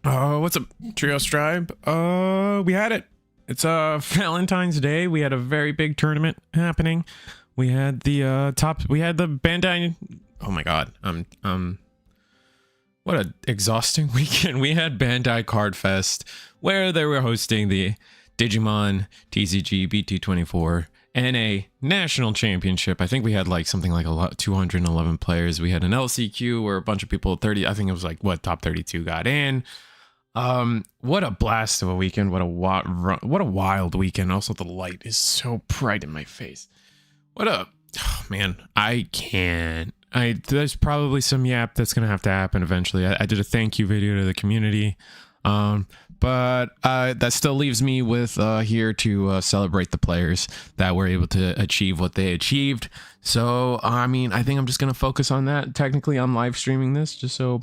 What's up, Trio Tribe? We had it. It's Valentine's Day. We had a very big tournament happening. We had the we had the Bandai. Oh my god. What a exhausting weekend. We had Bandai Card Fest where they were hosting the Digimon TCG BT24 NA National Championship. I think we had like something like 211 players. We had an LCQ where a bunch of people, 30, I think it was like what, top 32 got in. What a blast of a weekend. What a wild weekend. Also, the light is so bright in my face. Oh, man, there's probably some YAP that's gonna have to happen eventually. I did a thank you video to the community, but that still leaves me with here to celebrate the players that were able to achieve what they achieved. So I mean, I think I'm just gonna focus on that. Technically, I'm live streaming this just so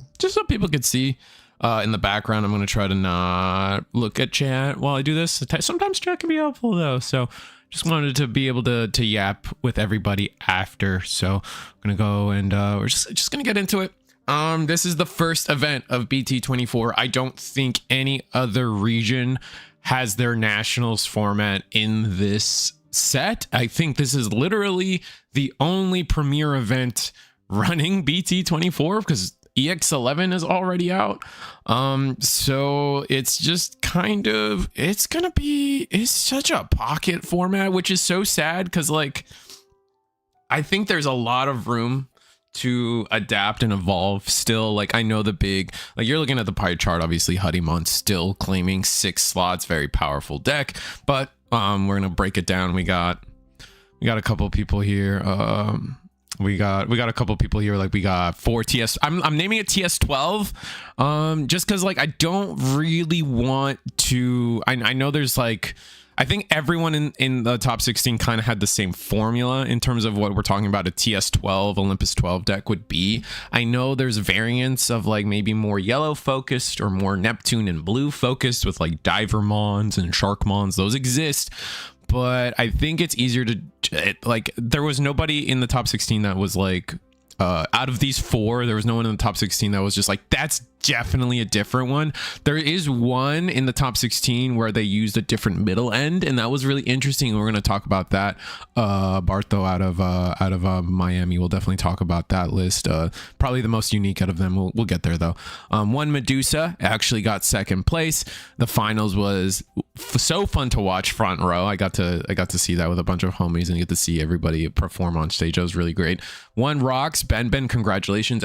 people could see. In the background, I'm going to try to not look at chat while I do this. Sometimes chat can be helpful though, so just wanted to be able to yap with everybody after. So I'm going to go and we're just going to get into it. This is the first event of BT24. I don't think any other region has their nationals format in this set. I think this is literally the only premier event running BT24 because EX11 is already out. So it's just kind of, it's such a pocket format, which is so sad because like I think there's a lot of room to adapt and evolve still. Like I know the big, like you're looking at the pie chart, obviously Hudimon still claiming 6 slots, very powerful deck, but we're gonna break it down. We got a couple people here. We got a couple people here. Like we got 4 TS. I'm naming it TS12 just because like I don't really want to. I know there's like, I think everyone in the top 16 kind of had the same formula in terms of what we're talking about a TS12 Olympus 12 deck would be. I know there's variants of like maybe more yellow focused or more Neptune and blue focused with like Divermons and Sharkmons. Those exist. But I think it's easier to like, there was nobody in the top 16 that was like, out of these 4, there was no one in the top 16 that was just like, that's definitely a different one. There is one in the top 16 where they used a different middle end, and that was really interesting. And we're going to talk about that. Bartho out of Miami, we'll definitely talk about that list. Probably the most unique out of them. We'll get there though. One Medusa actually got 2nd place. The finals was so fun to watch, front row. I got to see that with a bunch of homies and get to see everybody perform on stage. That was really great. One Rocks, Ben, congratulations.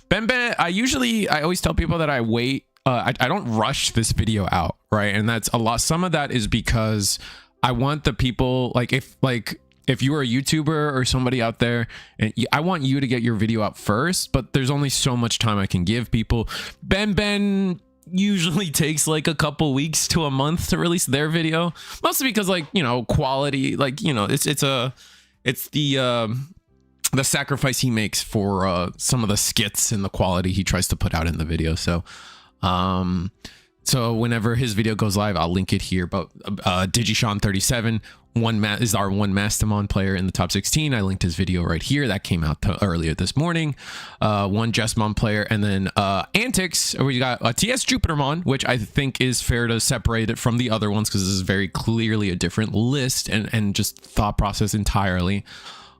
Ben, I always tell people that I wait. I don't rush this video out, right? And that's a lot. Some of that is because I want the people, like if you're a YouTuber or somebody out there, and I want you to get your video out first, but there's only so much time I can give people. Ben usually takes like a couple weeks to a month to release their video, mostly because like, you know, quality, like, you know, it's the sacrifice he makes for some of the skits and the quality he tries to put out in the video. So whenever his video goes live, I'll link it here. But DigiSean37 is our one Mastamon player in the top 16. I linked his video right here. That came out earlier this morning. One Jessmon player, and then Antics. We got a TS Jupitermon, which I think is fair to separate it from the other ones because this is very clearly a different list and just thought process entirely.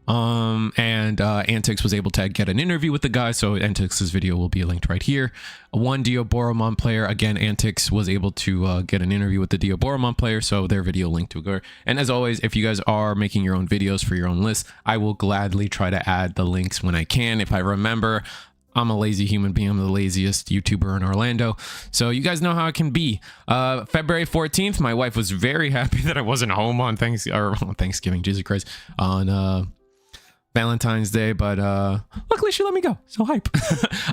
Antics was able to get an interview with the guy, so Antics' video will be linked right here. One Dioboromon player, again, Antics was able to get an interview with the Dioboromon player, so their video linked to go. And as always, if you guys are making your own videos for your own list, I will gladly try to add the links when I can. If I remember, I'm a lazy human being. I'm the laziest YouTuber in Orlando. So you guys know how it can be. February 14th, my wife was very happy that I wasn't home on Thanksgiving, Jesus Christ, on Valentine's Day, but luckily she let me go. So hype.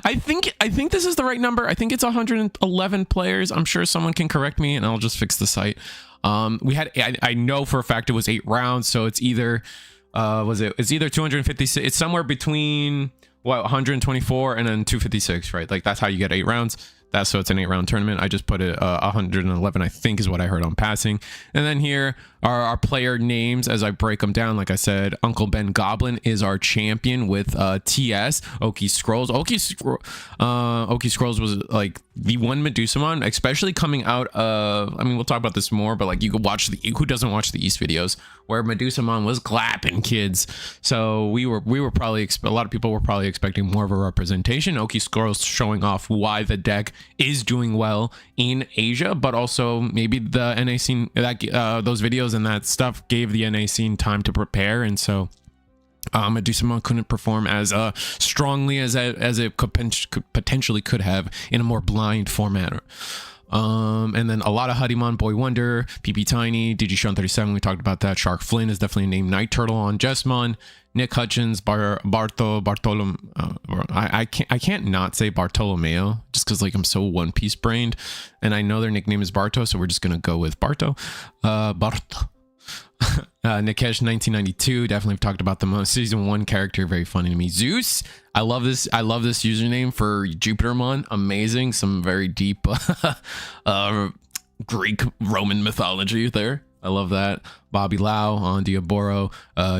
I think this is the right number. I think it's 111 players. I'm sure someone can correct me and I'll just fix the site. I know for a fact it was 8 rounds, so it's either it's either 256. It's somewhere between 124 and then 256, right? Like that's how you get 8 rounds. So it's an 8-round tournament. I just put it 111, I think is what I heard on passing. And then here our player names as I break them down. Like I said, Uncle Ben Goblin is our champion with TS Oki Scrolls. Oki Scrolls was like the one Medusamon, especially coming out of, I mean, we'll talk about this more, but like you could watch who doesn't watch the East videos where Medusamon was clapping kids. So we were probably, a lot of people were probably expecting more of a representation. Oki Scrolls showing off why the deck is doing well in Asia, but also maybe the NA scene, that those videos and that stuff gave the NA scene time to prepare, and so Medusamon couldn't perform as strongly as it could potentially could have in a more blind format. And then a lot of Hudimon, Boy Wonder, PP Tiny, DigiShun 37, we talked about that. Shark Flynn is definitely named Night Turtle on Jesmon. Nick Hutchins, Bartolom. I can't not say Bartolomeo just because like I'm so One Piece brained, and I know their nickname is Barto, so we're just gonna go with Barto. Barto. Nikesh 1992, definitely talked about the most season 1 character, very funny to me. Zeus, I love this username for Jupitermon, amazing, some very deep Greek Roman mythology there. I love that. Bobby Lau on Diaboro,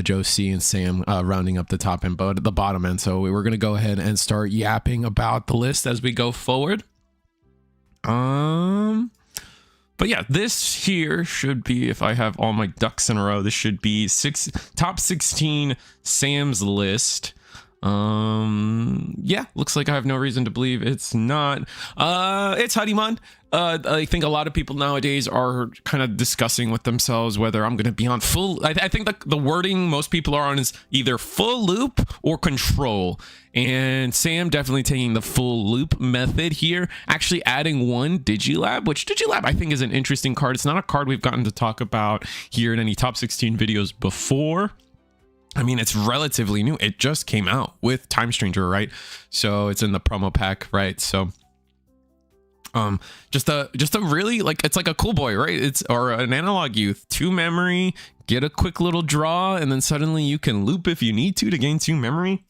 Joe C and Sam rounding up the top and the bottom end. So we're gonna go ahead and start yapping about the list as we go forward. But yeah, this here should be, if I have all my ducks in a row, this should be top 16 Sam's list. Yeah, looks like I have no reason to believe it's not. It's Hudimon. I think a lot of people nowadays are kind of discussing with themselves whether I'm going to be on full. I think the wording most people are on is either full loop or control. And Sam definitely taking the full loop method here, actually adding one Digilab, which Digilab I think is an interesting card. It's not a card we've gotten to talk about here in any top 16 videos before. I mean, it's relatively new. It just came out with Time Stranger, right? So it's in the promo pack, right? So just a really, like, it's like a cool boy, right? It's, or an analog youth, 2 memory, get a quick little draw, and then suddenly you can loop if you need to gain 2 memory.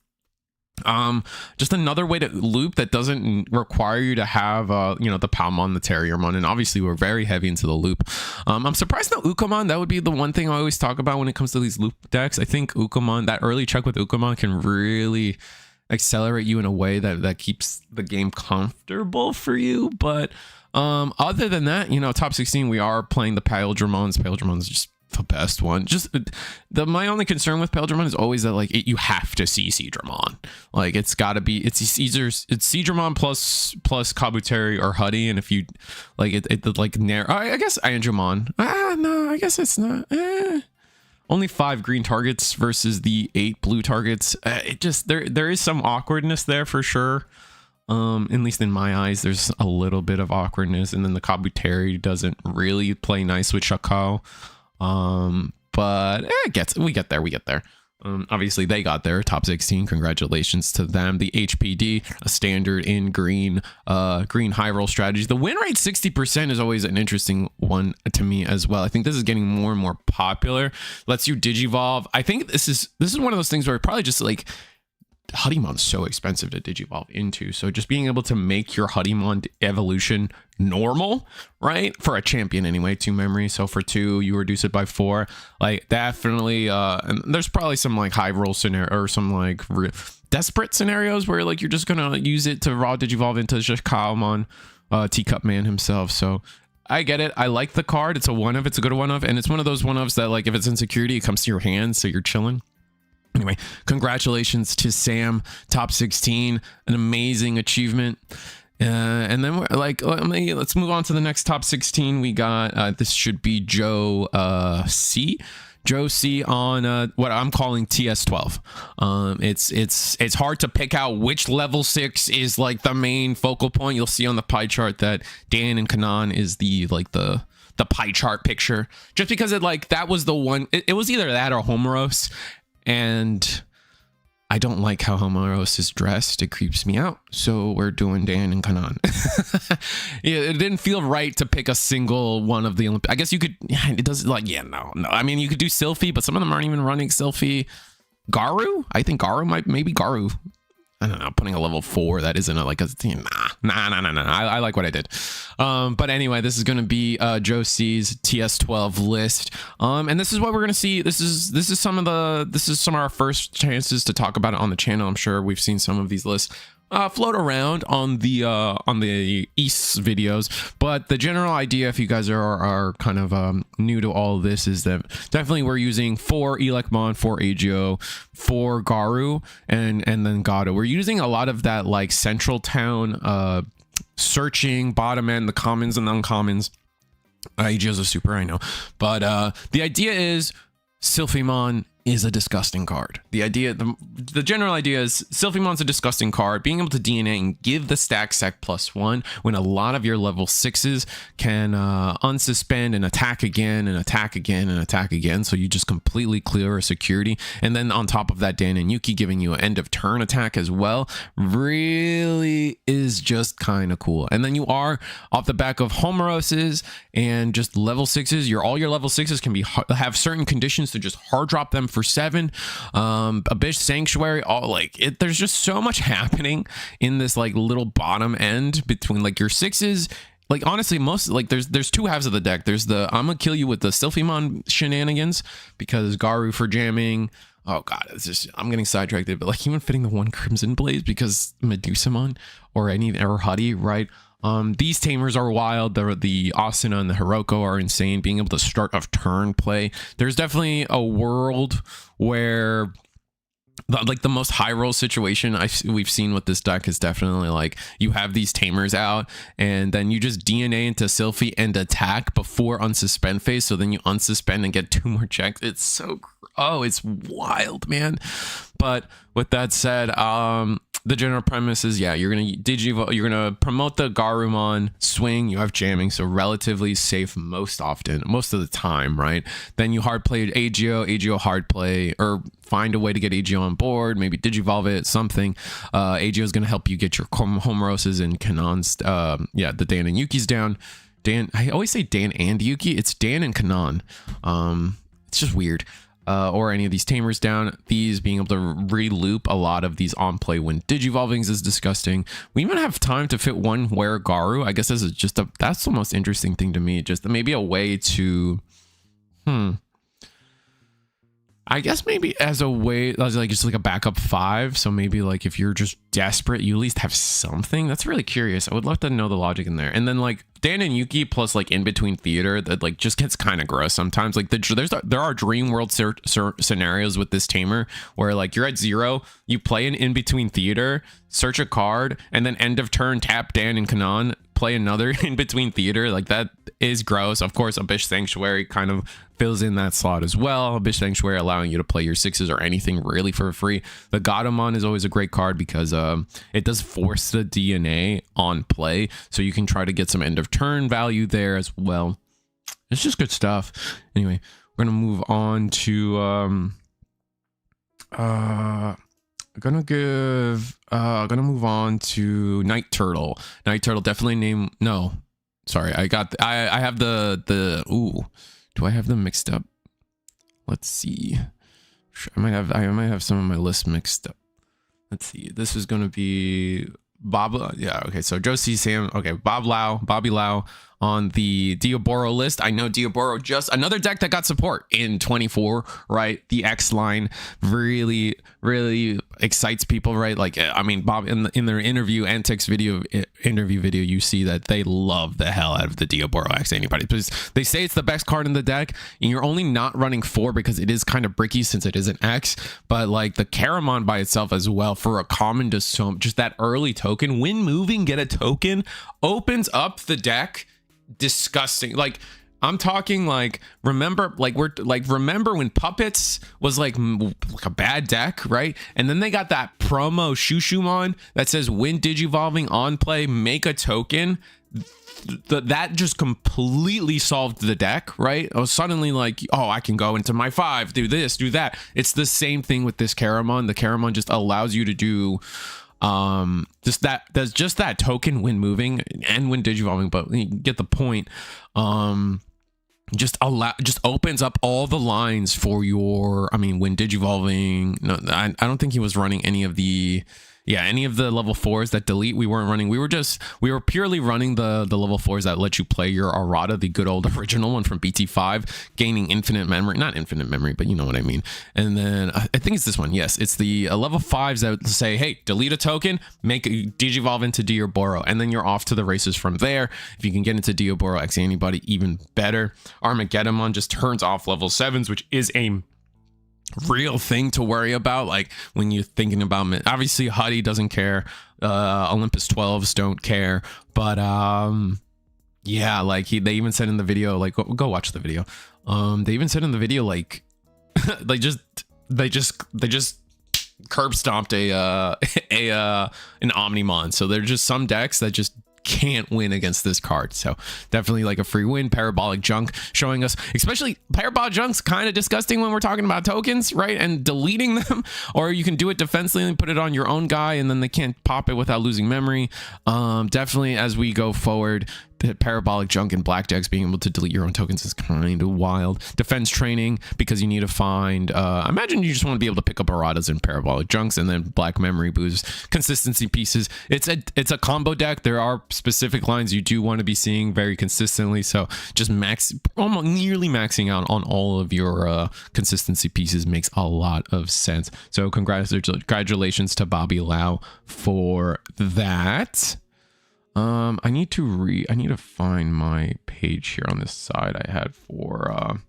Just another way to loop that doesn't require you to have you know, the Palmon, the Terriermon, and obviously we're very heavy into the loop. I'm surprised no Ukamon. That would be the one thing I always talk about when it comes to these loop decks. I think Ukamon, that early check with Ukamon can really accelerate you in a way that keeps the game comfortable for you. But other than that, you know, top 16 we are playing the Paildramons. Paildramon's just the best one. Just my only concern with Paildramon is always that, like, you have to see Seadramon. Like, it's got to be, it's either Seadramon plus Kabuteri or Huddy, and if you like it like narrow, I guess Andromon. No, I guess it's not. Only 5 green targets versus the 8 blue targets. It just, there is some awkwardness there for sure. At least in my eyes, there's a little bit of awkwardness, and then the Kabuteri doesn't really play nice with Shakao. But we get there. Obviously they got there, top 16. Congratulations to them. The HPD, a standard in green high roll strategy. The win rate 60% is always an interesting one to me as well. I think this is getting more and more popular. Lets you digivolve. I think this is one of those things where probably just like, Huddymon's so expensive to digivolve into, so just being able to make your Huddymon evolution normal, right, for a champion anyway, 2 memory, so for 2 you reduce it by 4, like, definitely. And there's probably some like high roll scenario or some like desperate scenarios where like you're just gonna use it to raw digivolve into just Kaomon, Teacup Man himself. So I get it. I like the card. It's a one-of. It's a good one-of, and it's one of those one-ofs that, like, if it's in security, it comes to your hand, so you're chilling. Anyway, congratulations to Sam, top 16, an amazing achievement. And then we're like, let's move on to the next top 16. We got this should be Joe C. Joe C on what I'm calling TS12. It's hard to pick out which level 6 is like the main focal point. You'll see on the pie chart that Dan and Kanan is the pie chart picture, just because that was the one. It was either that or Homeros. And I don't like how Homeros is dressed. It creeps me out. So we're doing Dan and Kanan. Yeah, it didn't feel right to pick a single one of the Olympic. I guess you could. It doesn't no. I mean, you could do Sylphie, but some of them aren't even running Sylphie. Garu? I think Garu maybe Garu. I don't know, putting a level 4 that isn't like a nah. I like what I did. But anyway, this is going to be Joe C's TS12 list. And this is what we're going to see. This is some of our first chances to talk about it on the channel. I'm sure we've seen some of these lists float around on the East videos, but the general idea, if you guys are kind of new to all of this, is that definitely we're using 4 Elecmon, 4 Agio, 4 Garu, and then Gato. We're using a lot of that like central town searching bottom end, the commons and uncommons. Agio's a super, I know, but the idea is Sylphimon is a disgusting card. The general idea is Sylphimon's a disgusting card. Being able to DNA and give the stack sec +1 when a lot of your level 6s can unsuspend and attack again and attack again and attack again. So you just completely clear a security. And then on top of that, Dan and Yuki giving you an end of turn attack as well really is just kind of cool. And then you are off the back of Homeroses and just level 6s. All your level 6s can have certain conditions to just hard drop them for 7. Abyss Sanctuary, there's just so much happening in this like little bottom end between like your 6s. Like honestly, most like there's 2 halves of the deck. There's the I'm gonna kill you with the Sylphimon shenanigans because Garu for jamming. Oh god, it's just I'm getting sidetracked, but like even fitting the 1 Crimson Blaze because Medusamon or Huddy, right? These tamers are wild. The Asuna and the Hiroko are insane. Being able to start a turn play. There's definitely a world where the most high roll situation we've seen with this deck is definitely like you have these tamers out and then you just DNA into Sylphie and attack before unsuspend phase. So then you unsuspend and get 2 more checks. It's it's wild, man. But with that said, the general premise is, yeah, you're gonna promote the Garumon swing. You have jamming, so relatively safe most of the time, right? Then you hard play Agio hard play, or find a way to get Agio on board, maybe digivolve it, something. Agio is gonna help you get your Homeroses and Kanons, the Dan and Yuki's down. I always say Dan and Yuki. It's Dan and Kanon. It's just weird. Or any of these tamers down. These being able to re-loop a lot of these on play when digivolvings is disgusting. We even have time to fit 1 Were Garu. I guess this is just that's the most interesting thing to me. Just maybe a way to I guess maybe as a way, like just like a backup 5. So maybe like if you're just desperate, you at least have something. That's really curious. I would love to know the logic in there. And then like Dan and Yuki plus like in between theater that like just gets kind of gross sometimes. Like there are dream world scenarios with this tamer where like you're at 0, you play an in between theater, search a card, and then end of turn tap Dan and Kanon, play another in between theater. Like that is gross. Of course, Abyss Sanctuary kind of fills in that slot as well. Abyss Sanctuary allowing you to play your 6s or anything really for free. The Gatomon is always a great card because it does force the DNA on play, so you can try to get some end of turn value there as well. It's just good stuff. Anyway, we're gonna move on to gonna move on to Night Turtle. Night Turtle definitely I have the ooh. Do I have them mixed up? Let's see. I might have some of my lists mixed up. Let's see. This is gonna be Bob. Yeah. Okay. So Josie Sam. Okay. Bobby Lau on the Diaboro list. I know Diaboro, just another deck that got support in 24, right? The X line really excites people, right? Like, I mean, Bob in their interview video, you see that they love the hell out of the Diaboro X anybody, because they say it's the best card in the deck, and you're only not running 4 because it is kind of bricky since it is an X, but like the Caramon by itself as well for a common just that early token, when moving, get a token, opens up the deck. Disgusting. Like I'm talking like remember when Puppets was like a bad deck, right? And then they got that promo Shushumon that says when digivolving on play make a token. That just completely solved the deck, right? I was suddenly like, oh, I can go into my 5, do this, do that. It's the same thing with this Caramon. The Caramon just allows you to do just that token when moving and when digivolving, but you get the point. Just opens up all the lines for your, I mean, when digivolving. No, I don't think he was running any of the yeah, any of the level 4s that delete, we weren't running. We were purely running the level 4s that let you play your errata, the good old original one from BT5, gaining infinite memory, not infinite memory, but you know what I mean. And then I think it's this one. Yes, it's the level 5s that say, hey, delete a token, make it digivolve into Dioboro, and then you're off to the races from there. If you can get into Dioboro X anybody, even better. Armageddon just turns off level 7s, which is a real thing to worry about. Like when you're thinking about, obviously Huddy doesn't care, Olympus 12s don't care, but yeah, like they even said in the video, like go watch the video, they even said in the video, like they just curb stomped an Omnimon. So there's just some decks that just can't win against this card. So definitely like a free win. Parabolic Junk showing us, especially Parabolic Junk's kind of disgusting when we're talking about tokens, right? And deleting them, or you can do it defensively and put it on your own guy and then they can't pop it without losing memory. Definitely as we go forward, Parabolic Junk and black decks being able to delete your own tokens is kind of wild. Defense training, because you need to find, I imagine you just want to be able to pick up erratas and Parabolic Junks, and then black memory boosts, consistency pieces. It's a combo deck. There are specific lines you do want to be seeing very consistently, so just almost nearly maxing out on all of your consistency pieces makes a lot of sense. So congratulations to Bobby Lau for that. I need to find my page here on this side I had for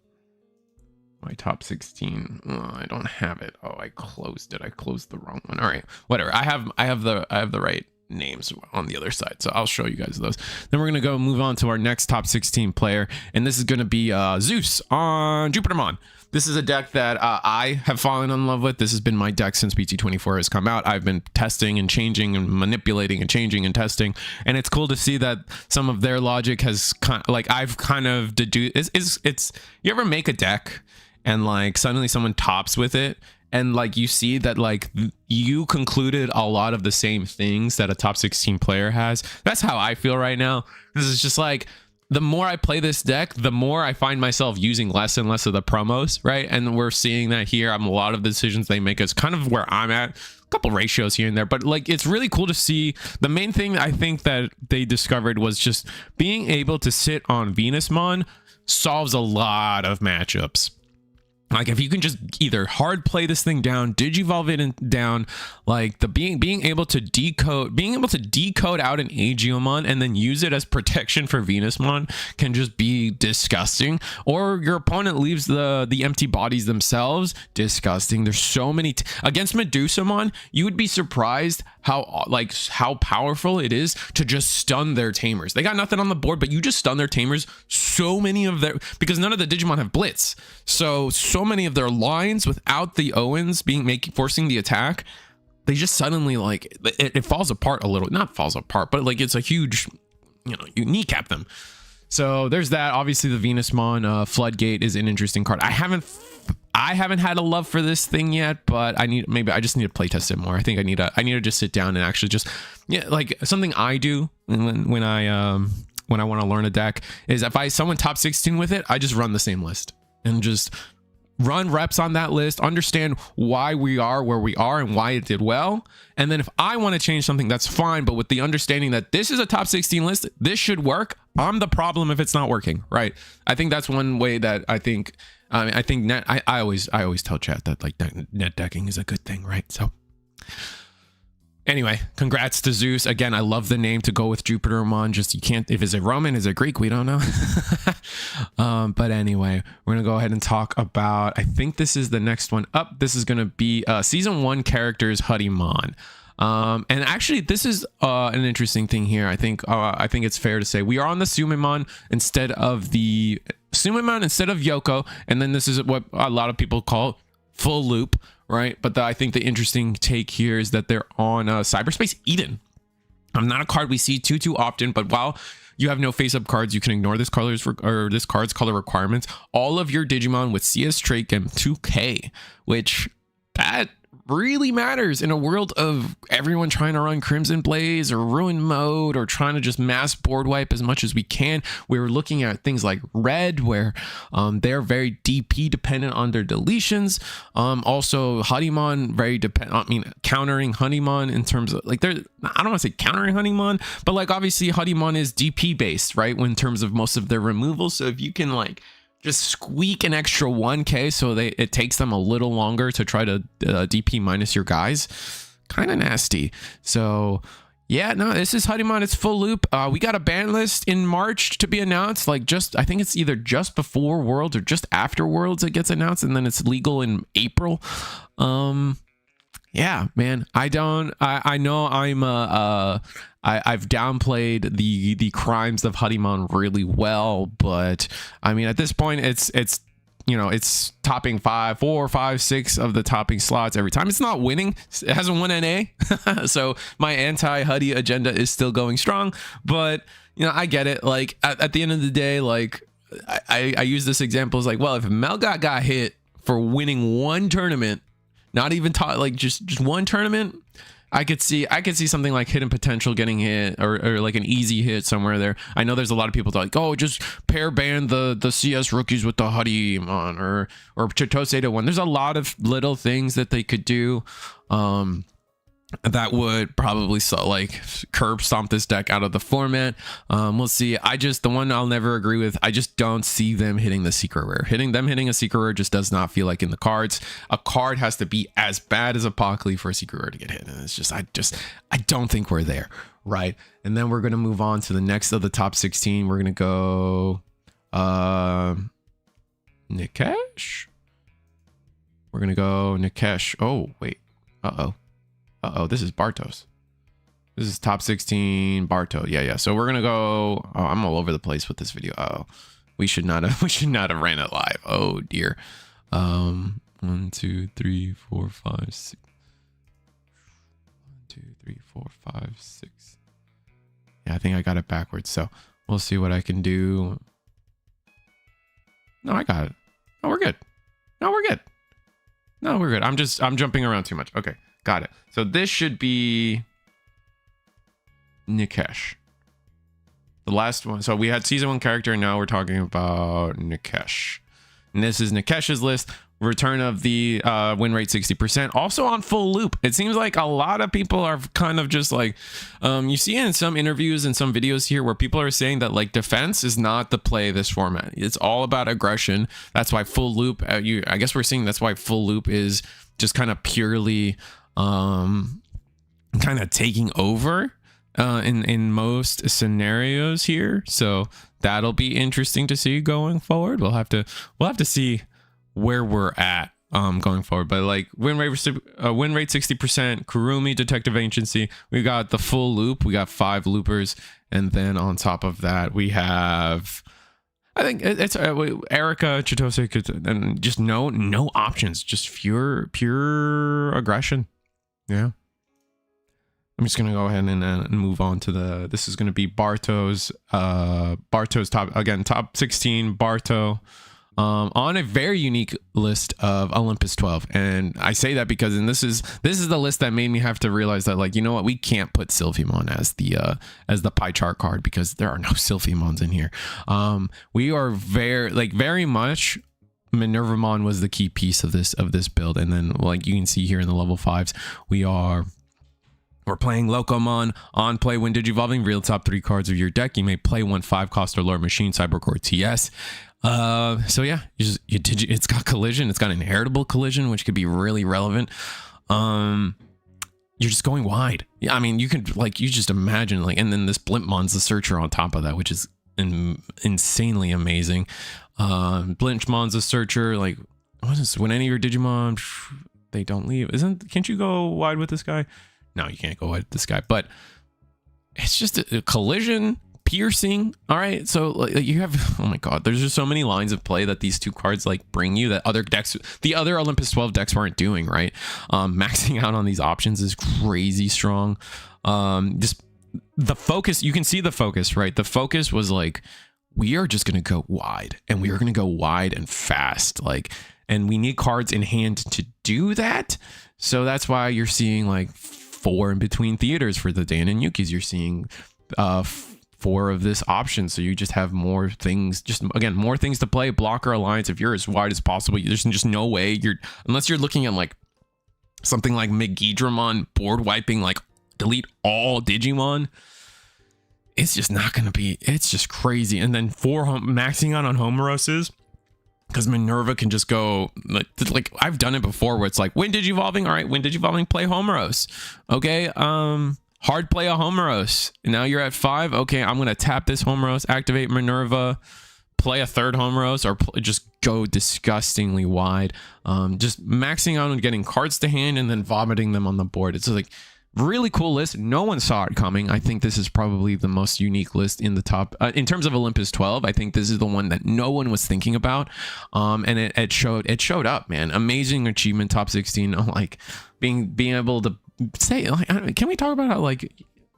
my top 16. I don't have it. Oh, I closed it. I closed the wrong one. All right, whatever. I have the right names on the other side, so I'll show you guys those. Then we're gonna move on to our next top 16 player, and this is gonna be Zeus on Jupitermon. This is a deck that I have fallen in love with. This has been my deck since BT24 has come out. I've been testing and changing and manipulating and changing and testing, and it's cool to see that some of their logic has I've kind of deduced. It's you ever make a deck and like suddenly someone tops with it, and like you see that like you concluded a lot of the same things that a top 16 player has. That's how I feel right now. This is just like, the more I play this deck, the more I find myself using less and less of the promos, right? And we're seeing that here. A lot of the decisions they make is kind of where I'm at. A couple ratios here and there, but like it's really cool to see. The main thing I think that they discovered was just being able to sit on Venusmon solves a lot of matchups. Like if you can just either hard play this thing down, digivolve it down, like the being able to decode out an Aegiomon and then use it as protection for Venusmon can just be disgusting. Or your opponent leaves the empty bodies themselves, disgusting. There's so many against Medusamon. You would be surprised how powerful it is to just stun their tamers. They got nothing on the board, but you just stun their tamers. So many of their, because none of the Digimon have Blitz, so many of their lines without the Owens forcing the attack, they just suddenly like it falls apart a little. Not falls apart, but like it's a huge, you kneecap them. So there's that. Obviously the Venusmon Floodgate is an interesting card. I haven't had a love for this thing yet, but I just need to play test it more. I think I need to just sit down and actually just, like something I do when I want to learn a deck is if someone top 16 with it, I just run the same list and just run reps on that list, understand why we are where we are and why it did well. And then if I want to change something, that's fine. But with the understanding that this is a top 16 list, this should work. I'm the problem if it's not working, right? I think that's one way that I think I always tell chat that like net decking is a good thing, right? So anyway, congrats to Zeus. Again, I love the name to go with Jupitermon. Just you can't, if it's a Roman, is it Greek? We don't know. But anyway, we're gonna go ahead and talk about, I think this is the next one up. This is gonna be season 1 characters Huddymon. And actually this is an interesting thing here. I think it's fair to say we are on the Sumimon instead of Yoko, and then this is what a lot of people call full loop, right? But I think the interesting take here is that they're on Cyberspace Eden. Not a card we see too often, but while you have no face-up cards, you can ignore this card's color requirements. All of your Digimon with CS trait get 2K, which that really matters in a world of everyone trying to run Crimson Blaze or Ruin Mode or trying to just mass board wipe as much as we can. We're looking at things like Red, where they're very DP dependent on their deletions. Also, Honeyman very countering Honeyman in terms of like, I don't want to say countering Honeyman, but like obviously Honeyman is DP based, right? In terms of most of their removals. So if you can like just squeak an extra 1k so it takes them a little longer to try to DP minus your guys, kind of nasty. So yeah, no, this is Honeyman. It's full loop. We got a ban list in March to be announced. Like I think it's either just before Worlds or just after Worlds it gets announced, and then it's legal in April. Yeah, man, I know I've downplayed the crimes of Honeyman really well, but I mean, at this point, it's it's topping 4, 5, 6 of the topping slots every time. It's not winning. It hasn't won NA. So my anti-Huddy agenda is still going strong, but I get it. Like at the end of the day, like I use this example as like, well, if Melgot got hit for winning one tournament, not even like just one tournament, I could see something like Hidden Potential getting hit or like an easy hit somewhere there. I know there's a lot of people that like, oh, just pair ban the CS rookies with the Huddy on or Chitose to one. There's a lot of little things that they could do that would probably like curb stomp this deck out of the format. We'll see. The one I'll never agree with, I just don't see them hitting the secret rare. Hitting a secret rare just does not feel like in the cards. A card has to be as bad as Apocalypse for a secret rare to get hit, and it's just I don't think we're there, right? And then we're gonna move on to the next of the top 16. We're gonna go Nikesh. We're gonna go Nikesh. Oh wait, this is Bartos. This is top 16 Barto. Yeah. So we're gonna go. Oh, I'm all over the place with this video. Oh, we should not have ran it live. Oh dear. 1, 2, 3, 4, 5, 6. 1, 2, 3, 4, 5, 6. Yeah, I think I got it backwards. So we'll see what I can do. No, I got it. No, we're good. No, we're good. I'm jumping around too much. Okay. Got it. So this should be Nikesh. The last one. So we had season 1 character, and now we're talking about Nikesh. And this is Nikesh's list. Return of the win rate 60%. Also on full loop. It seems like a lot of people are kind of just like, you see in some interviews and some videos here where people are saying that like defense is not the play this format. It's all about aggression. That's why full loop, I guess we're seeing that's why full loop is just kind of purely kind of taking over in most scenarios here. So that'll be interesting to see going forward. We'll have to see where we're at going forward. But like win rate 60%, Kurumi, Detective Agency. We got the full loop. We got 5 loopers, and then on top of that we have, I think it's Erica, Chitose, and just no options, just pure aggression. Yeah. I'm just gonna go ahead and move on to this is gonna be Barto's top 16 Barto on a very unique list of Olympus 12. And I say that because this is the list that made me have to realize that, like, you know what, we can't put Sylphimon as the pie chart card because there are no Sylphimons in here. We are very much Minervamon was the key piece of this build, and then like you can see here in the level 5s, we're playing Locomon on play. When digivolving, real top 3 cards of your deck. You may play 1 5-cost or lower machine, Cybercore TS. So yeah, it's got collision. It's got inheritable collision, which could be really relevant. You're just going wide. Yeah, I mean, you can you just imagine and then this Blimpmon's the searcher on top of that, which is insanely amazing. Blinchmon's a searcher. Like, what is when any of your Digimon they don't leave? Can't you go wide with this guy? No, you can't go wide with this guy. But it's just a collision, piercing. All right, so you have, oh my god, there's just so many lines of play that these 2 cards bring you that the other Olympus 12 decks weren't doing. Right, maxing out on these options is crazy strong. Just the focus, you can see the focus, right? The focus was we are just going to go wide, and we are going to go wide and fast. And we need cards in hand to do that. So that's why you're seeing like 4 in between theaters for the Dan and Yukis. You're seeing 4 of this option, so you just have more things, just again more things to play. Blocker alliance, if you're as wide as possible, there's just no way you're, unless you're looking at like something like Megidramon board wiping, like delete all Digimon. It's just not gonna be, it's just crazy. And then 4 maxing out on Homoroses, because Minerva can just go like I've done it before where it's like, when Digivolving, all right, when Digivolving, play Homoros. Okay, hard play a Homoros. Now you're at 5. Okay, I'm gonna tap this Homoros, activate Minerva, play a 3rd Homoros, or just go disgustingly wide. Just maxing out and getting cards to hand and then vomiting them on the board. It's like really cool list. No one saw it coming. I think this is probably the most unique list in the top in terms of Olympus 12. I think this is the one that no one was thinking about, and it showed up, man. Amazing achievement, top 16. Like being able to say, like, can we talk about how like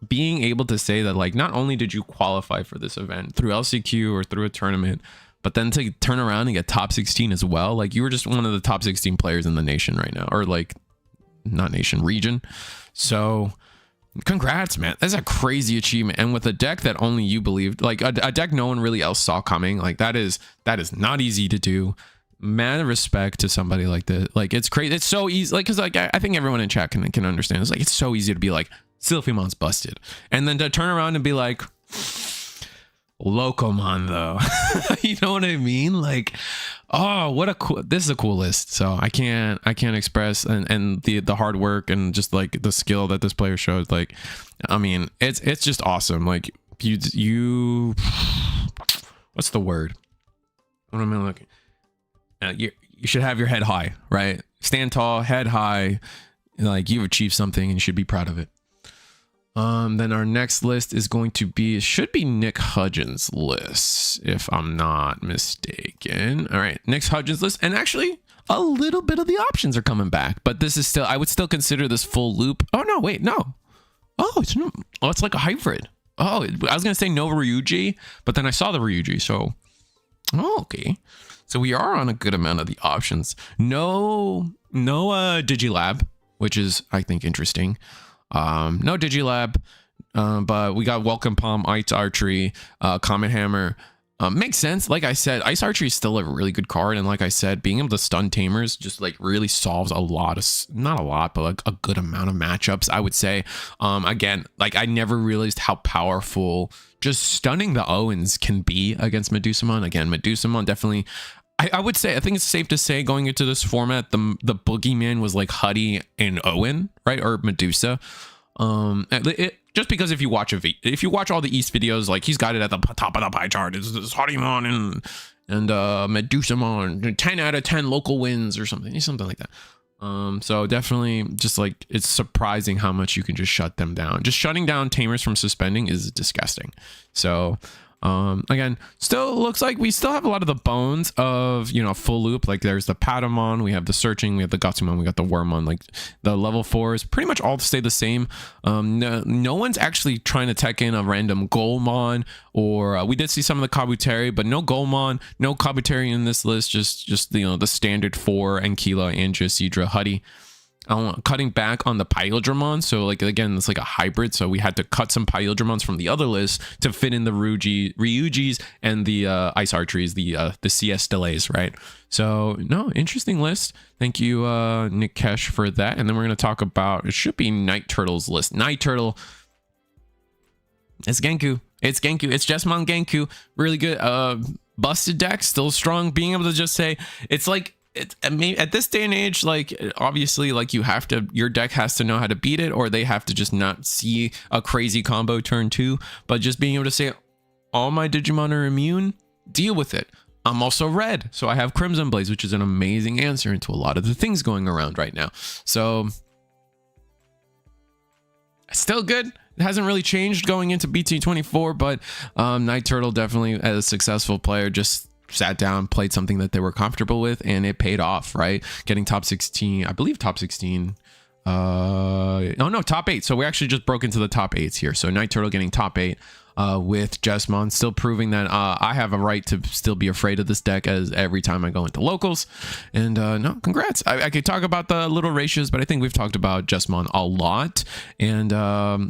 being able to say that like not only did you qualify for this event through LCQ or through a tournament, but then to turn around and get top 16 as well. Like you were just one of the top 16 players in the nation right now, or like not nation, region. So congrats, man. That's a crazy achievement. And with a deck that only you believed, like a deck no one really else saw coming, like that is not easy to do. Mad respect to somebody like this. Like it's crazy. It's so easy. Like, cause like I think everyone in chat can understand. It's like, it's so easy to be like, Sylphimon's busted. And then to turn around and be like, Locomon though. You know what I mean? Like, oh, what a cool, this is a cool list. So I can't express and the hard work and just like the skill that this player showed. Like, I mean, it's just awesome. Like you what's the word? What am I looking? You should have your head high, right? Stand tall, head high. Like you've achieved something and you should be proud of it. Then our next list is going to be, it should be Nick Hudgens' list, if I'm not mistaken. All right, Nick Hudgens' list. And actually, a little bit of the options are coming back, but this is still, I would still consider this full loop. Oh, no, wait, no. Oh, it's like a hybrid. Oh, I was going to say no Ryuji, but then I saw the Ryuji, so, oh, okay. So we are on a good amount of the options. No Digilab, which is, I think, interesting. No Digilab, but we got Welcome Palm, Ice Archery, Comet Hammer. Makes sense. Like I said, Ice Archery is still a really good card, and like I said, being able to stun Tamers just like really solves a lot of, not a lot, but like a good amount of matchups, I would say. Again, like I never realized how powerful just stunning the Owens can be against Medusamon. Again, Medusamon definitely, I would say, I think it's safe to say going into this format, the boogeyman was like Huddy and Owen, right? Or Medusa. Just because if you watch all the East videos, like he's got it at the top of the pie chart. It's Haddymon and Medusamon, 10 out of 10 local wins or something like that. So definitely just like, it's surprising how much you can just shut them down. Just shutting down Tamers from suspending is disgusting. So again, still looks like we still have a lot of the bones of, you know, full loop. Like there's the Patamon, we have the Searching, we have the Gatsumon, we got the Wormmon. Like the level 4s pretty much all stay the same. No one's actually trying to tech in a random Golemon, or we did see some of the Kabuteri, but no Golemon, no Kabuteri in this list. Just you know, the standard 4 Ankyla, Angia, Seadra, Huddy. Cutting back on the Pyodramon, so like again, it's like a hybrid, so we had to cut some Pyodramons from the other list to fit in the Ryujis and the Ice Archeries, the CS delays, right? So no, interesting list. Thank you, Nikesh, for that. And then we're gonna talk about, it should be Night Turtle's list. Night Turtle, it's Genku. It's Jessamon Genku. Really good. Busted deck, still strong. Being able to just say, it's like, I mean, at this day and age, like obviously, like you have to, your deck has to know how to beat it, or they have to just not see a crazy combo turn 2. But just being able to say, all my Digimon are immune, deal with it. I'm also red, so I have Crimson Blaze, which is an amazing answer into a lot of the things going around right now. So still good. It hasn't really changed going into BT24, but Night Turtle definitely, as a successful player, just sat down, played something that they were comfortable with, and it paid off, right? Getting top 16, I believe top 16. Oh no, top 8. So we actually just broke into the top 8s here. So Night Turtle getting top 8. with Jesmon, still proving that I have a right to still be afraid of this deck as every time I go into locals. And no, congrats. I could talk about the little ratios, but I think we've talked about Jesmon a lot. And I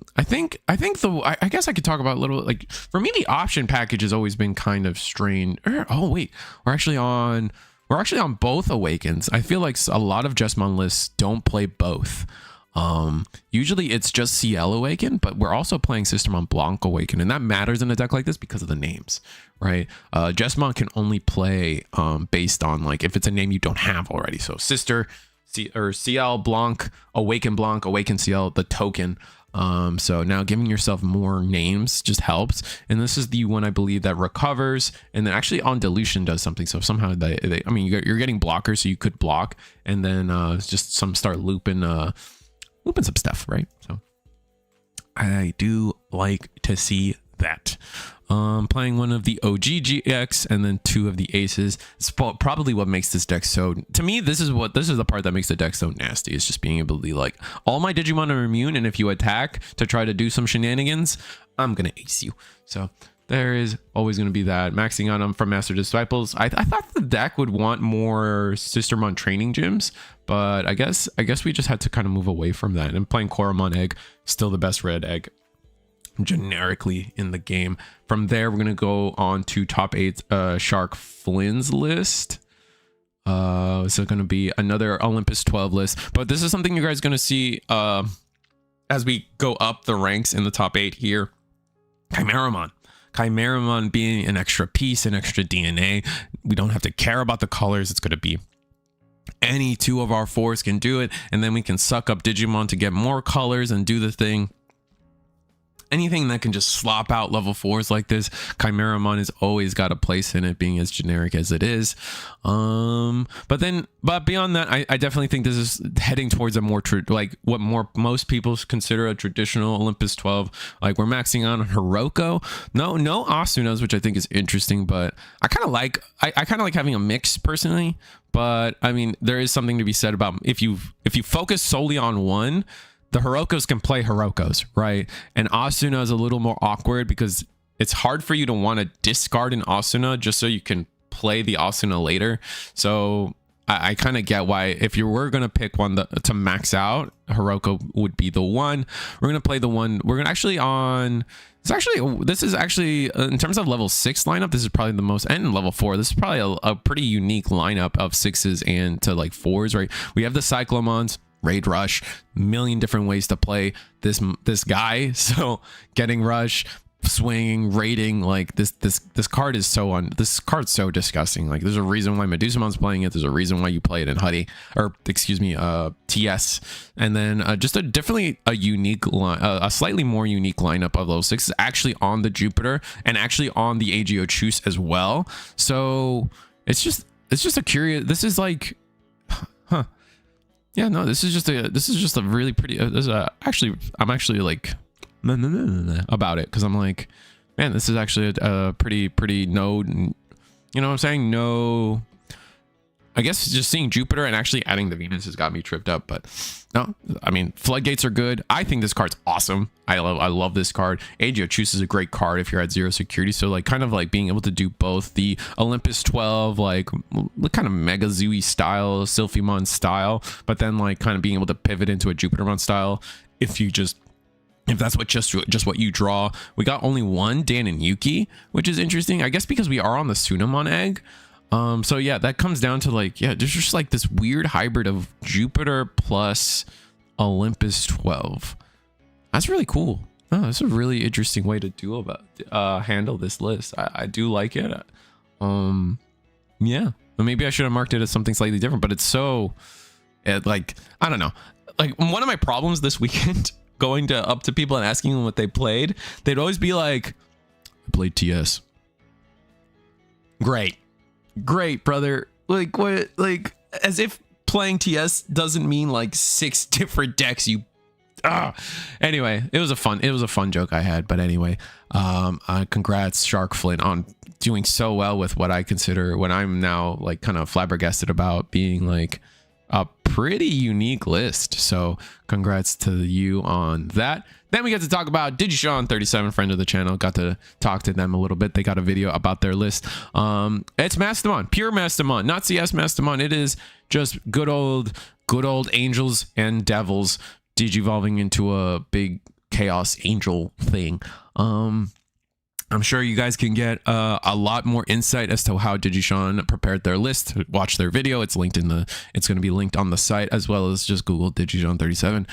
guess I could talk about little, like, for me, the option package has always been kind of strange. Oh wait, we're actually on both Awakens. I feel like a lot of Jesmon lists don't play both. Usually it's just CL Awaken, but we're also playing Sistermon Blanc Awaken, and that matters in a deck like this because of the names, right? Jesmon can only play based on, like, if it's a name you don't have already. So Sister, or CL Blanc, Awaken CL, the token. So now giving yourself more names just helps. And this is the one I believe that recovers, and then actually on dilution does something. So somehow I mean, you're getting blockers, so you could block, and then just start looping some stuff, right? So I do like to see that. Playing one of the OG GX and then 2 of the aces. It's probably what makes this deck so, to me, this is the part that makes the deck so nasty. It's just being able to be like, all my Digimon are immune, and if you attack to try to do some shenanigans, I'm gonna ace you. So there is always going to be that. Maxing on them from Master Disciples. I thought the deck would want more Sistermon training gyms, but I guess we just had to kind of move away from that. And playing Koromon Egg, still the best red egg generically in the game. From there, we're going to go on to top 8 Shark Flynn's list. So going to be another Olympus 12 list, but this is something you guys are going to see as we go up the ranks in the top 8 here. Chimeramon being an extra piece, an extra DNA. We don't have to care about the colors. It's going to be any 2 of our 4s can do it, and then we can suck up Digimon to get more colors and do the thing. Anything that can just slop out level 4s like this, Chimeramon has always got a place in it, being as generic as it is. But beyond that, I definitely think this is heading towards a more most people consider a traditional Olympus 12. Like, we're maxing on Hiroko. No Asunas, which I think is interesting, but I kind of like having a mix personally. But I mean, there is something to be said about if you focus solely on one. The Hirokos can play Hirokos, right? And Asuna is a little more awkward because it's hard for you to want to discard an Asuna just so you can play the Asuna later. So I kind of get why, if you were going to pick one to max out, Hiroko would be the one. We're going to play the one. We're going to actually on... This is actually in terms of level 6 lineup, this is probably the most, and level 4, this is probably a pretty unique lineup of 6s and to like 4s, right? We have the Cyclomons, Raid Rush, million different ways to play this guy. So getting Rush, swinging, raiding, like this card is this card's so disgusting. Like, there's a reason why Medusamon's playing it. There's a reason why you play it in Huddy, or excuse me, TS. And then just a unique a slightly more unique lineup of those 6s actually on the Jupiter and actually on the AGO Chus as well. So it's just a curious, this is like, huh. Yeah, no, this is just a really pretty, I'm actually like about it, because I'm like, man, this is actually a pretty no, you know what I'm saying? No, I guess just seeing Jupiter and actually adding the Venus has got me tripped up. But no, I mean, Floodgates are good. I think this card's awesome. I love this card. AGO Chus is a great card if you're at 0 security. So like, kind of like being able to do both the Olympus 12, like kind of Mega Zooey style, Sylphimon style, but then like kind of being able to pivot into a Jupitermon style if that's just what you draw. We got only one Dan and Yuki, which is interesting, I guess, because we are on the Sunamon egg. So yeah, that comes down to like, yeah, there's just like this weird hybrid of Jupiter plus Olympus 12. That's really cool. Oh, that's a really interesting way to handle this list. I do like it. Yeah, maybe I should have marked it as something slightly different, but it's so, like, I don't know. Like, one of my problems this weekend going up to people and asking them what they played, they'd always be like, I played TS. Great, brother. Like, what? Like, as if playing TS doesn't mean like 6 different decks. Anyway, it was a fun joke I had. But anyway, congrats Shark Flynn on doing so well with what I consider, what I'm now like kind of flabbergasted about, being like a pretty unique list. So congrats to you on that. Then we get to talk about DigiSean37, friend of the channel. Got to talk to them a little bit. They got a video about their list. It's Mastamon, pure Mastamon, not CS Mastamon. It is just good old angels and devils digivolving into a big chaos angel thing. I'm sure you guys can get a lot more insight as to how DigiSean prepared their list. Watch their video. It's linked in the. It's going to be linked on the site, as well as just Google DigiSean37.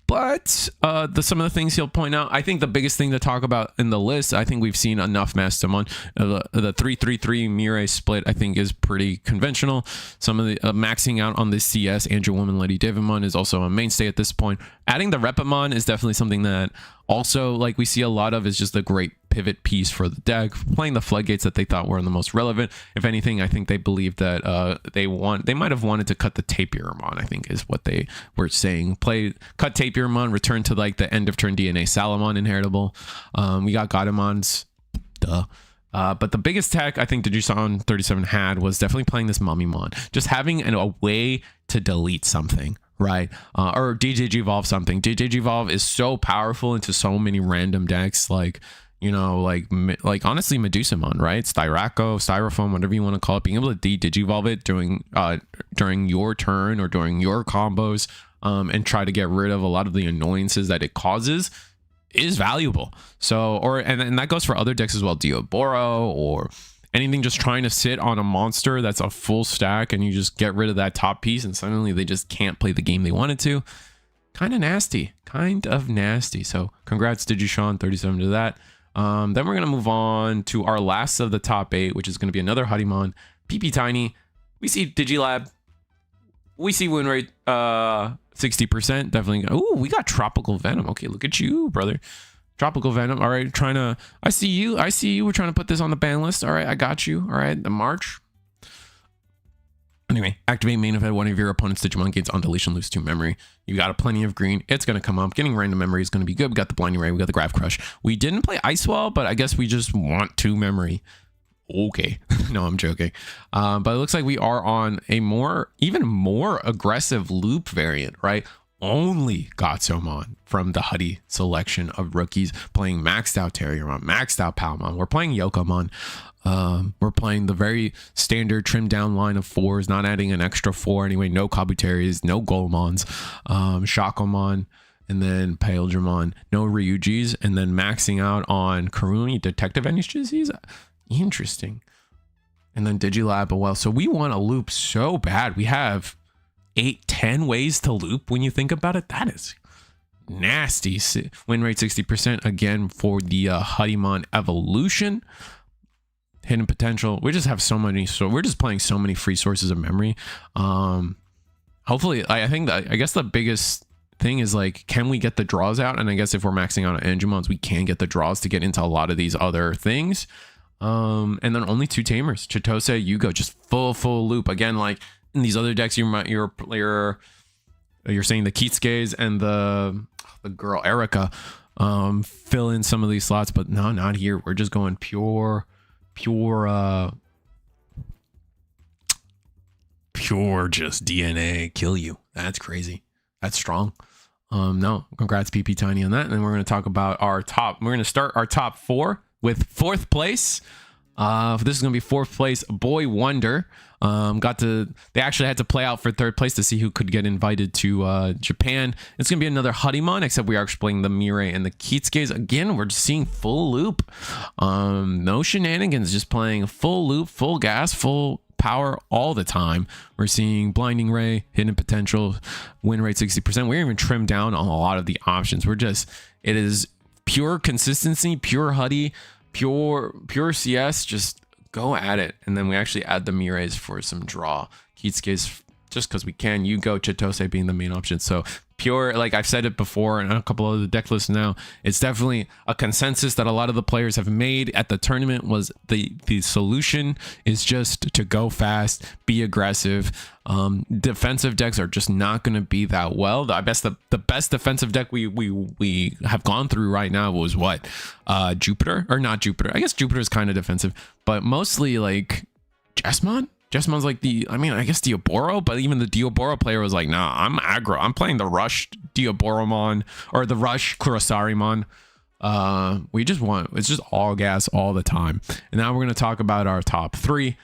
But some of the things he'll point out, I think the biggest thing to talk about in the list, I think we've seen enough Mastamon. The 3-3-3 Mirai split, I think, is pretty conventional. Some of the maxing out on this CS, Andrew Woman Lady Divimon is also a mainstay at this point. Adding the Repamon is definitely something that also, like, we see a lot of, is just a great pivot piece for the deck, playing the floodgates that they thought were the most relevant. If anything, I think they believed that they might have wanted to cut the Tapirmon, I think is what they were saying. Cut Tapirmon, return to like the end of turn DNA Salamon inheritable. We got Godemons, duh. But the biggest tech I think DigiSean37 had was definitely playing this Mummymon, just having a way to delete something, right? Or Digivolve something. Digivolve is so powerful into so many random decks, like, you know, like honestly Medusamon, right? Styraco, Styrofoam, whatever you want to call it, being able to digivolve it during your turn or during your combos, and try to get rid of a lot of the annoyances that it causes is valuable. So, and that goes for other decks as well, Dioboro or anything just trying to sit on a monster that's a full stack, and you just get rid of that top piece and suddenly they just can't play the game they wanted to. Kind of nasty. So congrats DigiSean37 to that. Then we're going to move on to our last of the top 8, which is going to be another Hudimon, PP Tiny. We see Digilab. We see win rate 60%. Definitely. Oh, we got Tropical Venom. Okay, look at you, brother. Tropical Venom. All right, I see you. We're trying to put this on the ban list. All right, I got you. All right, the March. Anyway, activate main event. One of your opponent's Digimon gains on deletion, lose 2 memory. You got a plenty of green. It's going to come up. Getting random memory is going to be good. We got the Blinding Ray. We got the Grav Crush. We didn't play Ice Wall, but I guess we just want 2 memory. Okay. No, I'm joking. But it looks like we are on a even more aggressive loop variant, right? Only Gotsomon from the Huddy selection of rookies, playing maxed out Terriermon, maxed out Palmon. We're playing Yokomon. We're playing the very standard trimmed down line of 4s, not adding an extra 4 anyway. No Kabuteris, no Golemons, Shakomon, and then Paildramon, no Ryujis, and then maxing out on Karuni Detective Energies. Interesting. And then Digilab as well. So we want to loop so bad. We have 8-10 ways to loop when you think about it. That is nasty. Win rate 60% again for the Hudimon evolution. Hidden potential. We just have so many, so we're just playing so many free sources of memory. Hopefully, I think that, I guess the biggest thing is, like, can we get the draws out? And I guess if we're maxing out on Angemons, we can get the draws to get into a lot of these other things. And then only 2 tamers, Chitose, Yugo, just full loop again. Like in these other decks, you're saying the Kitsuke's and the girl Erica fill in some of these slots, but no, not here. We're just going pure just DNA kill you. That's crazy. That's strong. No, congrats PP Tiny on that. And then we're going to talk about our top. We're going to start our top 4 with 4th place. This is going to be 4th place, Boy Wonder. They actually had to play out for 3rd place to see who could get invited to Japan. It's going to be another Hudimon, except we are playing the Mirai and the Kitsuke's. Again, we're just seeing full loop. No shenanigans, just playing full loop, full gas, full power all the time. We're seeing Blinding Ray, Hidden Potential, win rate 60%. We're even trimmed down on a lot of the options. It is pure consistency, pure Huddy, pure CS, just go at it. And then we actually add the Mirais for some draw. Kitsuke's just because we can. Yugo, Chitose being the main option. So pure, like I've said it before and a couple of the deck lists now, it's definitely a consensus that a lot of the players have made at the tournament was the solution is just to go fast, be aggressive. Defensive decks are just not going to be that well. I guess the best defensive deck we have gone through right now was what? Jupiter, or not Jupiter. I guess Jupiter is kind of defensive, but mostly like Jesmon. Jesmon's like I guess Diaboro, but even the Diaboro player was like, nah, I'm aggro. I'm playing the Rush Diaboromon or the Rush Kurosarimon. It's just all gas all the time. And now we're going to talk about our top 3.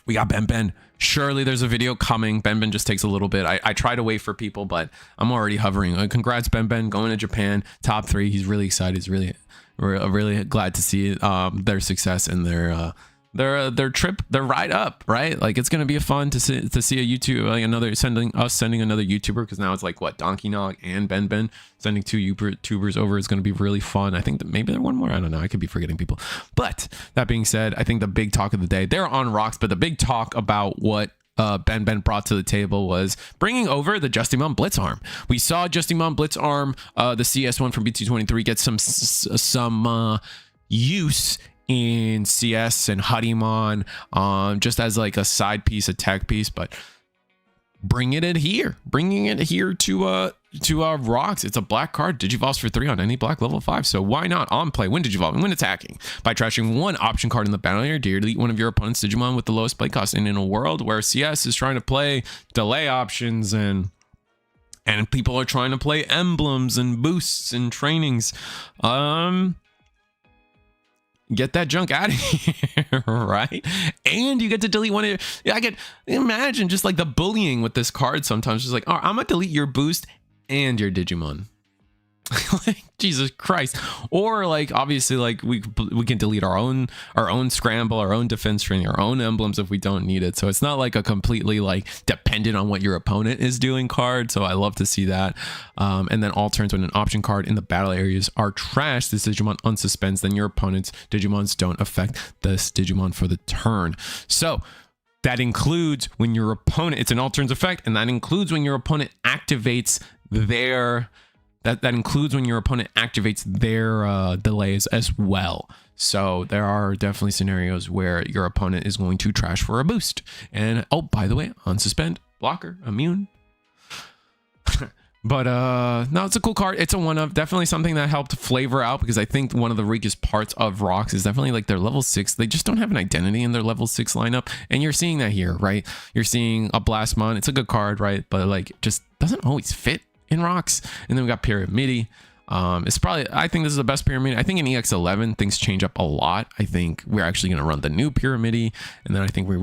We got Ben. Surely there's a video coming. Ben just takes a little bit. I try to wait for people, but I'm already hovering. Congrats, Ben, going to Japan. Top 3. He's really excited. He's really glad to see their success and their trip, their ride up, right? Like, it's gonna be fun to see a YouTube, like sending another YouTuber, because now it's like what, Donkey Nog and Ben sending 2 YouTubers over is gonna be really fun. I think that maybe there's one more. I don't know. I could be forgetting people. But that being said, I think the big talk of the day, they're on rocks, but the big talk about what Ben brought to the table was bringing over the Justimon Blitz Arm. We saw Justimon Blitz Arm, the CS1 from BT23, get some use in CS and Harimon, just as like a side piece, a tech piece, but bringing it here to rocks. It's a black card, digivolves for 3 on any black level 5, so why not on play, when digivolving, when attacking, by trashing 1 option card in the battle area, delete one of your opponent's Digimon with the lowest play cost. And in a world where CS is trying to play delay options and people are trying to play emblems and boosts and trainings, get that junk out of here, right? And you get to delete one of your, I can imagine just like the bullying with this card sometimes, just like, oh, I'm gonna delete your boost and your Digimon. Like, Jesus Christ. Or like, obviously, like we can delete our own scramble, our own defense training, our own emblems if we don't need it. So it's not like a completely like dependent on what your opponent is doing card. So I love to see that. And then all turns when an option card in the battle areas are trashed, this Digimon unsuspends, then your opponent's Digimons don't affect this Digimon for the turn. So that includes when your opponent, it's an all turns effect, and that includes when your opponent activates their that includes when your opponent activates their delays as well. So there are definitely scenarios where your opponent is going to trash for a boost. And oh, by the way, unsuspend, blocker, immune. But no, it's a cool card. It's a one of, definitely something that helped flavor out, because I think one of the weakest parts of rocks is definitely like their level 6. They just don't have an identity in their level 6 lineup, and you're seeing that here, right? You're seeing a Blastmon. It's a good card, right? But like, just doesn't always fit in rocks. And then we got Pyramidi. It's probably, I think this is the best Pyramid. I think in EX11 things change up a lot. I think we're actually going to run the new Pyramidi, and then I think we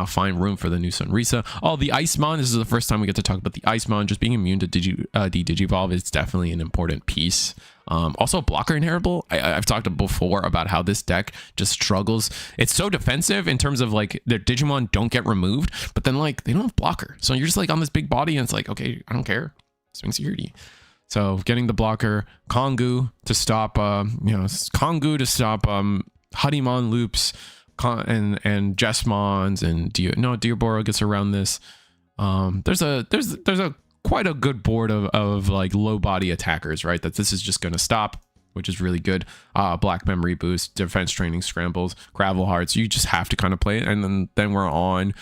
find room for the new Sunrisa. Oh, the Icemon, this is the first time we get to talk about the Icemon. Just being immune to Digivolve is definitely an important piece. Also blocker inheritable. I've talked before about how this deck just struggles. It's so defensive in terms of like their Digimon don't get removed, but then like they don't have blocker, so you're just like on this big body, and it's like, okay, I don't care, swing security. So getting the blocker, Kongu to stop, Kongu to stop Harimon loops, and Jesmons, and Diaboro gets around this. There's a quite a good board of like low body attackers, right? That this is just going to stop, which is really good. Black memory boost, defense training, scrambles, gravel hearts. You just have to kind of play it, and then we're on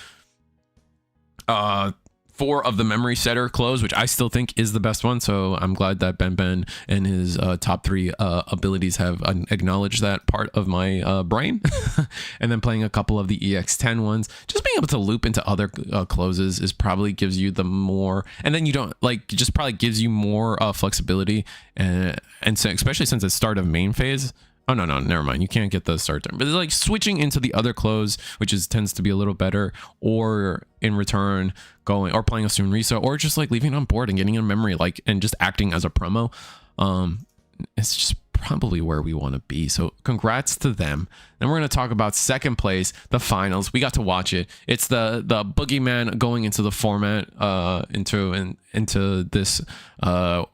4 of the memory setter close, which I still think is the best one. So I'm glad that Ben and his top 3 abilities have acknowledged that part of my brain. And then playing a couple of the EX10 ones, just being able to loop into other closes is probably gives you the more, and then you don't like, just probably gives you more flexibility, and so, especially since it's start of main phase. Oh, no, never mind. You can't get the start turn. But it's like switching into the other close, which tends to be a little better, or in return going or playing a Sunrisa, or just like leaving it on board and getting a memory, like, and just acting as a promo. It's just probably where we want to be. So congrats to them. Then we're going to talk about second place, the finals. We got to watch it. It's the boogeyman going into the format, into this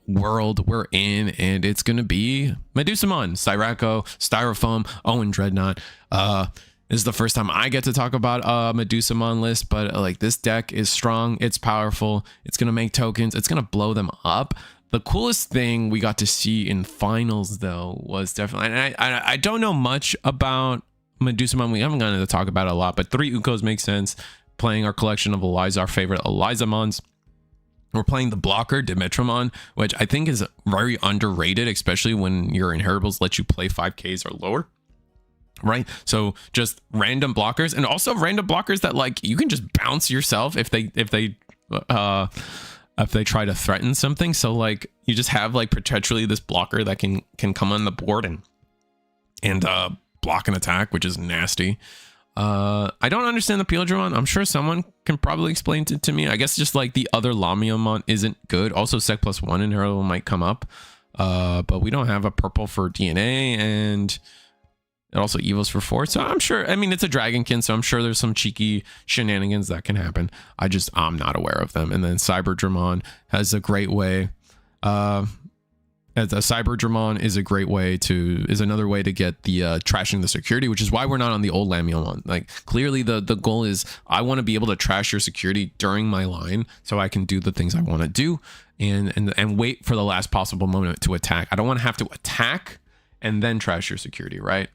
world we're in, and it's going to be Medusamon, Sirocco, Styrofoam, Owen Dreadnought. This is the first time I get to talk about Medusamon list, but like, this deck is strong, it's powerful, it's going to make tokens, it's going to blow them up. The coolest thing we got to see in finals, though, was definitely, and I don't know much about Medusamon. We haven't gotten to talk about it a lot, but 3 Ukos make sense. Playing our collection of Eliza, our favorite Elizamons. We're playing the blocker, Dimetramon, which I think is very underrated, especially when your inheritables let you play 5Ks or lower. right? So just random blockers, and also random blockers that like you can just bounce yourself if they try to threaten something. So like you just have like potentially this blocker that can come on the board and block an attack, which is nasty. I don't understand the Pieldramon. I'm sure someone can probably explain it to me. I guess just like the other Lamiamon isn't good. Also Sec +1 in Herald might come up. But we don't have a purple for DNA, and it also evils for 4. So I'm sure, I mean, it's a Dragonkin, so I'm sure there's some cheeky shenanigans that can happen. I'm not aware of them. And then Cyberdramon has a great way. As a Cyberdramon is another way to get the trashing the security, which is why we're not on the old Lamiamon. Like clearly the goal is I want to be able to trash your security during my line so I can do the things I want to do and wait for the last possible moment to attack. I don't want to have to attack and then trash your security, right?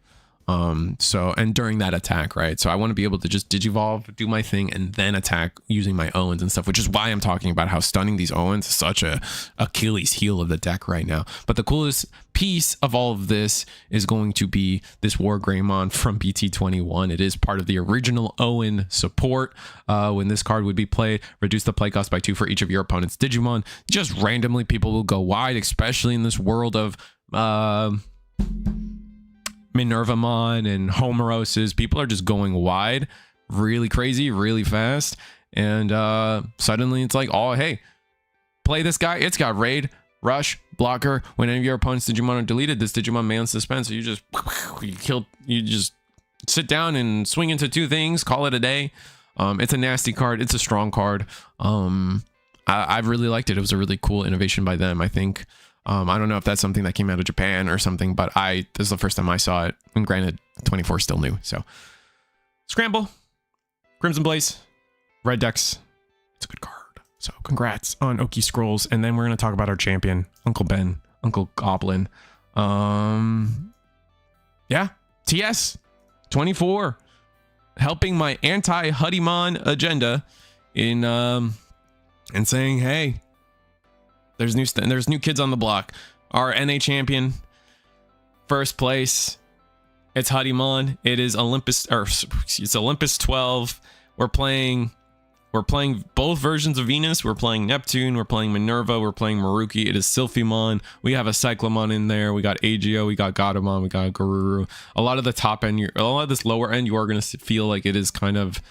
And during that attack, right? So I want to be able to just Digivolve, do my thing, and then attack using my Owens and stuff, which is why I'm talking about how stunning these Owens is such a Achilles heel of the deck right now. But the coolest piece of all of this is going to be this War Greymon from BT21. It is part of the original Owen support. When this card would be played, reduce the play cost by 2 for each of your opponent's Digimon. Just randomly, people will go wide, especially in this world of Minervamon and Homeroses. People are just going wide really crazy, really fast. And suddenly it's like, oh, hey, play this guy. It's got raid, rush, blocker. When any of your opponent's Digimon are deleted, this Digimon may unsuspend. So you just sit down and swing into 2 things, call it a day. It's a nasty card. It's a strong card. I really liked it. It was a really cool innovation by them, I think. I don't know if that's something that came out of Japan or something, but this is the first time I saw it. And granted, 24 is still new. So Scramble, Crimson Blaze, Red Dex. It's a good card. So congrats on Oki Scrolls. And then we're going to talk about our champion, Uncle Ben, Uncle Goblin. Yeah, TS 24, helping my anti-Huddymon agenda in and saying, hey, there's new kids on the block. Our NA champion, first place. It's Huddymon. It is it's Olympus 12. We're playing both versions of Venus. We're playing Neptune. We're playing Minerva. We're playing Maruki. It is Sylphimon. We have a Cyclomon in there. We got Agio. We got Godamon. We got Garuru. A lot of the top end, a lot of this lower end, you are going to feel like it is kind of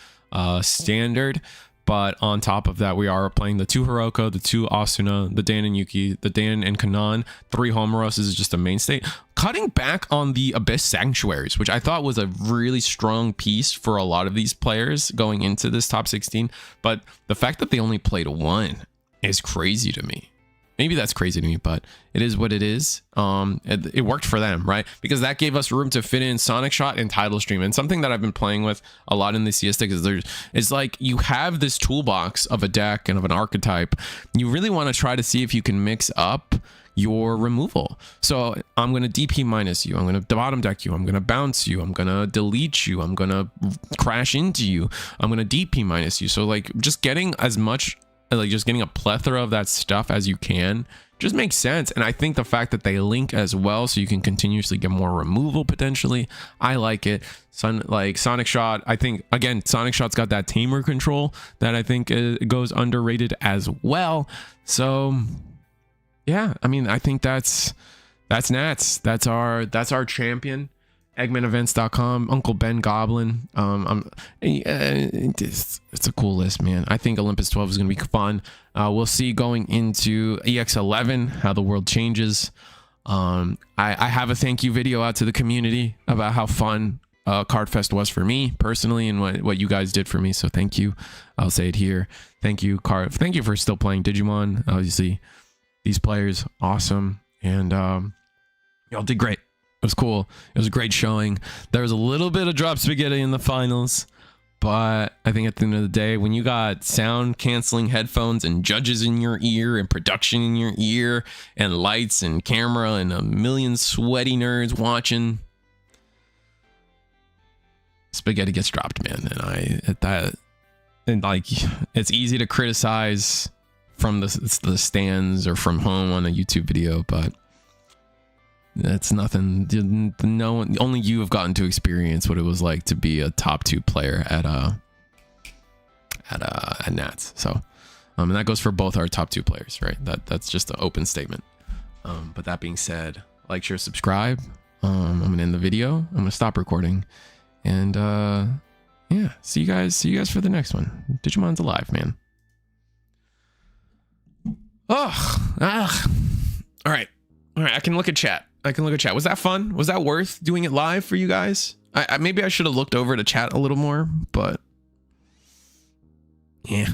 standard. But on top of that, we are playing the 2 Hiroko, the 2 Asuna, the Dan and Yuki, the Dan and Kanan, 3 Homeros is just a mainstay. Cutting back on the Abyss Sanctuaries, which I thought was a really strong piece for a lot of these players going into this top 16. But the fact that they only played 1 is crazy to me. Maybe that's crazy to me, but it is what it is. It worked for them, right? Because that gave us room to fit in Sonic Shot and Tidal Stream. And something that I've been playing with a lot in the CS deck is like you have this toolbox of a deck and of an archetype. You really want to try to see if you can mix up your removal. So I'm going to DP minus you. I'm going to bottom deck you. I'm going to bounce you. I'm going to delete you. I'm going to crash into you. I'm going to DP minus you. So like just getting as much, like just getting a plethora of that stuff as you can just makes sense. And I think the fact that they link as well, so you can continuously get more removal potentially, I like it. Like Sonic Shot, I think again, Sonic Shot's got that tamer control that I think goes underrated as well. So yeah, I mean, I think that's Nats. That's our champion. EggmanEvents.com, Uncle Ben Goblin. It's a cool list, man. I think Olympus 12 is going to be fun. We'll see going into EX11 how the world changes. I have a thank you video out to the community about how fun Cardfest was for me personally and what you guys did for me. So thank you. I'll say it here. Thank you, Card. Thank you for still playing Digimon. Obviously, these players, awesome. And y'all did great. It was cool. It was a great showing. There was a little bit of drop spaghetti in the finals, but I think at the end of the day, when you got sound canceling headphones and judges in your ear and production in your ear and lights and camera and a million sweaty nerds watching, spaghetti gets dropped, man. And it's easy to criticize from the stands or from home on a YouTube video, but That's nothing. No one, only you have gotten to experience what it was like to be a top 2 player at Nats. So, and that goes for both our top 2 players, right? That's just an open statement. But that being said, like, share, subscribe. I'm gonna end the video. I'm gonna stop recording, and yeah, see you guys for the next one. Digimon's alive, man. Ugh. All right. I can look at chat. Was that fun? Was that worth doing it live for you guys? I maybe I should have looked over to chat a little more, but yeah,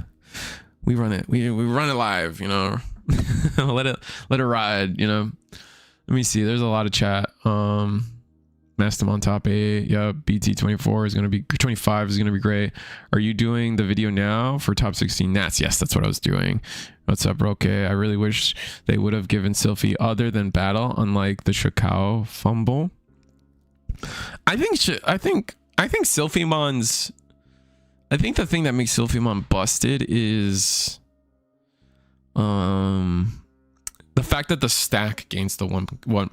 we run it. We run it live, you know. let it ride, you know. Let me see. There's a lot of chat. Mastem on top 8. Yep. BT 24 is gonna be 25 is gonna be great. Are you doing the video now for top 16 Nats? Yes, that's what I was doing. What's up, Roque? I really wish they would have given Sylphie other than battle, unlike the Shakao fumble. I think Sylphimon's. I think the thing that makes Sylphimon busted is the fact that the stack gains the one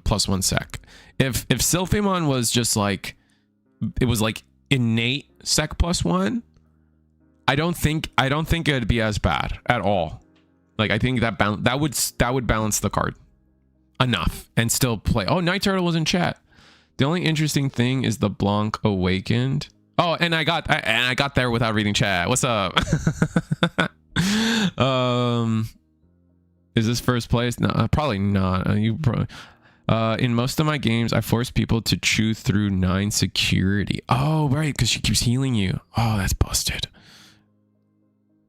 plus 1 sec. If Sylphimon was just like, it was like innate sec plus 1, I don't think it'd be as bad at all. Like, I think that would balance the card enough and still play. Oh, Night Turtle was in chat. The only interesting thing is the Blanc awakened. Oh, and I got there without reading chat. What's up? Is this first place? No, probably not. In most of my games, I force people to chew through 9 security. Oh, right, because she keeps healing you. Oh, that's busted.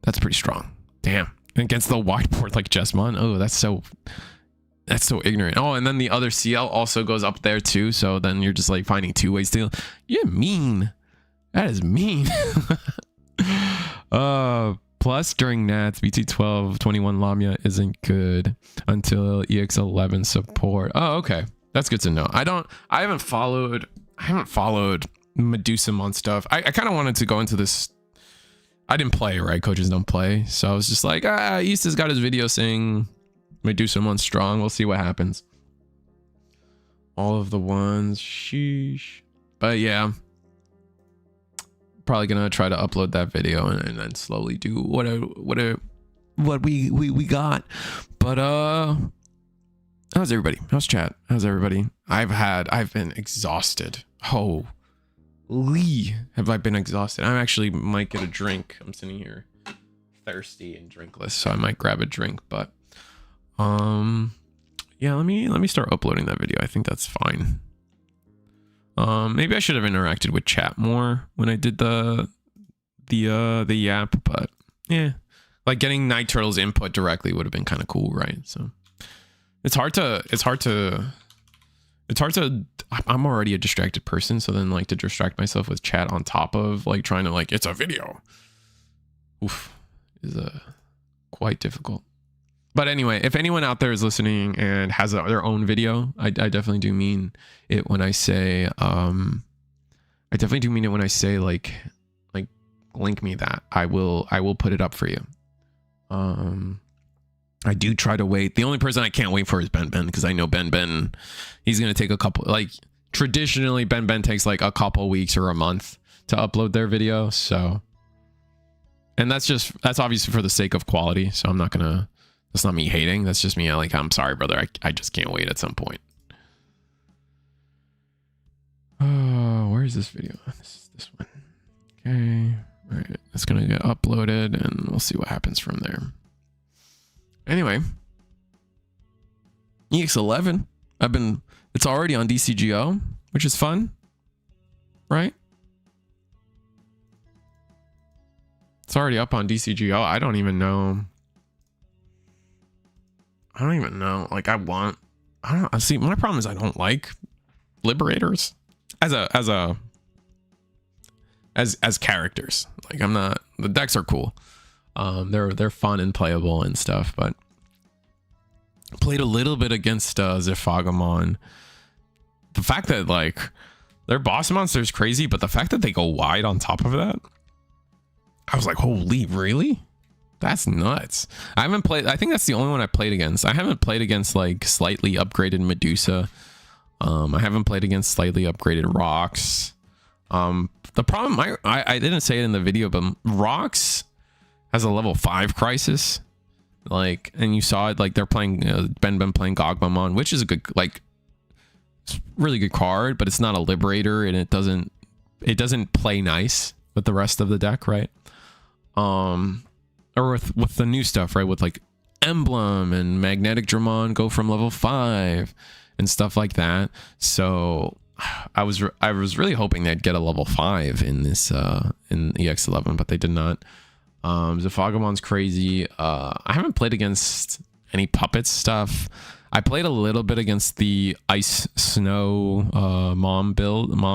That's pretty strong. Damn. Against the whiteboard like Jesmon. Oh, that's so ignorant. Oh, and then the other CL also goes up there too. So then you're just like finding 2 ways to. You're mean. That is mean. Plus during Nats, BT12 21 Lamia isn't good until EX11 support. Oh, okay. That's good to know. I haven't followed Medusumon stuff. I kind of wanted to go into this. I didn't play, right? Coaches don't play. So I was just like, East has got his video saying Medusamon's strong. We'll see what happens. All of the ones. Sheesh. But yeah. Probably gonna try to upload that video and then slowly do what we got. But how's everybody? How's chat? How's everybody? I've been exhausted. Holy have I been exhausted. I actually might get a drink. I'm sitting here thirsty and drinkless, so I might grab a drink. But yeah, let me start uploading that video. I think that's fine. Maybe I should have interacted with chat more when I did the YAP, but yeah, like getting Night Turtle's input directly would have been kind of cool, right? So it's hard to I'm already a distracted person, so then like to distract myself with chat on top of like trying to like, it's a video, oof, is quite difficult. But anyway, if anyone out there is listening and has their own video, I definitely do mean it when I say like link me that. I will put it up for you. I do try to wait. The only person I can't wait for is Ben because I know Ben he's gonna take a couple, like traditionally Ben takes like a couple weeks or a month to upload their video. So, and that's obviously for the sake of quality. So I'm not gonna. That's not me hating. That's just me. I'm sorry, brother. I just can't wait at some point. Oh, where is this video? This one. Okay. All right. It's going to get uploaded and we'll see what happens from there. Anyway. EX11. It's already on DCGO, which is fun. Right? It's already up on DCGO. I don't even know. Like see, my problem is I don't like liberators as characters. Like I'm not, the decks are cool. They're fun and playable and stuff, but played a little bit against Zephagamon. The fact that like their boss monster is crazy, but the fact that they go wide on top of that, I was like, holy, really? That's nuts. I think that's the only one I played against. I haven't played against like slightly upgraded Medusa. I haven't played against slightly upgraded rocks. The problem, I didn't say it in the video, but rocks has a level 5 crisis. Like, and you saw it, like they're playing been playing Gogmamon, which is a good, like, it's really good card, but it's not a liberator, and it doesn't play nice with the rest of the deck, right? Or with the new stuff, right? With like Emblem and Magnetic Dramon go from level 5 and stuff like that. So I was really hoping they'd get a level 5 in this in EX11, but they did not. Zafagamon's crazy. I haven't played against any puppets stuff. I played a little bit against the Ice Snow mom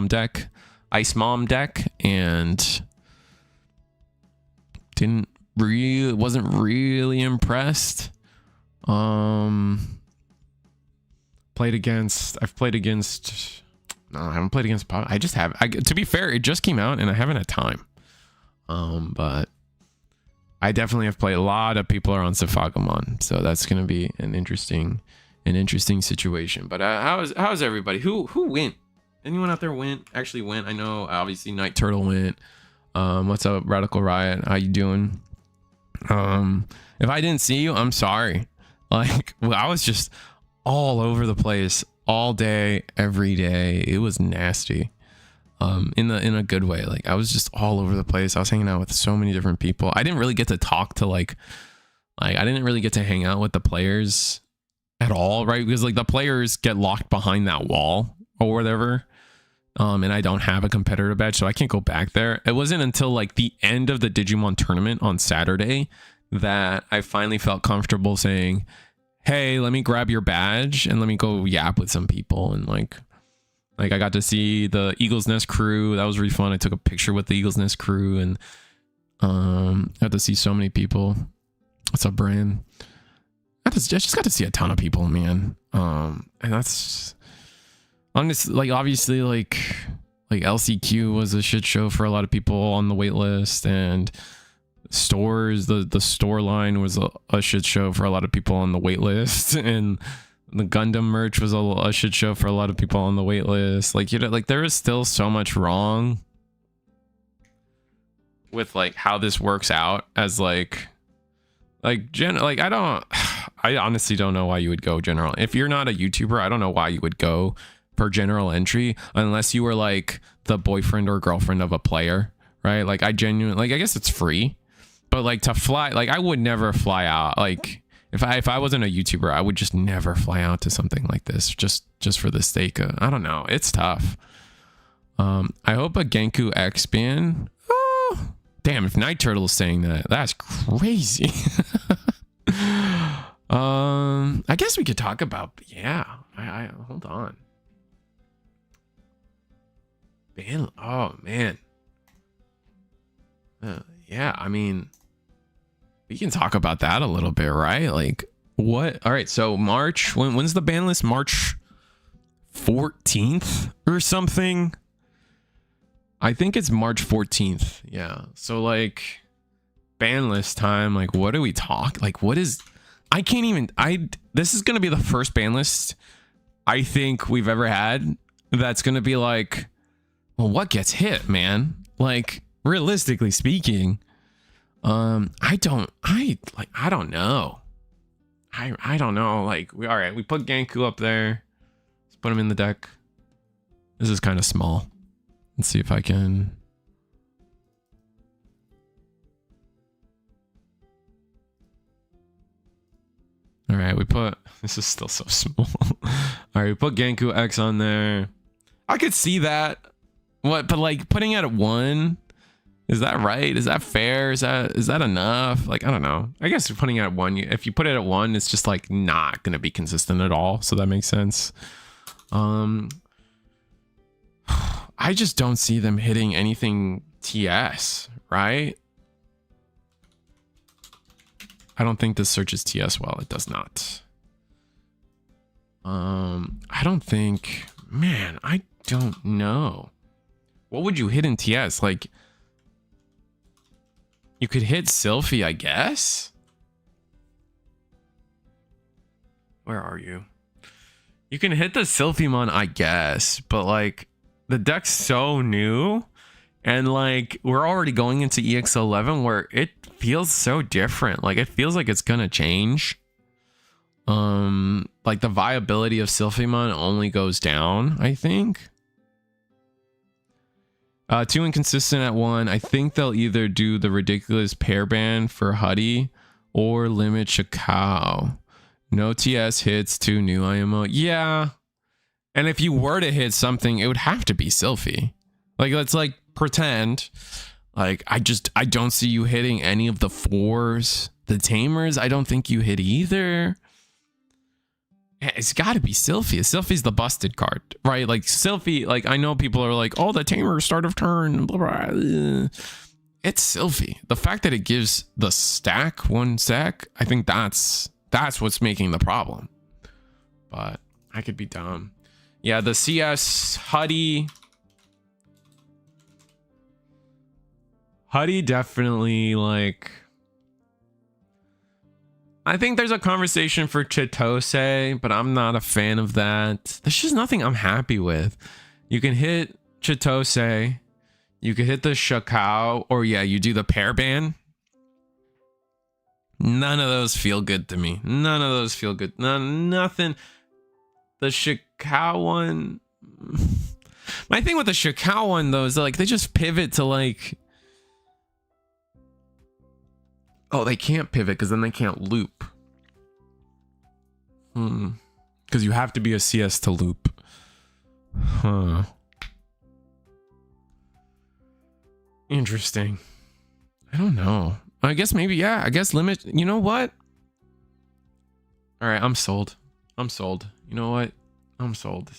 deck, Ice Mom deck, and wasn't really impressed. I've played against no, I haven't played against I just have, to be fair, it just came out and I haven't had time. But I definitely have played, a lot of people are on Zafagamon, so that's going to be an interesting situation. But how's everybody? Who went? Anyone out there actually went? I know obviously Night Turtle went. What's up, Radical Riot? How you doing? If I didn't see you, I'm sorry. Like, I was just all over the place all day, every day. It was nasty. In a good way. Like, I was just all over the place. I was hanging out with so many different people. I didn't really get to talk to like I didn't really get to hang out with the players at all, right? Because like the players get locked behind that wall or whatever. And I don't have a competitor badge, so I can't go back there. It wasn't until like the end of the Digimon tournament on Saturday that I finally felt comfortable saying, hey, let me grab your badge and let me go yap with some people. And like I got to see the Eagle's Nest crew. That was really fun. I took a picture with the Eagle's Nest crew, and got to see so many people. What's up, Brian? I just got to see a ton of people, man. And that's honestly, like, obviously, like LCQ was a shit show for a lot of people on the wait list, and stores, the store line was a shit show for a lot of people on the wait list, and the Gundam merch was a shit show for a lot of people on the wait list. Like, you know, like there is still so much wrong with like how this works out as I honestly don't know why you would go general. If you're not a YouTuber, I don't know why you would go for general entry unless you were like the boyfriend or girlfriend of a player, right? Like, I genuinely, like, I guess it's free, but like to fly, like I would never fly out. Like if I wasn't a YouTuber, I would just never fly out to something like this just for the sake of, I don't know, it's tough. I hope a Genku X ban. Oh, damn, if Night Turtle is saying that, that's crazy. I guess we could talk about, yeah, I hold on. Ban, oh man. Yeah, I mean, we can talk about that a little bit, right? Like, what? All right, so March, when's the ban list? March 14th or something? I think it's March 14th. Yeah. So like ban list time, like what do we talk? Like what is, I can't even, this is going to be the first ban list I think we've ever had that's going to be like, well, what gets hit, man? Like, realistically speaking, I don't know. I don't know. Like, all right, we put Genku up there. Let's put him in the deck. This is kind of small. Let's see if I can. All right, this is still so small. All right, we put Genku X on there. I could see that. But like putting it at 1, is that right? Is that fair? Is that enough? Like, I don't know. I guess putting it at 1, if you put it at 1, it's just like not gonna be consistent at all. So that makes sense. I just don't see them hitting anything TS, right? I don't think this searches TS well. It does not. I don't think, man, I don't know. What would you hit in TS? Like, you could hit Sylphie, I guess. Where are you? You can hit the Sylphimon, I guess, but like the deck's so new, and like we're already going into EX11 where it feels so different. Like it feels like it's gonna change. Like the viability of Sylphimon only goes down, I think. Too inconsistent at 1. I think they'll either do the ridiculous pair ban for Huddy or limit Shakao. No TS hits, 2 new IMO. Yeah. And if you were to hit something, it would have to be Sylphie. Like, let's like pretend. Like, I don't see you hitting any of the 4s. The Tamers, I don't think you hit either. It's got to be Sylphie. Sylphie's the busted card, right? Like Sylphie, like I know people are like, oh, the Tamer start of turn, blah, blah, blah. It's Sylphie. The fact that it gives the stack 1 sec, I think that's what's making the problem. But I could be dumb. Yeah, the CS Huddy definitely like. I think there's a conversation for Chitose, but I'm not a fan of that. There's just nothing I'm happy with. You can hit Chitose, you can hit the Shakao, or yeah, you do the pair ban. None of those feel good to me. None of those feel good. Nothing. The Shakao one. My thing with the Shakao one though is like they just pivot to like. Oh, they can't pivot because then they can't loop. Because you have to be a CS to loop. Huh. Interesting. I don't know. I guess maybe, yeah. I guess limit. You know what? All right, I'm sold. I'm sold. You know what? I'm sold.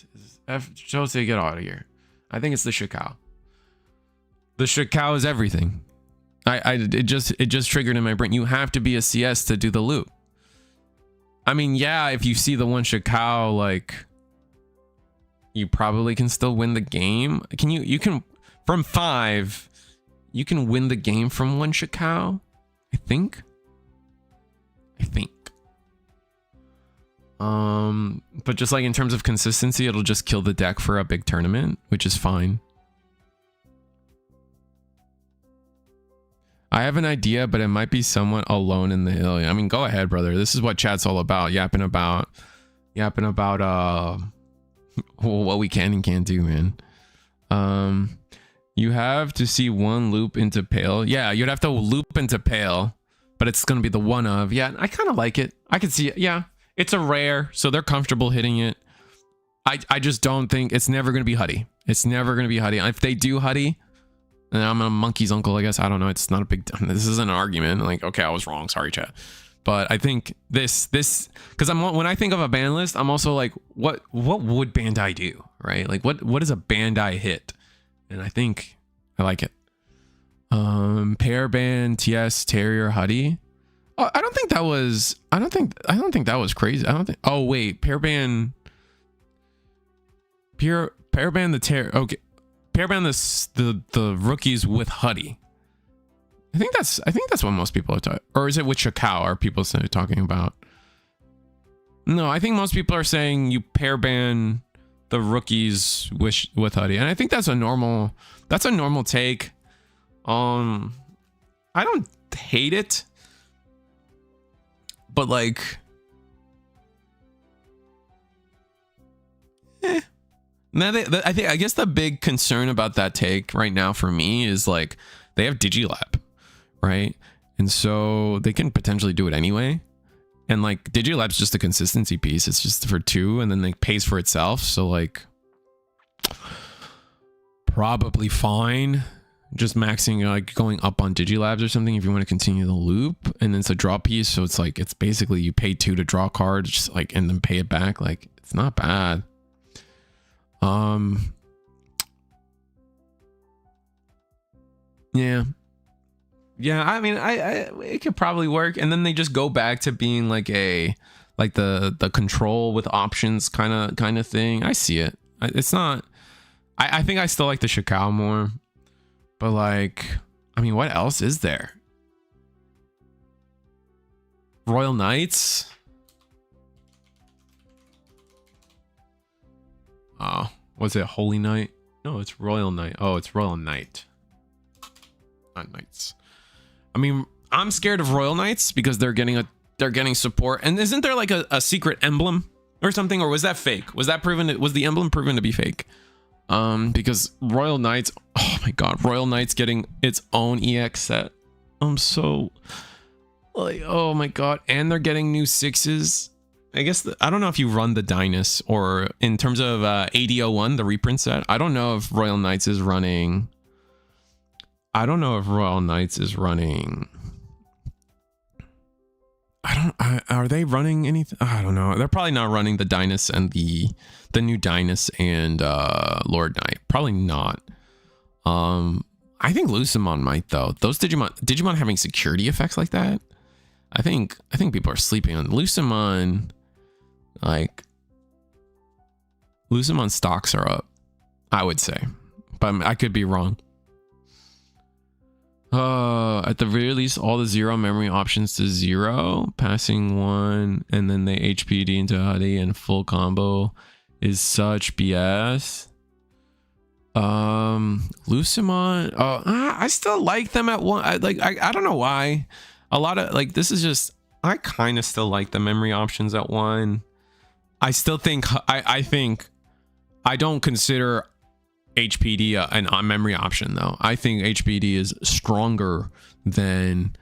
Jose, get out of here. I think it's the Shakao. The Shakao is everything. It just triggered in my brain. You have to be a CS to do the loop. I mean, yeah, if you see the one Shakao, like you probably can still win the game. You can from 5, you can win the game from one Shakao, I think. But just like in terms of consistency, it'll just kill the deck for a big tournament, which is fine. I have an idea, but it might be somewhat alone in the hill. I mean, go ahead, brother. This is what chat's all about. Yapping about what we can and can't do, man. You have to see one loop into Pale. Yeah, you'd have to loop into Pale, but it's gonna be the one of. Yeah, I kind of like it. I can see it. Yeah, it's a rare, so they're comfortable hitting it. I just don't think it's never gonna be Huddy. It's never gonna be Huddy. If they do Huddy, and I'm a monkey's uncle, I guess. I don't know. It's not a big. This isn't an argument. Like, okay, I was wrong. Sorry, chat. But I think this because when I think of a band list, I'm also like, what would Bandai do, right? Like, what is a Bandai hit? And I think I like it. Pair band TS Terrier Huddy. Oh, I don't think that was crazy. Oh wait, pair band the Terrier. Okay. Pair ban the rookies with Huddy. I think that's what most people are talking. Or is it with Shakao? Are people talking about? No, I think most people are saying you pair ban the rookies with Huddy, and I think that's a normal take. I don't hate it, but like, I guess the big concern about that take right now for me is like they have Digilab, right? And so they can potentially do it anyway. And like Digilab's just a consistency piece. It's just for 2 and then it pays for itself. So like probably fine. Just maxing, like going up on Digilabs or something if you want to continue the loop. And then it's a draw piece. So it's like, it's basically you pay 2 to draw cards, just like, and then pay it back. Like it's not bad. Yeah, I mean, it could probably work, and then they just go back to being like the control with options kind of thing. I see it. It's not. I think I still like the Shakao more, but like, I mean, what else is there? Royal Knights. Was it Holy Knight? No, it's Royal Knight. Oh, it's Royal Knight. Not Knights. I mean, I'm scared of Royal Knights because they're getting support. And isn't there like a secret emblem or something? Or was that fake? Was the emblem proven to be fake? Because Royal Knights, oh my god, Royal Knights getting its own EX set. I'm so like, oh my god. And they're getting new 6s. I guess I don't know if you run the Dynus or in terms of AD01, the reprint set. I don't know if Royal Knights is running. Are they running anything? I don't know. They're probably not running the Dynus and the new Dynus and Lord Knight. Probably not. I think Lucimon might though. Those Digimon having security effects like that. I think people are sleeping on Lucimon. Like, Lucimon stocks are up, I would say, but I could be wrong. At the very least, all the 0 memory options to 0, passing 1, and then they HPD into Huddy and full combo is such BS. Lucimon, I still like them at 1. I don't know why. A lot of like, this is just, I kind of still like the memory options at 1. I still think I don't consider HPD an on-memory option though. I think HPD is stronger than,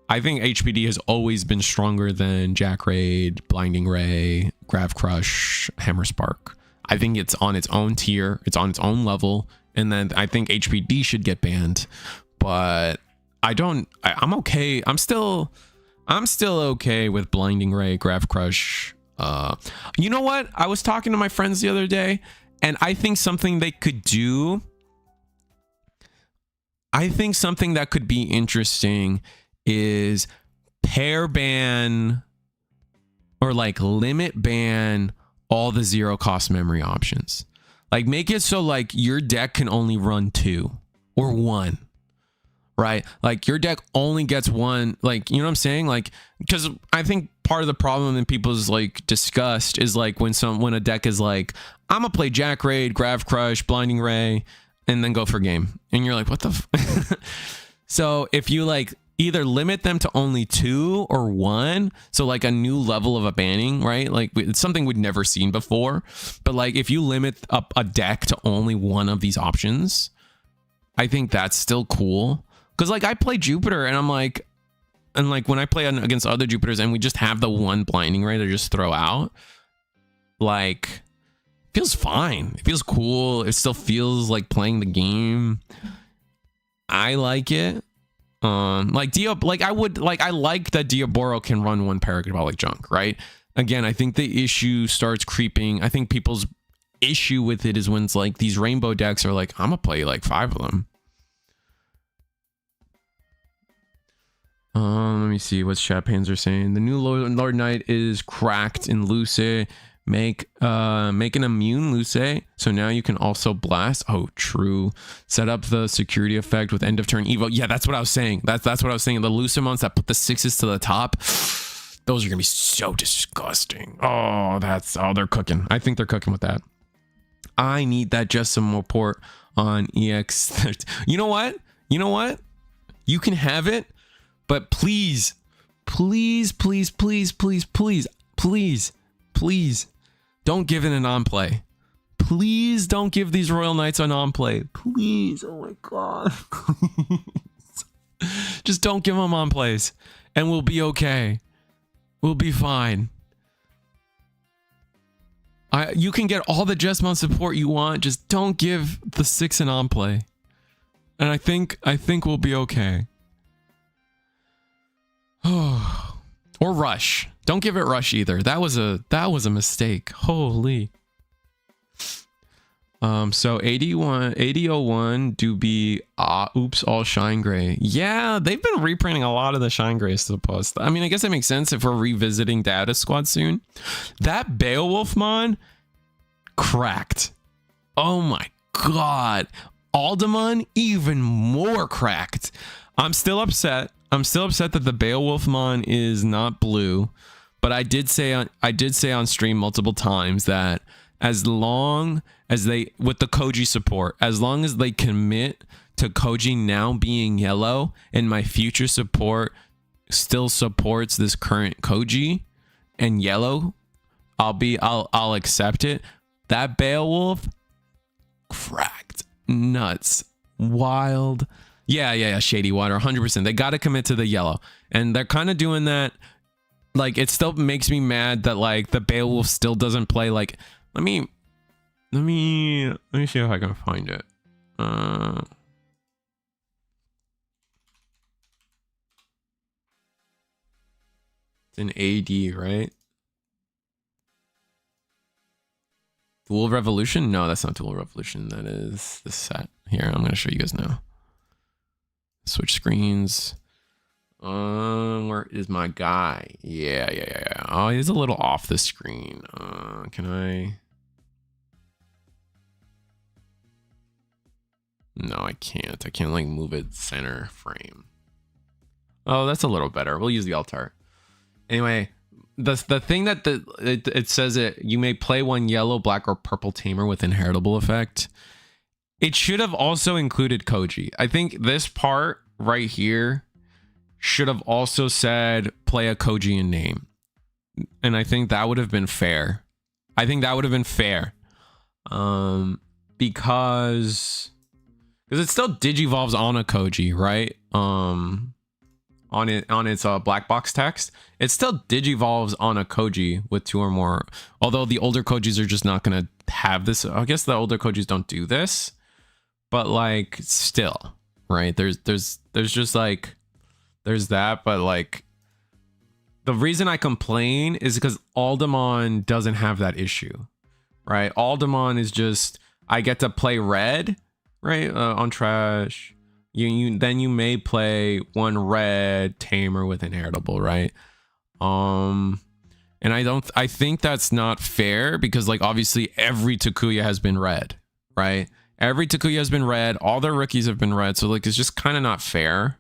I think HPD has always been stronger than Jack Raid, Blinding Ray, Grav Crush, Hammer Spark. I think it's on its own tier, it's on its own level, and then I think HPD should get banned. But I'm okay. I'm still okay with Blinding Ray, Grav Crush. You know what? I was talking to my friends the other day, and I think something they could do, I think something that could be interesting is pair ban or like limit ban all the 0 cost memory options. Like make it so like your deck can only run 2 or 1. Right? Like your deck only gets 1, like, you know what I'm saying? Like, because I think part of the problem in people's like disgust is like when a deck is like, I'm gonna play Jack Raid, Grav Crush, Blinding Ray, and then go for game. And you're like, what the So if you like either limit them to only 2 or 1, so like a new level of a banning, right? Like it's something we'd never seen before. But like if you limit up a deck to only 1 of these options, I think that's still cool. Because like I play Jupiter and I'm like, and like when I play against other Jupiters and we just have the 1 Blinding Ray to just throw out, like feels fine. It feels cool. It still feels like playing the game. I like it. Like I like that Diaboro can run 1 Paragabolic Junk, right? Again, I think the issue starts creeping. I think people's issue with it is when it's like these rainbow decks are like, I'm gonna play like 5 of them. Let me see what chat pans are saying. The new Lord Knight is cracked in Luce. Make an immune Luce, so now you can also blast. Oh, true. Set up the security effect with end of turn Evo. Yeah, that's what I was saying. That's what I was saying. The Lucimons that put the 6s to the top, those are gonna be so disgusting. Oh, they're cooking. I think they're cooking with that. I need that just some more port on EX. You know what? You can have it. But please, please, please, please, please, please, please, please don't give it a non-play. Please don't give these Royal Knights a non-play. Please. Oh my God. Just don't give them on-plays and we'll be okay. We'll be fine. You can get all the Jesmon support you want. Just don't give the 6 an on-play. And I think we'll be okay. Or Rush. Don't give it Rush either. That was a mistake. Holy. So 8001 do be oops all Shine Gray. Yeah, they've been reprinting a lot of the Shine Grays to the post. I mean, I guess that makes sense if we're revisiting Data Squad soon. That Beowulf mon cracked. Oh my god. Aldemon even more cracked. I'm still upset that the Beowulf mon is not blue, but I did say on stream multiple times that as long as they, with the Koji support, as long as they commit to Koji now being yellow and my future support still supports this current Koji and yellow, I'll accept it. That Beowulf, cracked, nuts, wild. Yeah, Shady Water, 100%. They got to commit to the yellow, and they're kind of doing that. Like, it still makes me mad that like the Beowulf still doesn't play. Like, let me see if I can find it. It's an AD, right? Dual Revolution? No, that's not Dual Revolution. That is the set. Here, I'm gonna show you guys now. Switch screens. Where is my guy? Yeah. Oh, he's a little off the screen. Can I? No, I can't. I can't like move it center frame. Oh, that's a little better. We'll use the altar. Anyway, the thing that it says it, you may play one yellow, black, or purple tamer with inheritable effect. It should have also included Koji. I think this part right here should have also said play a Koji in name. And I think that would have been fair. Because it still digivolves on a Koji, right? On its black box text, it still digivolves on a Koji with 2 or more. Although the older Kojis are just not gonna have this. I guess the older Kojis don't do this, but like still, right? There's just like there's that, but like the reason I complain is because Aldemon doesn't have that issue, right? Aldemon is just I get to play red, right? On trash. Then you may play one red tamer with inheritable, right? And I think that's not fair because like obviously every Takuya has been red, right? Every Takuya has been red, all their rookies have been red, so like it's just kind of not fair,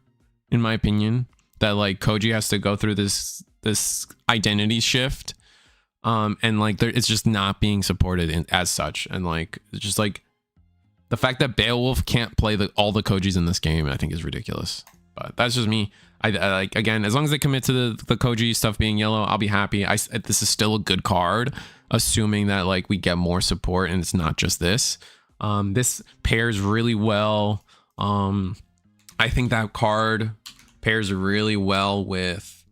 in my opinion, that like Koji has to go through this identity shift, and like it's just not being supported as such, and like it's just like. The fact that Beowulf can't play all the Kojis in this game, I think is ridiculous. But that's just me. I like, again, as long as they commit to the Koji stuff being yellow, I'll be happy. This is still a good card, assuming that like we get more support and it's not just this. This pairs really well. I think that card pairs really well with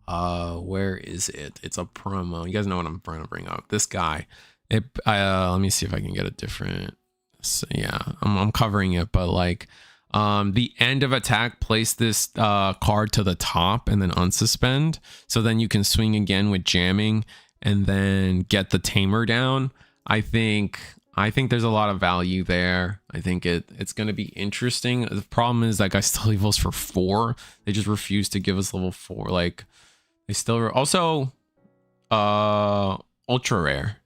where is it? It's a promo. You guys know what I'm trying to bring up. This guy. Let me see if I can get a different. So yeah, I'm covering it, but like the end of attack, place this card to the top and then unsuspend, so then you can swing again with jamming and then get the tamer down. I think there's a lot of value there. I think it's going to be interesting. The problem is that guy still evolves for 4. They just refuse to give us level 4. Like they still also ultra rare.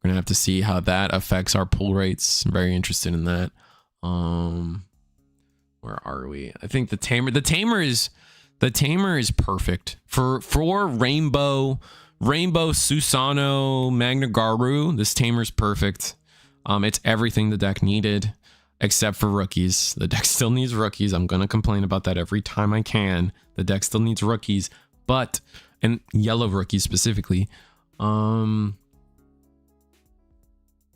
We're gonna have to see how that affects our pull rates. I'm very interested in that. Where are we? I think the tamer is perfect for Rainbow Susano Magna Garu. This tamer's perfect. It's everything the deck needed except for rookies. The deck still needs rookies. I'm gonna complain about that every time I can. The deck still needs rookies, and yellow rookies specifically.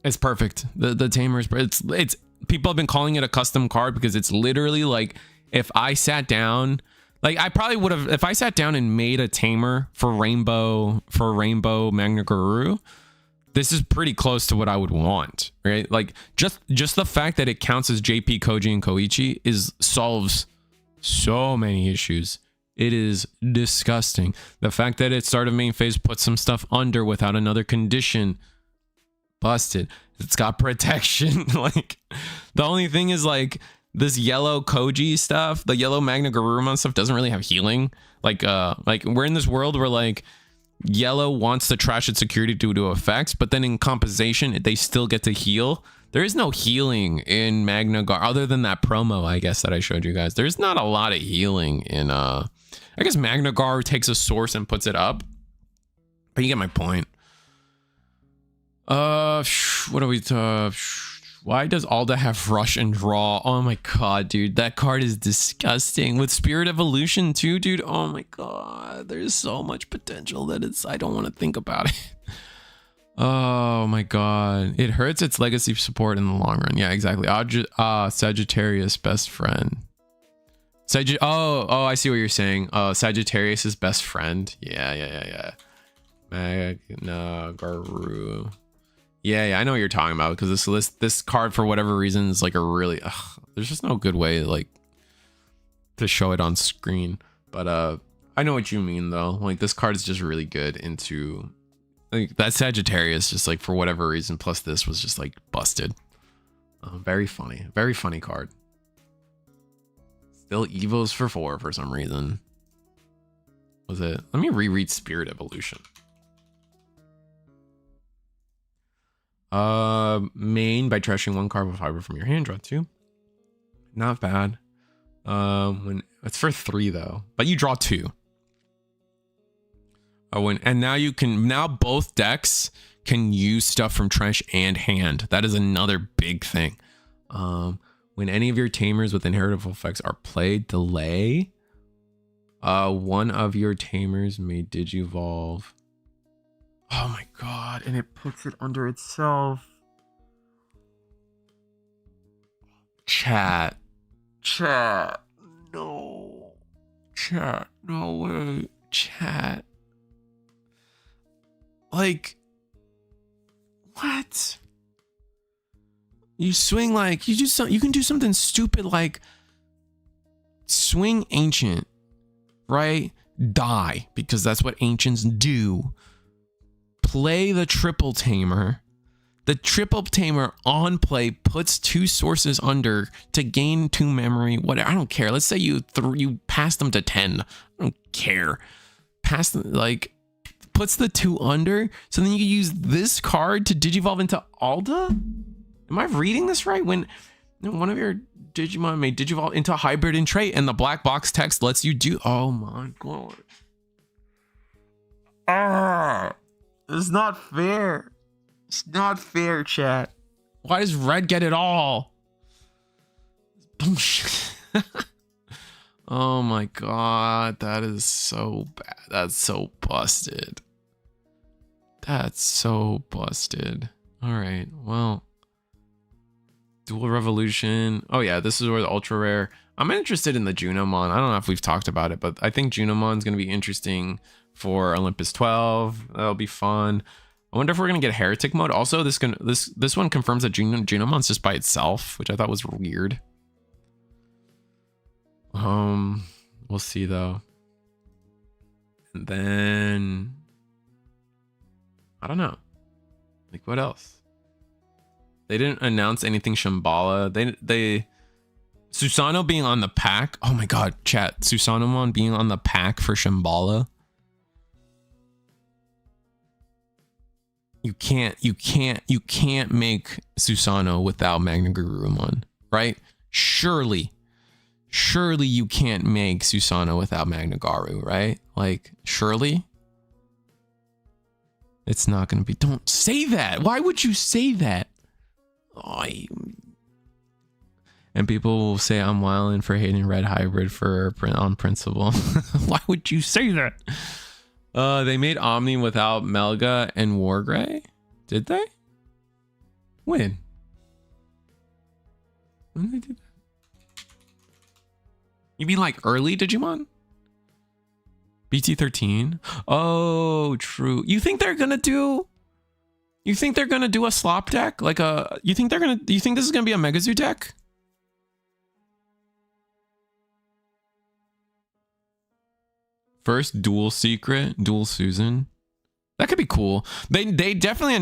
It's perfect. The tamer is it's people have been calling it a custom card because it's literally like if I sat down, like I probably would have if I sat down and made a tamer for Rainbow Magna Garu, this is pretty close to what I would want, right? Like just the fact that it counts as JP, Koji, and Koichi solves so many issues. It is disgusting. The fact that it started main phase puts some stuff under without another condition. Busted. It's got protection. Like the only thing is like this yellow Koji stuff, the yellow Magna Garurumon stuff doesn't really have healing. Like we're in this world where like yellow wants to trash its security due to effects, but then in compensation they still get to heal. There is no healing in Magna Gar other than that promo, I guess, that I showed you guys. There's not a lot of healing in I guess Magna Gar takes a source and puts it up. But you get my point. What do we why does Alda have rush and draw? Oh my god, dude, that card is disgusting. With Spirit Evolution too, dude. Oh my god, there's so much potential that I don't want to think about it. Oh my god, it hurts its legacy support in the long run. Yeah, exactly. Sagittarius best friend. Oh, I see what you're saying. Sagittarius is best friend. Yeah. Magnagaru. Yeah, I know what you're talking about, because this card for whatever reason is like a really there's just no good way like to show it on screen. But I know what you mean though. Like this card is just really good into like that Sagittarius, just like for whatever reason, plus this was just like busted. Very funny card. Still evos for 4 for some reason. Was it? Let me reread Spirit Evolution. Main by trashing 1 carbon fiber from your hand, draw 2. Not bad. When it's for 3 though, but you draw 2. And now both decks can use stuff from trash and hand. That is another big thing. When any of your tamers with inheritable effects are played, delay. One of your tamers may digivolve. Oh my god, and it puts it under itself. Chat, no. Chat, no way. Chat. Like, what? You swing like, you can do something stupid like swing ancient, right? Die, because that's what ancients do. Play the triple tamer. The triple tamer on play puts 2 sources under to gain 2 memory. Whatever, I don't care. Let's say you pass them to 10. I don't care. Pass them, like, puts the 2 under, so then you can use this card to digivolve into Alda? Am I reading this right? When one of your Digimon may digivolve into hybrid and trait, and the black box text lets you do. Oh my god. It's not fair. It's not fair, chat. Why does red get it all? Bullshit. Oh my god, that is so bad. That's so busted. That's so busted. All right, well. Dual Revolution. Oh yeah, this is where the ultra rare. I'm interested in the Junomon. I don't know if we've talked about it, but I think Junomon's going to be interesting for Olympus 12. That'll be fun. I wonder if we're going to get Heretic mode. Also, this one confirms that Junomon's just by itself, which I thought was weird. We'll see though. And then I don't know. Like what else? They didn't announce anything Shambhala. They Susanoo being on the pack. Oh my god, chat. Susanomon being on the pack for Shambhala. You can't make Susanoo without Magnagurumon, right? Surely you can't make Susanoo without Magnagaru, right? Like, surely? It's not gonna be. Don't say that. Why would you say that? Oh, and people will say I'm wilding for hating red hybrid on principle. Why would you say that? They made Omni without Melga and Wargrey. Did they? When did they do that? You mean like early Digimon? BT13? Oh, true. You think they're gonna do a slop deck? Like do you think this is gonna be a Megazoo deck? First dual secret, dual Susan. That could be cool. They definitely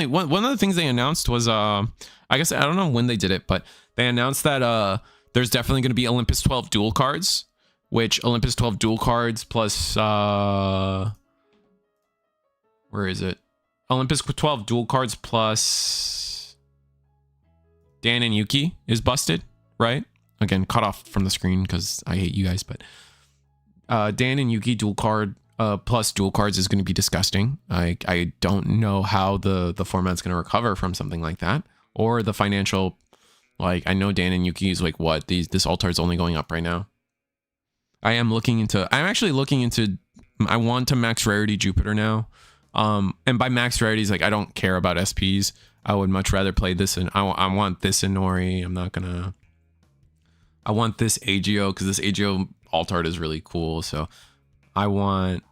one of the things they announced was I guess I don't know when they did it, but they announced that there's definitely going to be Olympus 12 dual cards, which Olympus 12 dual cards plus where is it? Olympus 12 dual cards plus Dan and Yuki is busted, right? Again, cut off from the screen because I hate you guys, but Dan and Yuki dual card plus dual cards is going to be disgusting. I don't know how the format's going to recover from something like that, or the financial. Like, I know Dan and Yuki's like, what, this altar is only going up right now. I'm actually looking into, I want to max rarity Jupiter now. And by max rarities, like, I don't care about SPs. I would much rather play this, and I want this Inori. I want this AGO, because this AGO alt art is really cool. So I want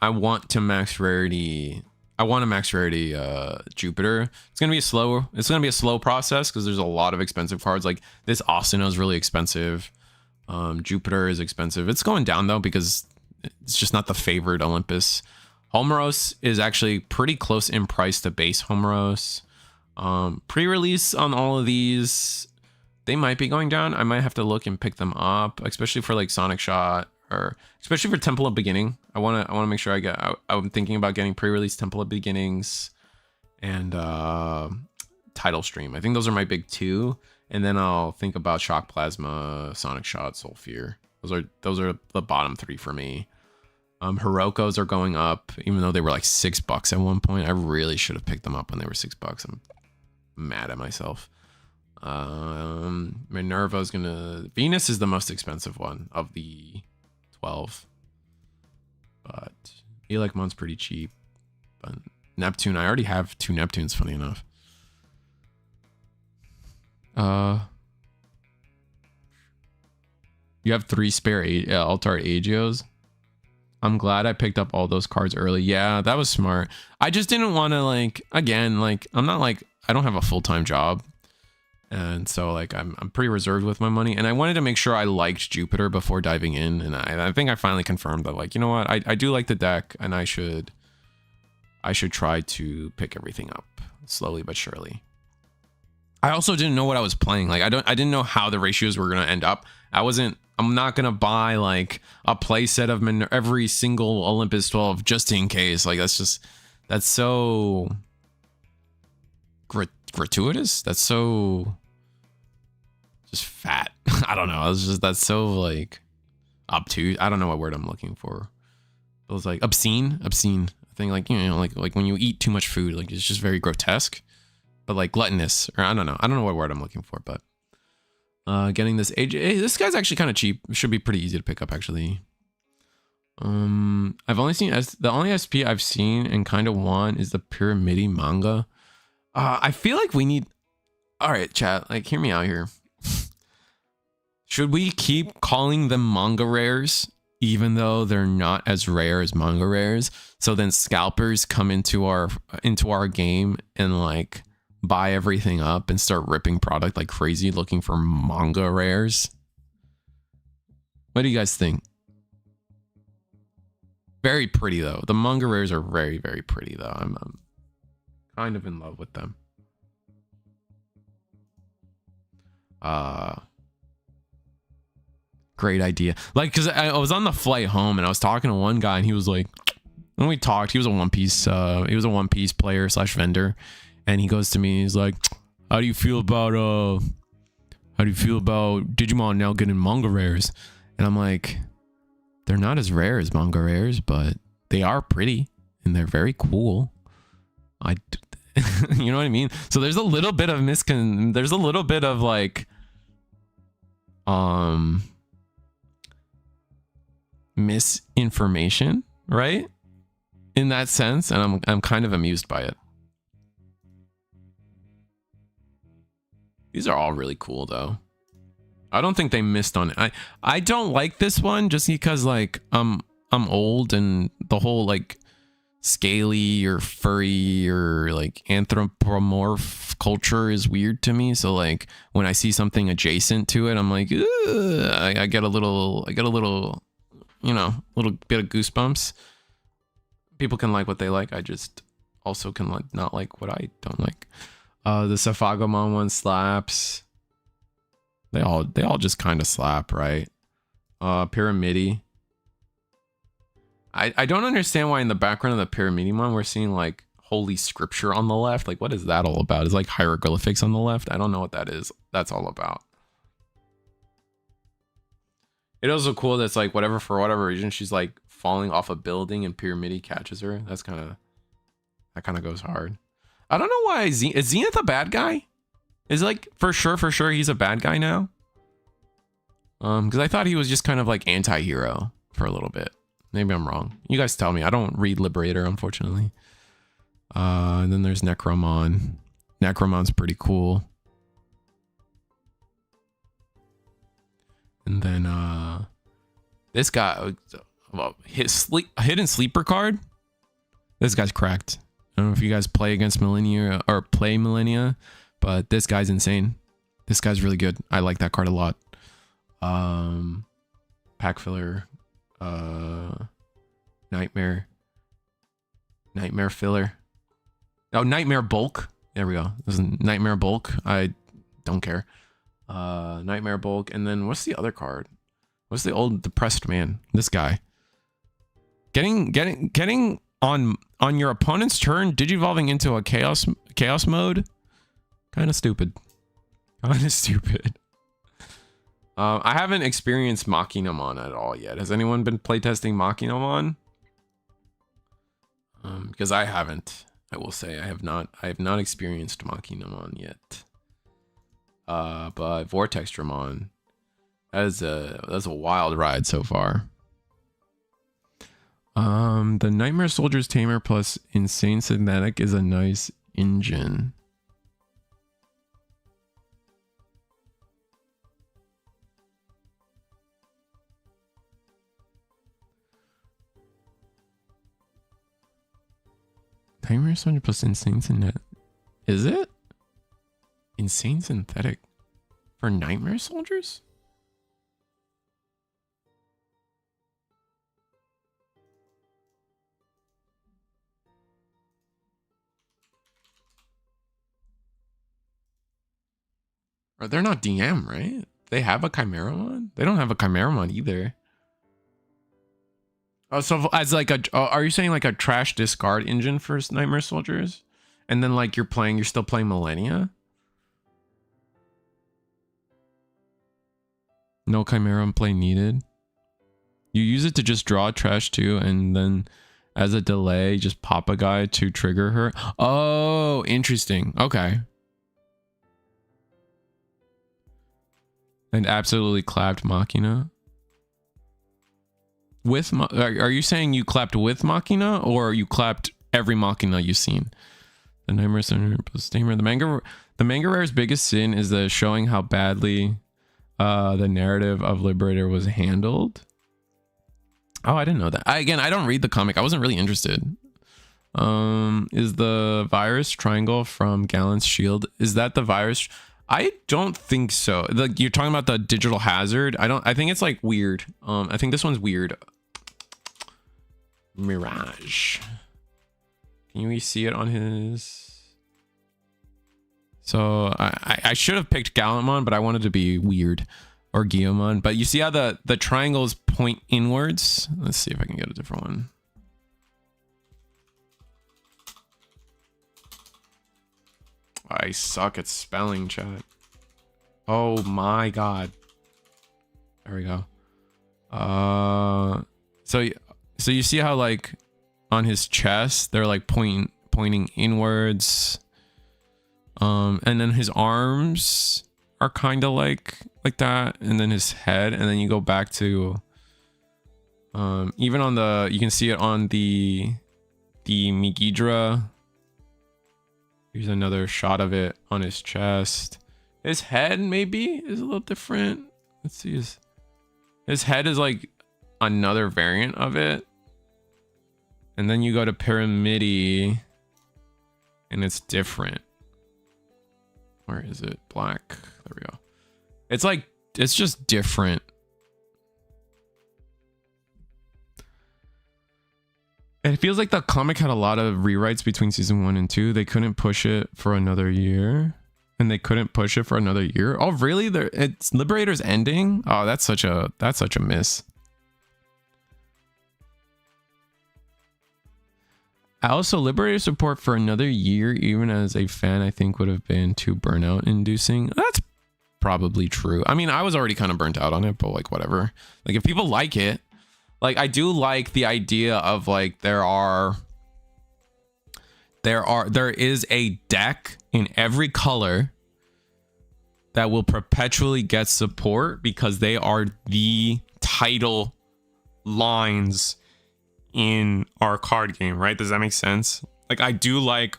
to max rarity. I want to max rarity Jupiter. It's gonna be a slow process, because there's a lot of expensive cards. Like this Asuna is really expensive. Jupiter is expensive. It's going down though, because it's just not the favored Olympus. Homeros is actually pretty close in price to base Homeros. Pre-release on all of these, they might be going down. I might have to look and pick them up, especially for like Sonic Shot, or especially for Temple of Beginning. I want to make sure I'm thinking about getting pre-release Temple of Beginnings and Title Stream. I think those are my big two, and then I'll think about Shock Plasma, Sonic Shot, Soul Fear. Those are the bottom three for me. Hirokos are going up, even though they were like $6 at one point. I really should have picked them up when they were $6. I'm mad at myself. Minerva's Venus is the most expensive one of the 12, but Elecmon's pretty cheap. But Neptune, I already have 2 Neptunes, funny enough. You have 3 spare Altar Agios. I'm glad I picked up all those cards early. Yeah, that was smart. I just didn't want to, like, again, like, I'm not like, I don't have a full-time job. And so, like, I'm pretty reserved with my money. And I wanted to make sure I liked Jupiter before diving in. And I think I finally confirmed that, like, you know what? I do like the deck, and I should try to pick everything up slowly but surely. I also didn't know what I was playing. Like, I didn't know how the ratios were going to end up. I'm not going to buy like a play set of every single Olympus 12 just in case. Like, that's so gratuitous. That's so just fat. I don't know. That's so like obtuse. I don't know what word I'm looking for. It was like obscene. I think, like, you know, like when you eat too much food, like it's just very grotesque, but like gluttonous, or I don't know what word I'm looking for, but getting this age, this guy's actually kind of cheap. It should be pretty easy to pick up, actually. I've only seen the only SP I've seen and kind of want is the Pyramidi manga. I feel like we need, all right, chat, like, hear me out here. Should we keep calling them manga rares, even though they're not as rare as manga rares? So then scalpers come into our game and like buy everything up and start ripping product like crazy, looking for manga rares. What do you guys think? Very pretty though. The manga rares are very, very pretty though. I'm kind of in love with them. Great idea. Like, because I was on the flight home and I was talking to one guy and he was like, when we talked, he was a One Piece player / vendor, and he goes to me, he's like, how do you feel about Digimon now getting manga rares? And I'm like, they're not as rare as manga rares, but they are pretty and they're very cool. You know what I mean? So there's a little bit of there's a little bit of like misinformation, right? In that sense, and I'm kind of amused by it. These are all really cool though. I don't think they missed on it. I don't like this one just because, like, I'm old and the whole like scaly or furry or like anthropomorph culture is weird to me. So like when I see something adjacent to it, I'm like, I get a little, you know, a little bit of goosebumps. People can like what they like. I just also can like not like what I don't like. The Saphagomon one slaps. They all just kind of slap, right? Pyramidi. I don't understand why in the background of the Pyramidimon we're seeing like holy scripture on the left. Like, what is that all about? It's like hieroglyphics on the left. I don't know what that is. That's all about. It also cool that's like whatever, for whatever reason, she's like falling off a building and Pyramidi catches her. That kind of goes hard. I don't know why is Zenith a bad guy? Is like for sure he's a bad guy now? Because I thought he was just kind of like anti-hero for a little bit. Maybe I'm wrong. You guys tell me. I don't read Liberator, unfortunately. And then there's Necromon. Necromon's pretty cool. And then this guy, hidden sleeper card. This guy's cracked. I don't know if you guys play against Millennia or play Millennia, but this guy's insane. This guy's really good. I like that card a lot. Pack filler, nightmare filler. Oh, nightmare bulk. There we go. This is nightmare bulk. I don't care. Nightmare bulk. And then what's the other card? What's the old depressed man? This guy. Getting on your opponent's turn, digivolving into a chaos mode. Kind of stupid. I haven't experienced Machinamon at all yet. Has anyone been playtesting Machinamon? Because I haven't. I will say I have not experienced Machinamon yet. But Vortex Dramon. That's a wild ride so far. The Nightmare Soldier's Tamer plus Insane Synthetic is a nice engine. Nightmare Soldier plus Insane Synthetic. Is it? Insane Synthetic for Nightmare Soldiers? Or they're not DM, right? They have a Chimeramon? They don't have a Chimeramon either. Oh, so as like are you saying like a trash discard engine for Nightmare Soldiers? And then like you're still playing Millennia? No Chimeramon play needed. You use it to just draw trash too, and then as a delay, just pop a guy to trigger her. Oh, interesting. Okay. And absolutely clapped Machina. With are you saying you clapped with Machina, or you clapped every Machina you've seen? The Nightmare Center plus Tamer. The manga rare's biggest sin is the showing how badly the narrative of Liberator was handled. Oh, I didn't know that. I don't read the comic. I wasn't really interested. Is the virus triangle from Gallant's Shield? Is that the virus? I don't think so. Like you're talking about the digital hazard. I think it's like weird. I think this one's weird. Mirage. Can we see it on his? So I should have picked Gallantmon, but I wanted to be weird, or Guillemon. But you see how the triangles point inwards? Let's see if I can get a different one. I suck at spelling, chat. Oh my god. There we go. So you see how like on his chest they're like pointing inwards. And then his arms are kind of like that, and then his head, and then you go back to even on the, you can see it on the Megidra. Here's another shot of it on his chest. His head maybe is a little different. Let's see, his head is like another variant of it. And then you go to Pyramidi and it's different. Where is it? Black. There we go. It's like, it's just different. It feels like the comic had a lot of rewrites between season 1 and 2. They couldn't push it for another year. And they couldn't push it for another year. Oh, really? It's Liberator's ending? Oh, that's such a miss. Also, Liberator support for another year, even as a fan, I think would have been too burnout inducing. probably true. I mean, I was already kind of burnt out on it, but like whatever. Like if people like it, like I do like the idea of like there is a deck in every color that will perpetually get support because they are the title lines in our card game, right? Does that make sense? Like I do like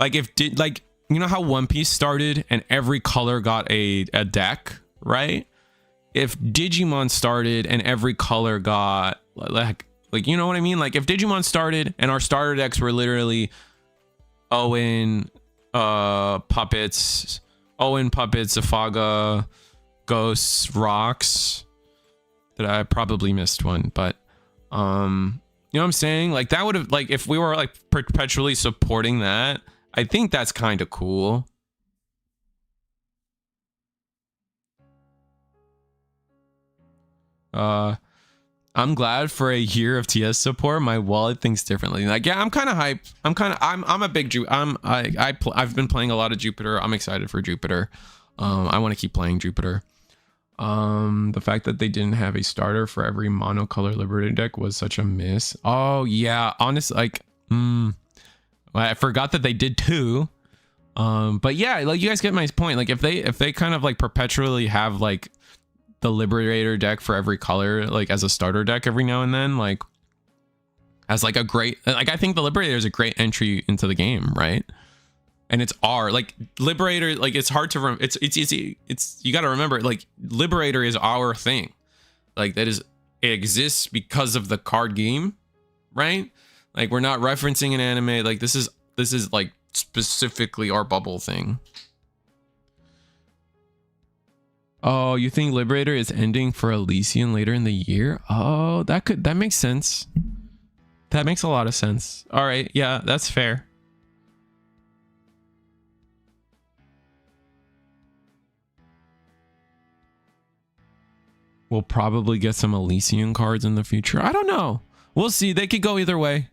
if you know how One Piece started and every color got a deck, right? If Digimon started and every color got like you know what I mean? Like if Digimon started and our starter decks were literally Owen puppets, Safaga, Ghosts, Rocks. That I probably missed one, but you know what I'm saying? Like that would have, like if we were like perpetually supporting that, I think that's kind of cool. I'm glad for a year of TS support. My wallet thinks differently. Like, yeah, I'm kind of hyped. I'm a big I've been playing a lot of Jupiter. I'm excited for Jupiter. I want to keep playing Jupiter. The fact that they didn't have a starter for every monocolor Liberator deck was such a miss. Oh yeah, honestly, like, I forgot that they did too. But yeah, like you guys get my point. Like if they kind of like perpetually have like the Liberator deck for every color, like as a starter deck every now and then, like as like a great, like I think the Liberator is a great entry into the game, right? And it's like Liberator, like it's hard to it's easy, you got to remember, like Liberator is our thing, like that is, it exists because of the card game, right? Like we're not referencing an anime, like this is like specifically our bubble thing. Oh, you think Liberator is ending for Elysian later in the year? Oh, that makes sense. That makes a lot of sense. All right, yeah, that's fair. We'll probably get some Elysian cards in the future. I don't know. We'll see. They could go either way.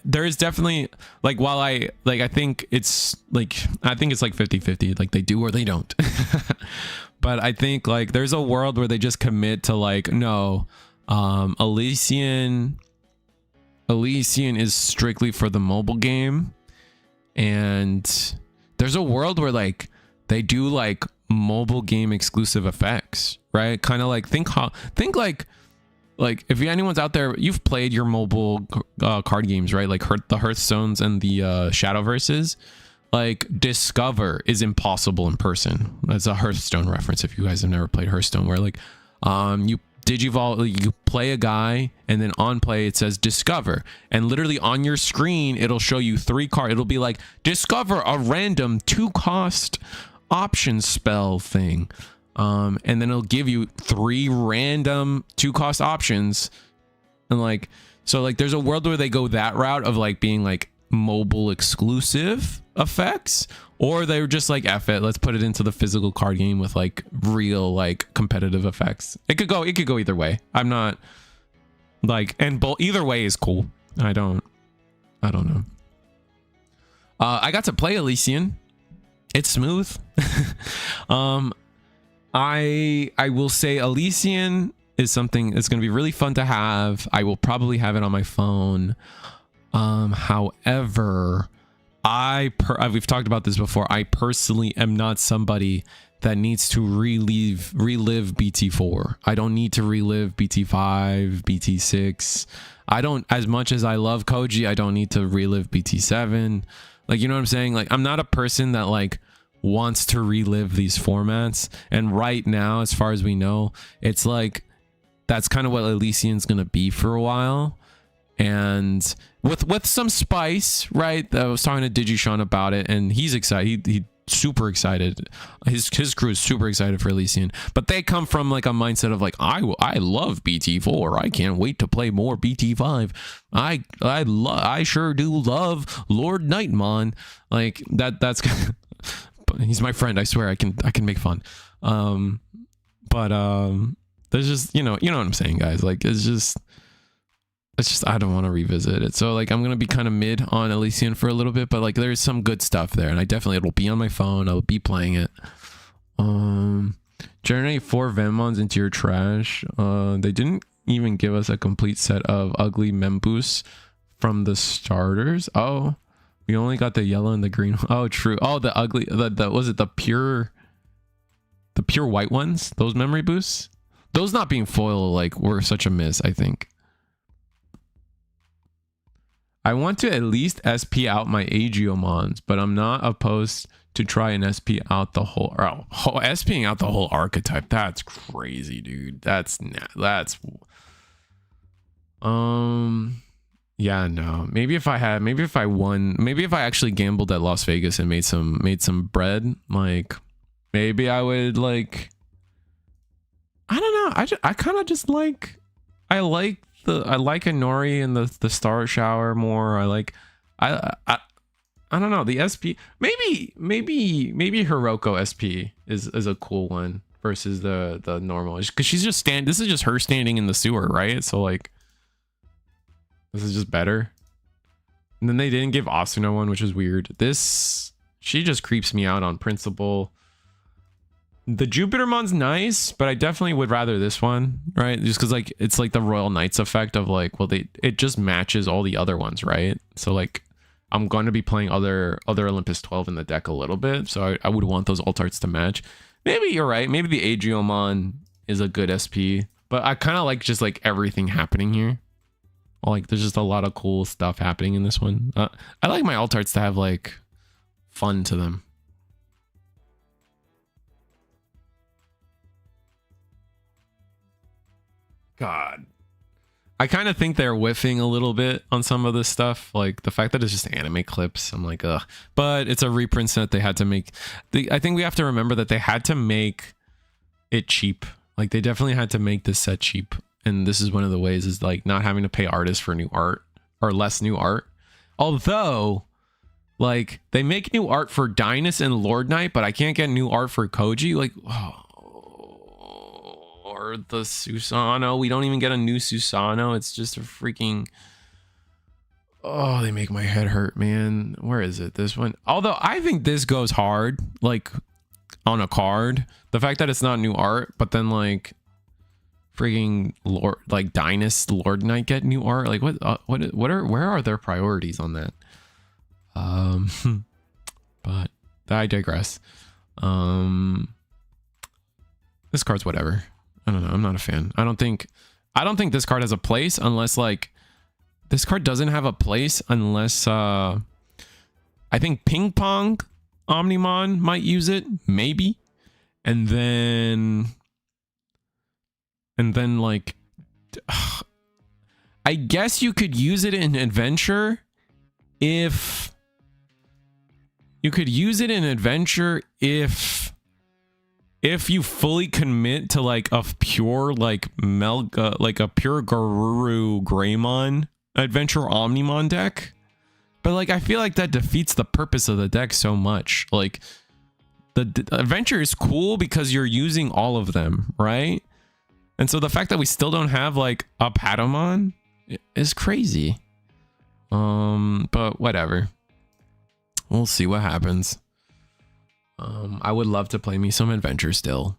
There's definitely like, while I think it's like 50-50, like they do or they don't. But I think like there's a world where they just commit to like, no, Elysian is strictly for the mobile game. And there's a world where like they do like mobile game exclusive effects, right? Kind of like think like if anyone's out there, you've played your mobile card games, right? Like the Hearthstones and the Shadowverses. Like Discover is impossible in person. That's a Hearthstone reference if you guys have never played Hearthstone, where like you Digivolve, you play a guy and then on play it says Discover, and literally on your screen it'll show you 3 cards. It'll be like discover a random 2-cost option spell thing, and then it'll give you 3 random 2-cost options. And like, so like there's a world where they go that route of like being like mobile exclusive effects, or they're just like, F it, let's put it into the physical card game with like real like competitive effects. It could go either way. I'm not like, and either way is cool. I don't know. I got to play Elysian. It's smooth. I will say Elysian is something that's going to be really fun to have. I will probably have it on my phone. However, we've talked about this before. I personally am not somebody that needs to relive BT4. I don't need to relive BT5, BT6. I don't, as much as I love Koji, I don't need to relive BT7. Like, you know what I'm saying? Like, I'm not a person that like wants to relive these formats. And right now, as far as we know, it's like that's kind of what Elysian's gonna be for a while. And with some spice, right? I was talking to DigiSean about it, and he's excited. He super excited. His crew is super excited for Elysian, but they come from like a mindset of like, I love BT4. I can't wait to play more BT5. I sure do love Lord Nightmon. Like that's he's my friend. I swear I can make fun. But there's just, you know what I'm saying, guys. Like it's just I don't want to revisit it. So like I'm gonna be kind of mid on Elysian for a little bit, but like there's some good stuff there, and it'll be on my phone. I'll be playing it. Generate 4 Venmons into your trash. They didn't even give us a complete set of ugly Memboosts from the starters. Oh, we only got the yellow and the green. Oh, true. Oh, the ugly, the was it the pure white ones? Those memory boosts? Those not being foil, like, were such a miss, I think. I want to at least SP out my Aegiomons, but I'm not opposed to try and SP out the whole, SPing out the whole archetype. That's crazy, dude. Yeah, no. Maybe if I actually gambled at Las Vegas and made some bread, like, maybe I would, like, I don't know. I kind of just like, I like Inori and the Star Shower more. I don't know, the SP, maybe Hiroko SP is a cool one versus the normal, because she's just this is just her standing in the sewer, right? So like, this is just better. And then they didn't give Asuna one, which is weird. She just creeps me out on principle. The Jupitermon's nice, but I definitely would rather this one, right? Just because, like, it's like the Royal Knights effect of, like, well, it just matches all the other ones, right? So like, I'm going to be playing other Olympus 12 in the deck a little bit, so I would want those alt arts to match. Maybe you're right. Maybe the Aegiomon is a good SP, but I kind of like just like everything happening here. Like, there's just a lot of cool stuff happening in this one. I like my alt arts to have like fun to them. God, I kind of think they're whiffing a little bit on some of this stuff, like the fact that it's just anime clips. I'm like, ugh. But it's a reprint set they had to make. I think we have to remember that they had to make it cheap. Like, they definitely had to make this set cheap, and this is one of the ways, is like not having to pay artists for new art or less new art. Although, like, they make new art for Dynus and Lord Knight, but I can't get new art for Koji. Like, oh. Or the Susano. We don't even get a new Susano. It's just a freaking... Oh, they make my head hurt, man. Where is it? This one? Although I think this goes hard, like, on a card. The fact that it's not new art, but then, like, freaking Lord, like, Dynus, Lord Knight get new art. Like, where are their priorities on that? But I digress. This card's whatever. I don't know. I'm not a fan. I don't think this card has a place unless, like, this card doesn't have a place unless I think Ping Pong Omnimon might use it, maybe. And then like, I guess you could use it in Adventure if if you fully commit to like a pure like a pure Garuru Greymon Adventure Omnimon deck. But like, I feel like that defeats the purpose of the deck so much. Like, the Adventure is cool because you're using all of them, right? And so the fact that we still don't have like a Patamon is crazy. But whatever. We'll see what happens. I would love to play me some Adventure still.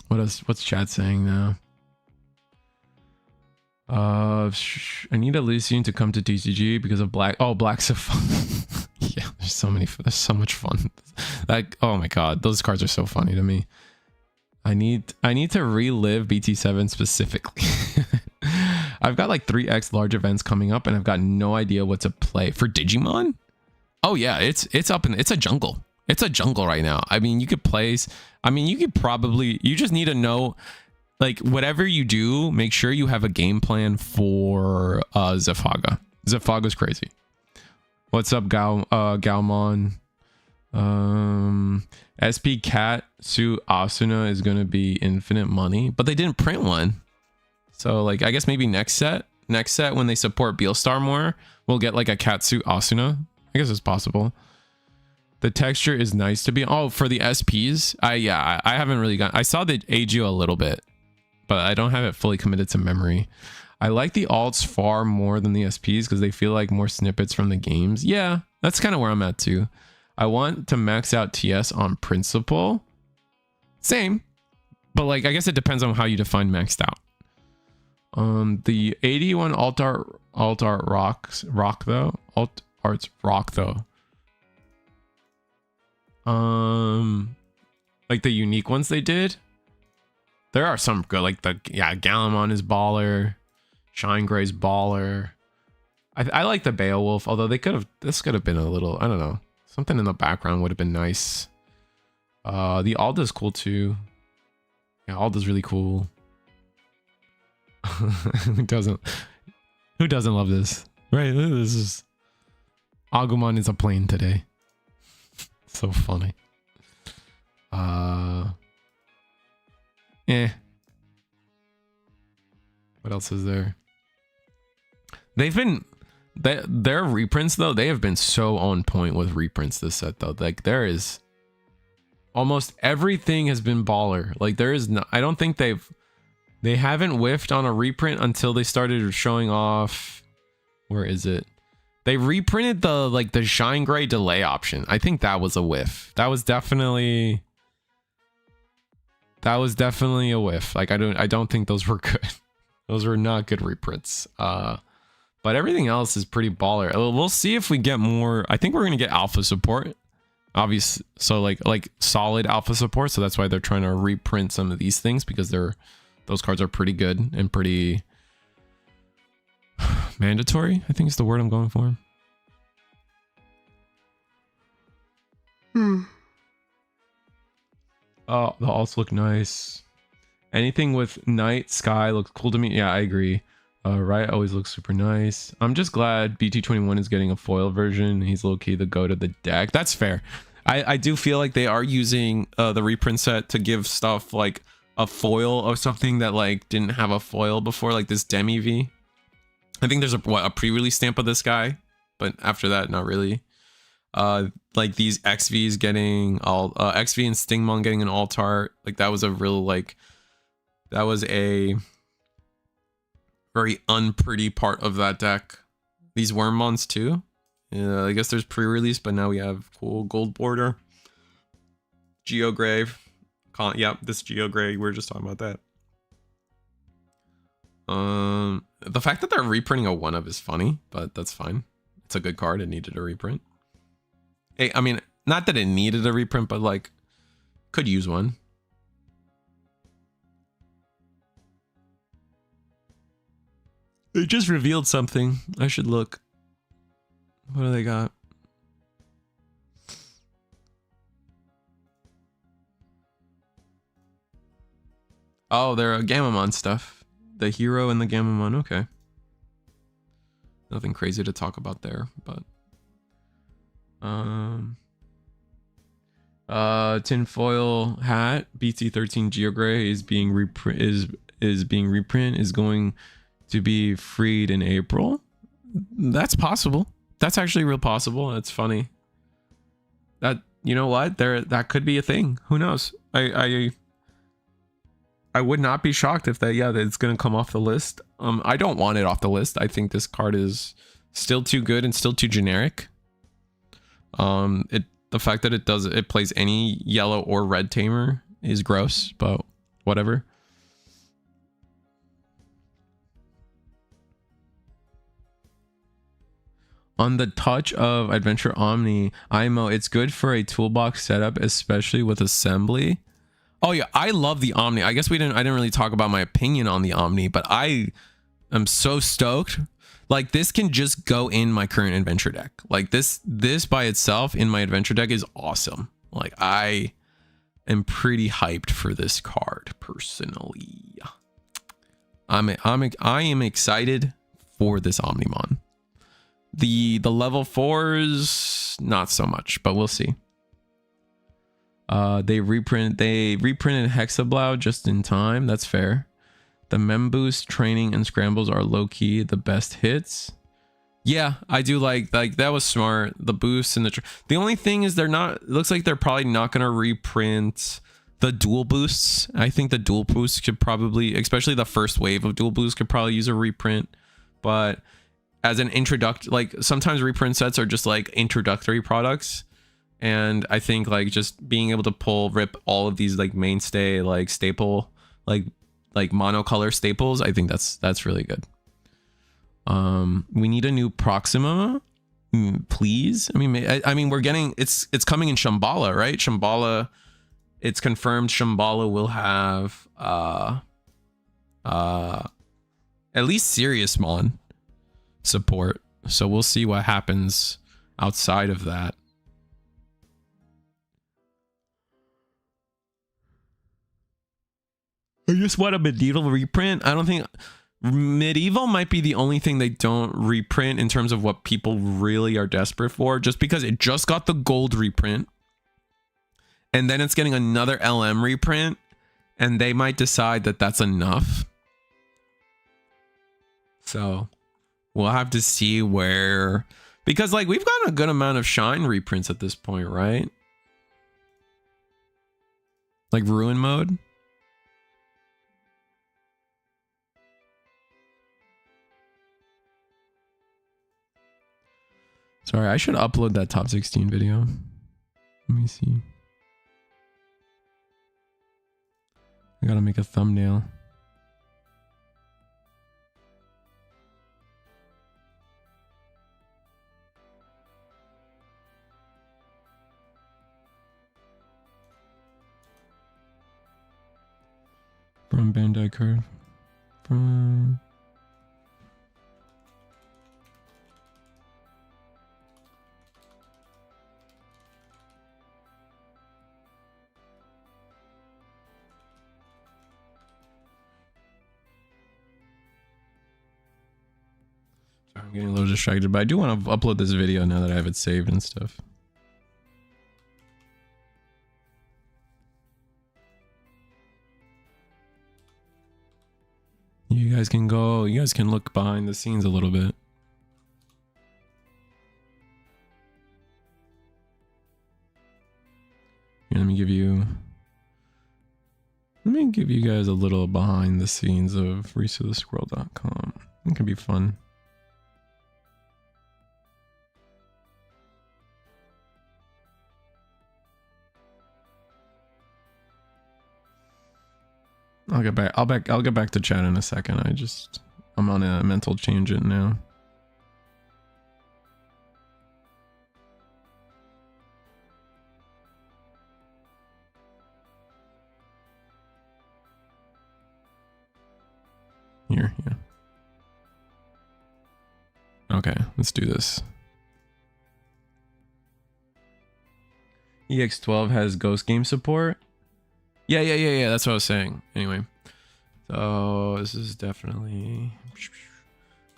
What's chat saying now? I need a Lucian to come to TCG because of Black. Oh, Black's so fun. Yeah, there's so much fun. Like, oh my god, those cards are so funny to me. I need to relive BT7 specifically. I've got like 3x large events coming up, and I've got no idea what to play for Digimon. Oh yeah, it's a jungle. It's a jungle right now. I mean, you just need to know, like, whatever you do, make sure you have a game plan for Zephaga. Zephaga's crazy. What's up, Galmon? SP Cat Suit Asuna is going to be infinite money, but they didn't print one. So, like, I guess maybe next set when they support Beelstar more, we'll get like a Catsuit Asuna. I guess it's possible. The texture is nice to be. Oh, for the SPs, I haven't really got. I saw the Agio a little bit, but I don't have it fully committed to memory. I like the alts far more than the SPs because they feel like more snippets from the games. Yeah, that's kind of where I'm at too. I want to max out TS on principle. Same, but like I guess it depends on how you define maxed out. The 81 alt art rock though. Alt arts rock though. Like the unique ones they did. There are some good, like the Galamon is baller, Shine Gray's baller. I like the Beowulf, although this could have been a little, I don't know, something in the background would have been nice. The Alda's cool too. Yeah, Alda's really cool. Who doesn't love this? Right, this is Agumon is a plane today. So funny. What else is there? Their reprints though, they have been so on point with reprints this set though. Like there is almost everything has been baller. Like there is no, I don't think they haven't whiffed on a reprint until they started showing off. Where is it? They reprinted the Shine Gray delay option. I think that was a whiff. That was definitely a whiff. Like I don't think those were good. Those were not good reprints. But everything else is pretty baller. We'll see if we get more. I think we're gonna get alpha support. Obviously, so like solid alpha support. So that's why they're trying to reprint some of these things, because those cards are pretty good and pretty mandatory, I think is the word I'm going for. Oh, the alts look nice. Anything with night sky looks cool to me. Yeah, I agree. Riot always looks super nice. I'm just glad BT21 is getting a foil version. He's low-key the go to the deck. That's fair. I do feel like they are using the reprint set to give stuff like a foil of something that like didn't have a foil before, like this Demi V. I think there's a pre-release stamp of this guy, but after that, not really. Like these XVs getting all XV and Stingmon getting an alt art. Like that was a real that was a very unpretty part of that deck. These Wormmons too. Yeah, I guess there's pre-release, but now we have cool gold border. Geograve. Yep, this Geograve. We were just talking about that. The fact that they're reprinting a 1-of is funny, but that's fine. It's a good card. It needed a reprint. Hey, I mean, not that it needed a reprint, but like, could use one. They just revealed something. I should look. What do they got? Oh, they're a Gamamon stuff. The hero and the Gamamon. Okay. Nothing crazy to talk about there, but tinfoil hat BT13 Geogray is being is going to be freed in April. That's possible. That's actually real possible. That's funny. That, you know what? That could be a thing. Who knows? I would not be shocked if that it's gonna come off the list. I don't want it off the list. I think this card is still too good and still too generic. The fact that it plays any yellow or red tamer is gross, but whatever. On the touch of Adventure Omni, IMO, it's good for a toolbox setup, especially with assembly. Oh yeah, I love the Omni. I guess I didn't really talk about my opinion on the Omni, but I am so stoked. Like this can just go in my current adventure deck. Like this by itself in my adventure deck is awesome. Like I am pretty hyped for this card personally. I am excited for this Omnimon. The level 4s not so much, but we'll see. They reprinted Hexablow just in time. That's fair. The Memboost training and scrambles are low-key the best hits. Yeah, I do like that was smart. The boosts and the only thing is it looks like they're probably not going to reprint the dual boosts. I think the dual boosts could probably, especially the first wave of dual boosts, could probably use a reprint. But as an sometimes reprint sets are just like introductory products. And I think like just being able to rip all of these like mainstay, like staple, like monocolor staples, I think that's really good. We need a new Proxima, please. I mean, we're getting, it's coming in Shambhala, right? Shambhala, it's confirmed Shambhala will have at least Serious Mon support. So we'll see what happens outside of that. I just want a medieval reprint. I don't think medieval might be the only thing they don't reprint in terms of what people really are desperate for, just because it just got the gold reprint and then it's getting another LM reprint, and they might decide that that's enough. So we'll have to see where, because like we've gotten a good amount of Shine reprints at this point, right? Like Ruin Mode. Sorry, I should upload that top 16 video. Let me see. I gotta make a thumbnail. From Bandai Curve. From... I'm getting a little distracted, but I do want to upload this video now that I have it saved and stuff. You guys can look behind the scenes a little bit. Here, let me give you guys a little behind the scenes of researchthesquirrel.com. It can be fun. I'll get back to chat in a second. I'm on a mental tangent now. Here, yeah. Okay, let's do this. EX12 has Ghost Game support. Yeah. That's what I was saying. Anyway, so this is definitely. I'm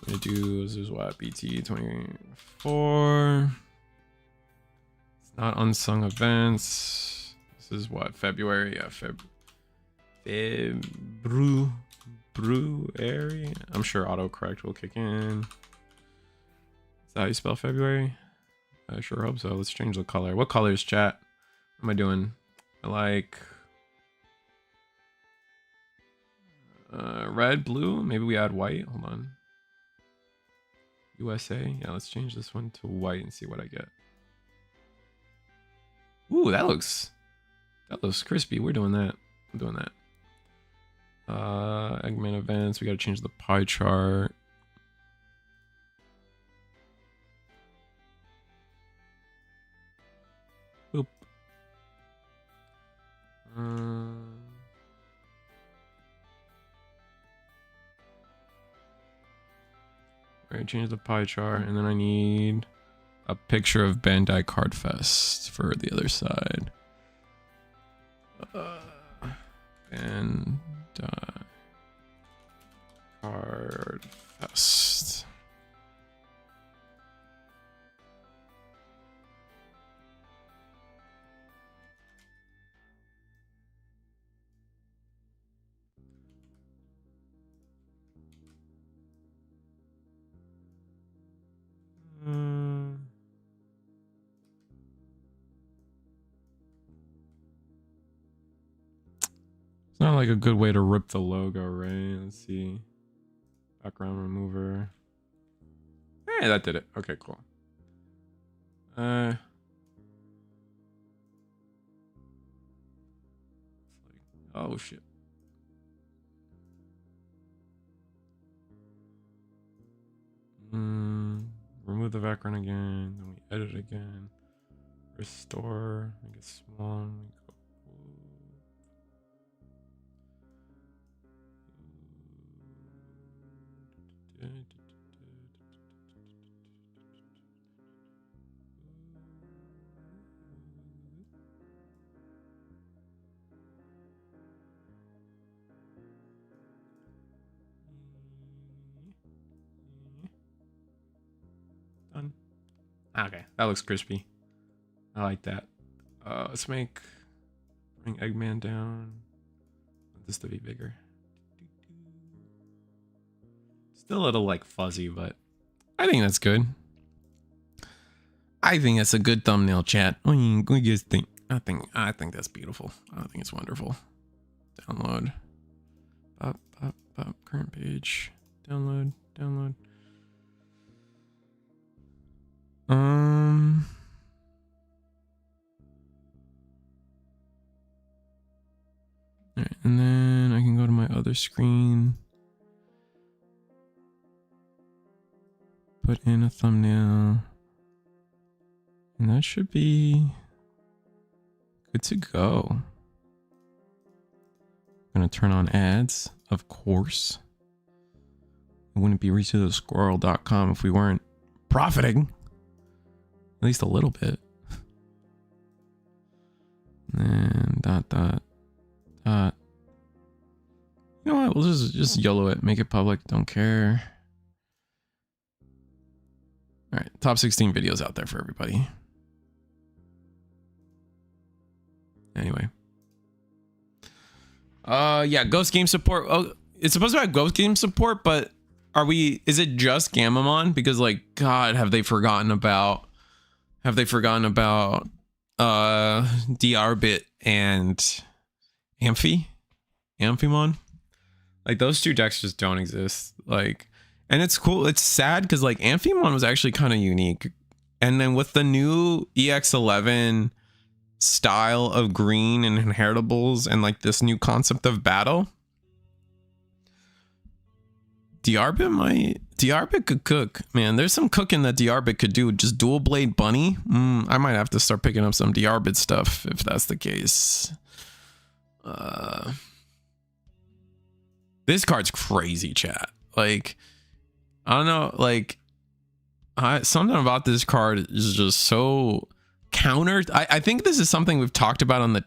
gonna do. This is what BT24. It's not unsung events. This is what February. Yeah, February. I'm sure autocorrect will kick in. Is that how you spell February? I sure hope so. Let's change the color. What color is chat? What am I doing? I like red, blue. Maybe we add white. Hold on. USA. Yeah, let's change this one to white and see what I get. Ooh, that looks crispy. We're doing that. I'm doing that. Eggman events. We got to change the pie chart. Boop. Alright, change the pie chart, and then I need a picture of Bandai Card Fest for the other side. Bandai Card Fest. It's not like a good way to rip the logo, right? Let's see. Background remover. Hey, that did it. Okay, cool. Oh shit. Remove the background again. Then we edit again. Restore. Make it small. Done. Okay, that looks crispy. I like that. Let's bring Eggman down. Want this to be bigger. Still a little like fuzzy, but I think that's good. I think that's a good thumbnail, chat. What do you guys think? I think that's beautiful. I think it's wonderful. Download. Up. Current page. Download. All right, and then I can go to my other screen. Put in a thumbnail. And that should be good to go. I'm gonna turn on ads, of course. It wouldn't be reachthesquirrel.com if we weren't profiting. At least a little bit. And dot. You know what? We'll just YOLO it. Make it public. Don't care. All right. Top 16 videos out there for everybody. Anyway. Yeah. Ghost game support. Oh, it's supposed to have ghost game support, but is it just Gamamon? Because like, God, have they forgotten about DRBit and Amphimon? Like those two decks just don't exist. Like, and it's cool. It's sad because like Amphimon was actually kind of unique. And then with the new EX11 style of green and inheritables and like this new concept of battle, DRBit could cook, man. There's some cooking that DRBit could do. Just dual blade bunny. I might have to start picking up some DRBit stuff if that's the case. This card's crazy, chat. Like, I don't know, like, something about this card is just so counter. I think this is something we've talked about on the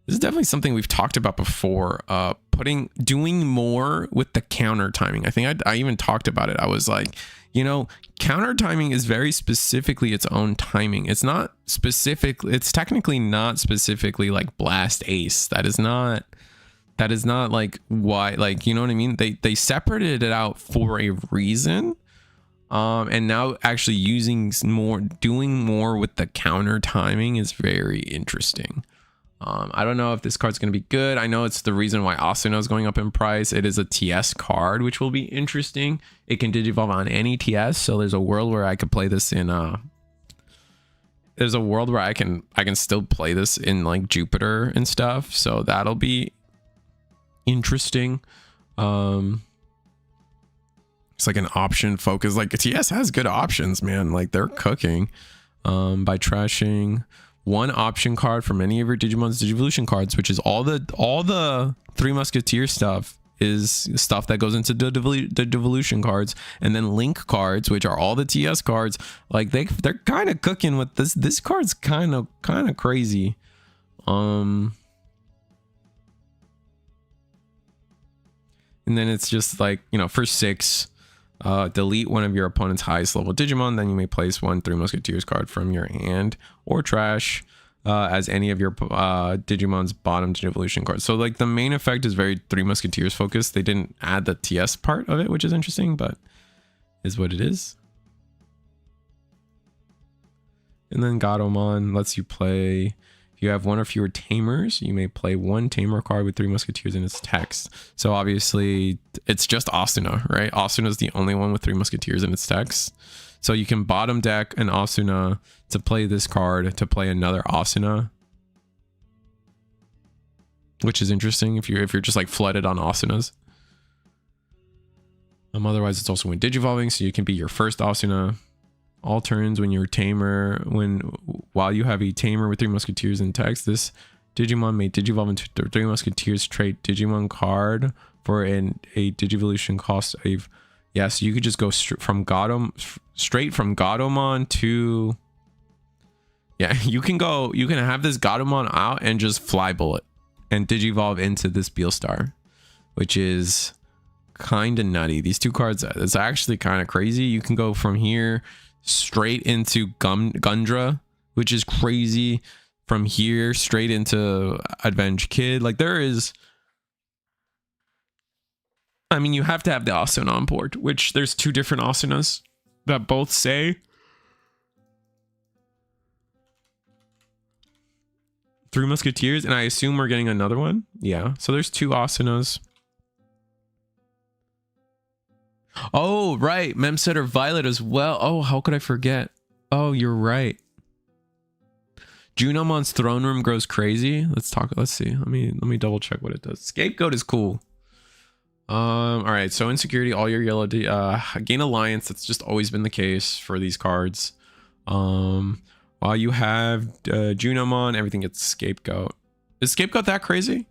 this is definitely something we've talked about before. Doing more with the counter timing. I think I even talked about it. I was like, you know, counter timing is very specifically its own timing. It's not specific. It's technically not specifically like blast ace. That is not like why, like, you know what I mean? They separated it out for a reason. And now actually doing more with the counter timing is very interesting. I don't know if this card's going to be good. I know it's the reason why Asuna is going up in price. It is a TS card, which will be interesting. It can digivolve on any TS, so there's a world where I could play this in there's a world where I can still play this in like Jupiter and stuff, so that'll be interesting. It's like an option focus. Like TS has good options, man. Like they're cooking by trashing one option card from any of your Digimon's Digivolution cards, which is all the Three Musketeers stuff is stuff that goes into the Devolution cards, and then Link cards, which are all the TS cards. Like they're kind of cooking with this. This card's kind of crazy. And then it's just like, you know, for 6, delete one of your opponent's highest level Digimon. Then you may place one Three Musketeers card from your hand or trash as any of your Digimon's bottom Digivolution cards. So like the main effect is very Three Musketeers focused. They didn't add the TS part of it, which is interesting, but is what it is. And then Gatomon lets you play. If you have one or fewer tamers, you may play one tamer card with Three Musketeers in its text. So obviously it's just Asuna, right? Asuna is the only one with Three Musketeers in its text. So you can bottom deck an Asuna to play this card, to play another Asuna. which is interesting if you're just like flooded on Asunas. Otherwise, it's also when digivolving, so you can be your first Asuna. All turns when you're tamer, while you have a tamer with 3 musketeers in text, this Digimon may digivolve into 3 musketeers trait Digimon card for a digivolution cost of, yeah, so you could just go straight from Gatomon to, yeah, you can have this Gatomon out and just fly bullet and digivolve into this Beelstar, which is kind of nutty. These 2 cards, it's actually kind of crazy. You can go from here straight into Gundra, which is crazy. From here straight into Advenge Kid. Like there is, I mean, you have to have the Asuna on board, which there's 2 different Asunas that both say 3 Musketeers, and I assume we're getting another one. Yeah, so there's 2 Asunas. Oh, right. Memsetter Violet as well. Oh, how could I forget? Oh, you're right. Junomon's throne room grows crazy. Let's see. Let me double check what it does. Scapegoat is cool. All right. So insecurity, all your yellow, gain alliance. That's just always been the case for these cards. While you have Junomon, everything gets scapegoat. Is scapegoat that crazy?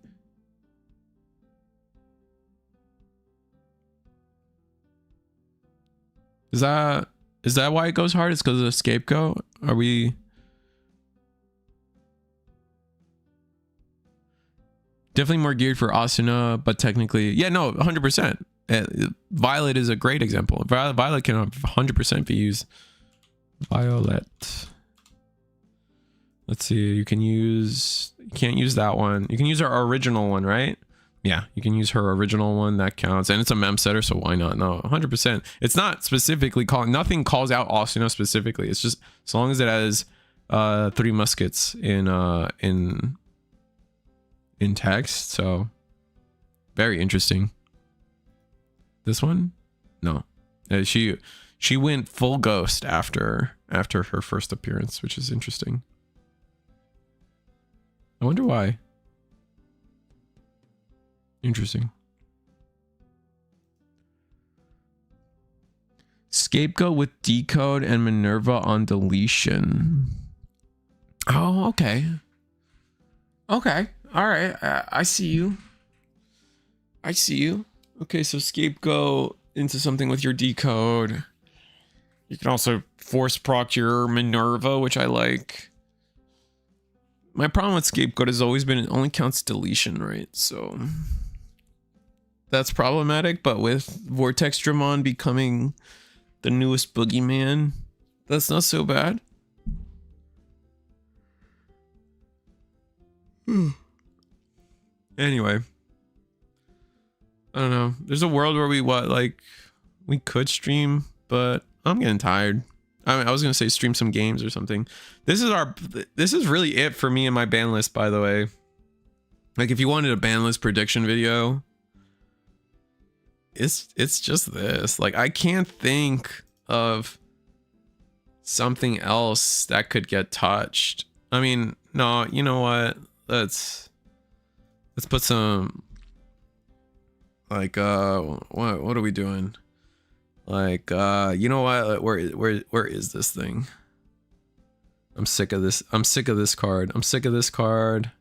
Is that why it goes hard? It's because of the scapegoat? Are we definitely more geared for Asuna, but technically, yeah, no, 100%. Violet is a great example. Violet can 100% be used. Violet. Let's see. You can't use that one. You can use our original one, right? Yeah, you can use her original one. That counts. And it's a mem setter, so why not? No, 100%. It's not specifically calling. Nothing calls out Asuna specifically. It's just as long as it has 3 muskets in text. So very interesting. This one? No. She went full ghost after her first appearance, which is interesting. I wonder why. Interesting. Scapegoat with decode and Minerva on deletion. Oh, okay. Okay. All right. I see you. Okay, so scapegoat into something with your decode. You can also force proc your Minerva, which I like. My problem with scapegoat has always been it only counts deletion, right? So that's problematic, but with Vortex Dramon becoming the newest boogeyman, that's not so bad. Anyway, I don't know. There's a world where we could stream, but I'm getting tired. I mean, I was gonna say stream some games or something. This is really it for me and my ban list, by the way. Like, if you wanted a ban list prediction video, it's just this. Like, I can't think of something else that could get touched. I mean, no, you know what? Let's put some, like, what are we doing? Like, you know what? Where is this thing? I'm sick of this. I'm sick of this card. I'm sick of this card.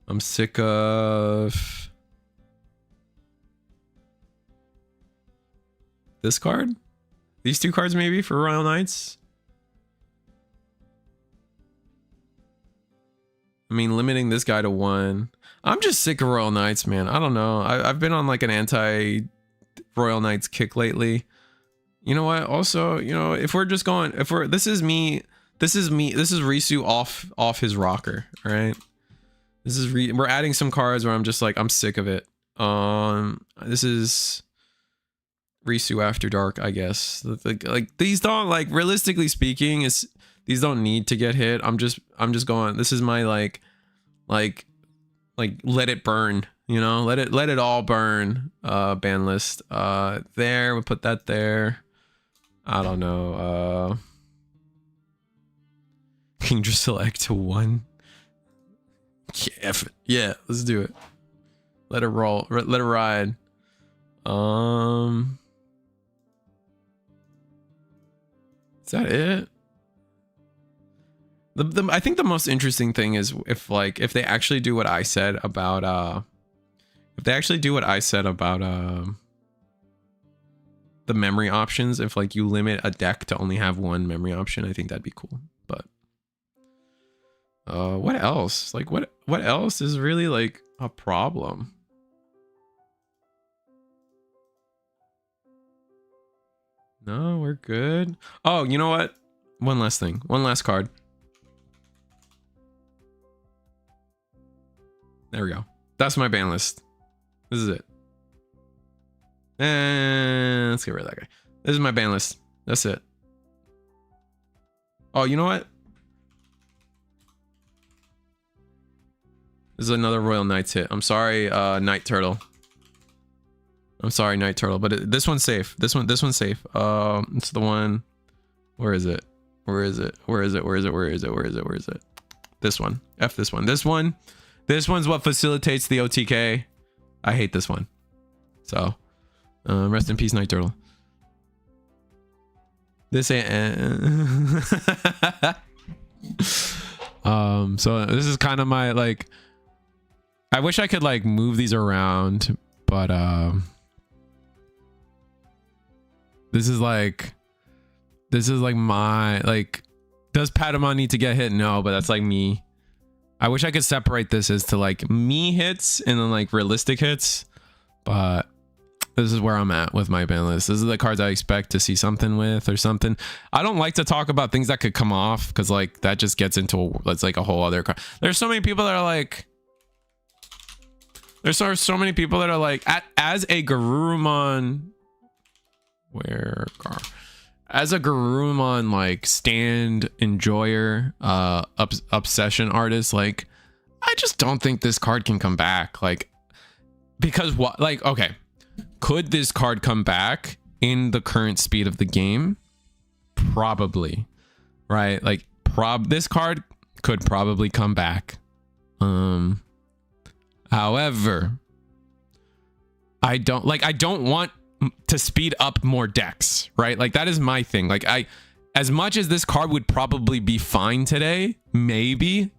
I'm sick of this card. These 2 cards maybe for Royal Knights. I mean, limiting this guy to 1. I'm just sick of Royal Knights, man. I don't know. I've been on like an anti Royal Knights kick lately. You know what? Also, you know, if we're just going, this is Risu off his rocker, right? We're adding some cards where I'm just like, I'm sick of it. This is Risu After Dark, I guess. Like these don't, like, realistically speaking, these don't need to get hit. I'm just going, this is my like let it burn, you know, let it all burn ban list. There, we'll put that there. I don't know. Kingdra select to 1. Yeah, yeah, let's do it. Let it roll. Let it ride. Is that it? I think the most interesting thing is if they actually do what I said about the memory options, if like you limit a deck to only have one memory option, I think that'd be cool. But what else? Like what else is really like a problem? No, we're good. Oh, you know what? One last thing. One last card. There we go. That's my ban list. This is it. And let's get rid of that guy. This is my ban list. That's it. Oh, you know what? This is another Royal Knights hit. I'm sorry, Night Turtle. I'm sorry, Night Turtle, but this one's safe. This one's safe. It's the one. Where is it? Where is it? Where is it? Where is it? Where is it? Where is it? Where is it? This one. F this one. This one. This one's what facilitates the OTK. I hate this one. So, rest in peace, Night Turtle. This ain't. So this is kind of my like. I wish I could like move these around, but this is like my like. Does Patamon need to get hit? No, but that's like me. I wish I could separate this as to like me hits and then like realistic hits, but this is where I'm at with my ban list. This is the cards I expect to see something with or something. I don't like to talk about things that could come off because like that just gets into that's like a whole other card. There's so many people that are like, there's so many people that are like, as a Garurumon, as a Garurumon like stand enjoyer, obsession artist, like I just don't think this card can come back. Like, because what? Like, okay, could this card come back in the current speed of the game? Probably, right? Like, this card could probably come back. However, I don't want to speed up more decks, right? Like that is my thing. Like as much as this card would probably be fine today, maybe,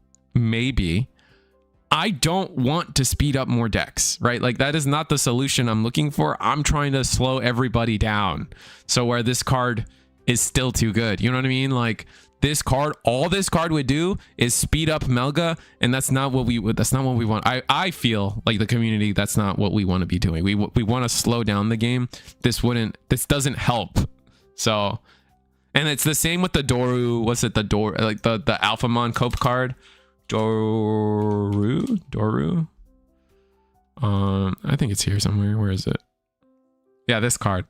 I don't want to speed up more decks, right? Like that is not the solution I'm looking for. I'm trying to slow everybody down. So where this card is still too good, you know what I mean? Like this card, all this card would do is speed up Melga, and that's not what we want. I feel like the community, that's not what we want to be doing. We want to slow down the game. This doesn't help. So, and it's the same with the Doru. What's it? The Alphamon Cope card. Doru. I think it's here somewhere. Where is it? Yeah, this card.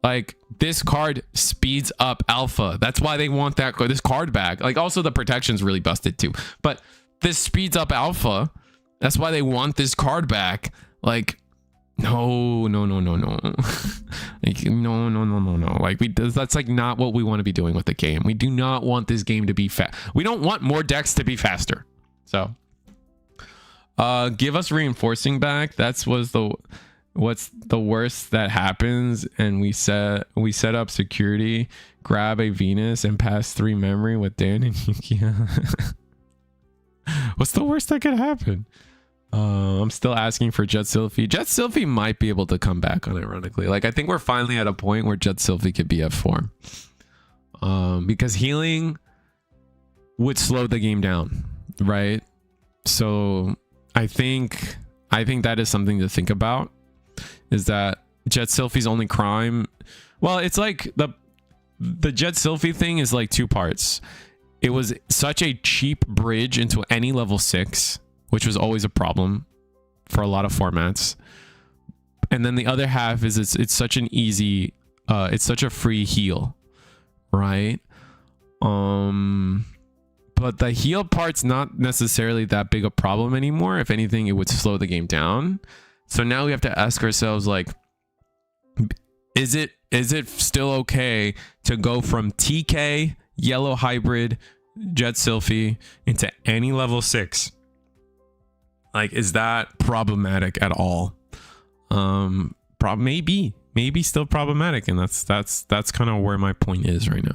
Like this card speeds up Alpha. That's why they want this card back. Like also the protection's really busted too. But this speeds up Alpha. That's why they want this card back. Like no. Like no. Like that's like not what we want to be doing with the game. We do not want this game to be fast. We don't want more decks to be faster. So give us reinforcing back. What's the worst that happens, and we set up security, grab a Venus, and pass 3 memory with Dan and Yukia. What's the worst that could happen? I'm still asking for Jet Sylphie. Jet Sylphie might be able to come back, unironically. Like I think we're finally at a point where Jet Sylphie could be F4. Because healing would slow the game down, right? So I think that is something to think about. Is that Jet Sylphie's only crime? Well, it's like the Jet Sylphie thing is like 2 parts. It was such a cheap bridge into any level 6, which was always a problem for a lot of formats. And then the other half is it's such an easy, it's such a free heal, right? But the heal part's not necessarily that big a problem anymore. If anything, it would slow the game down. So now we have to ask ourselves, like, is it still okay to go from TK, Yellow Hybrid, Jet Sylphie into any level 6 Like, is that problematic at all? Maybe still problematic, and that's kind of where my point is right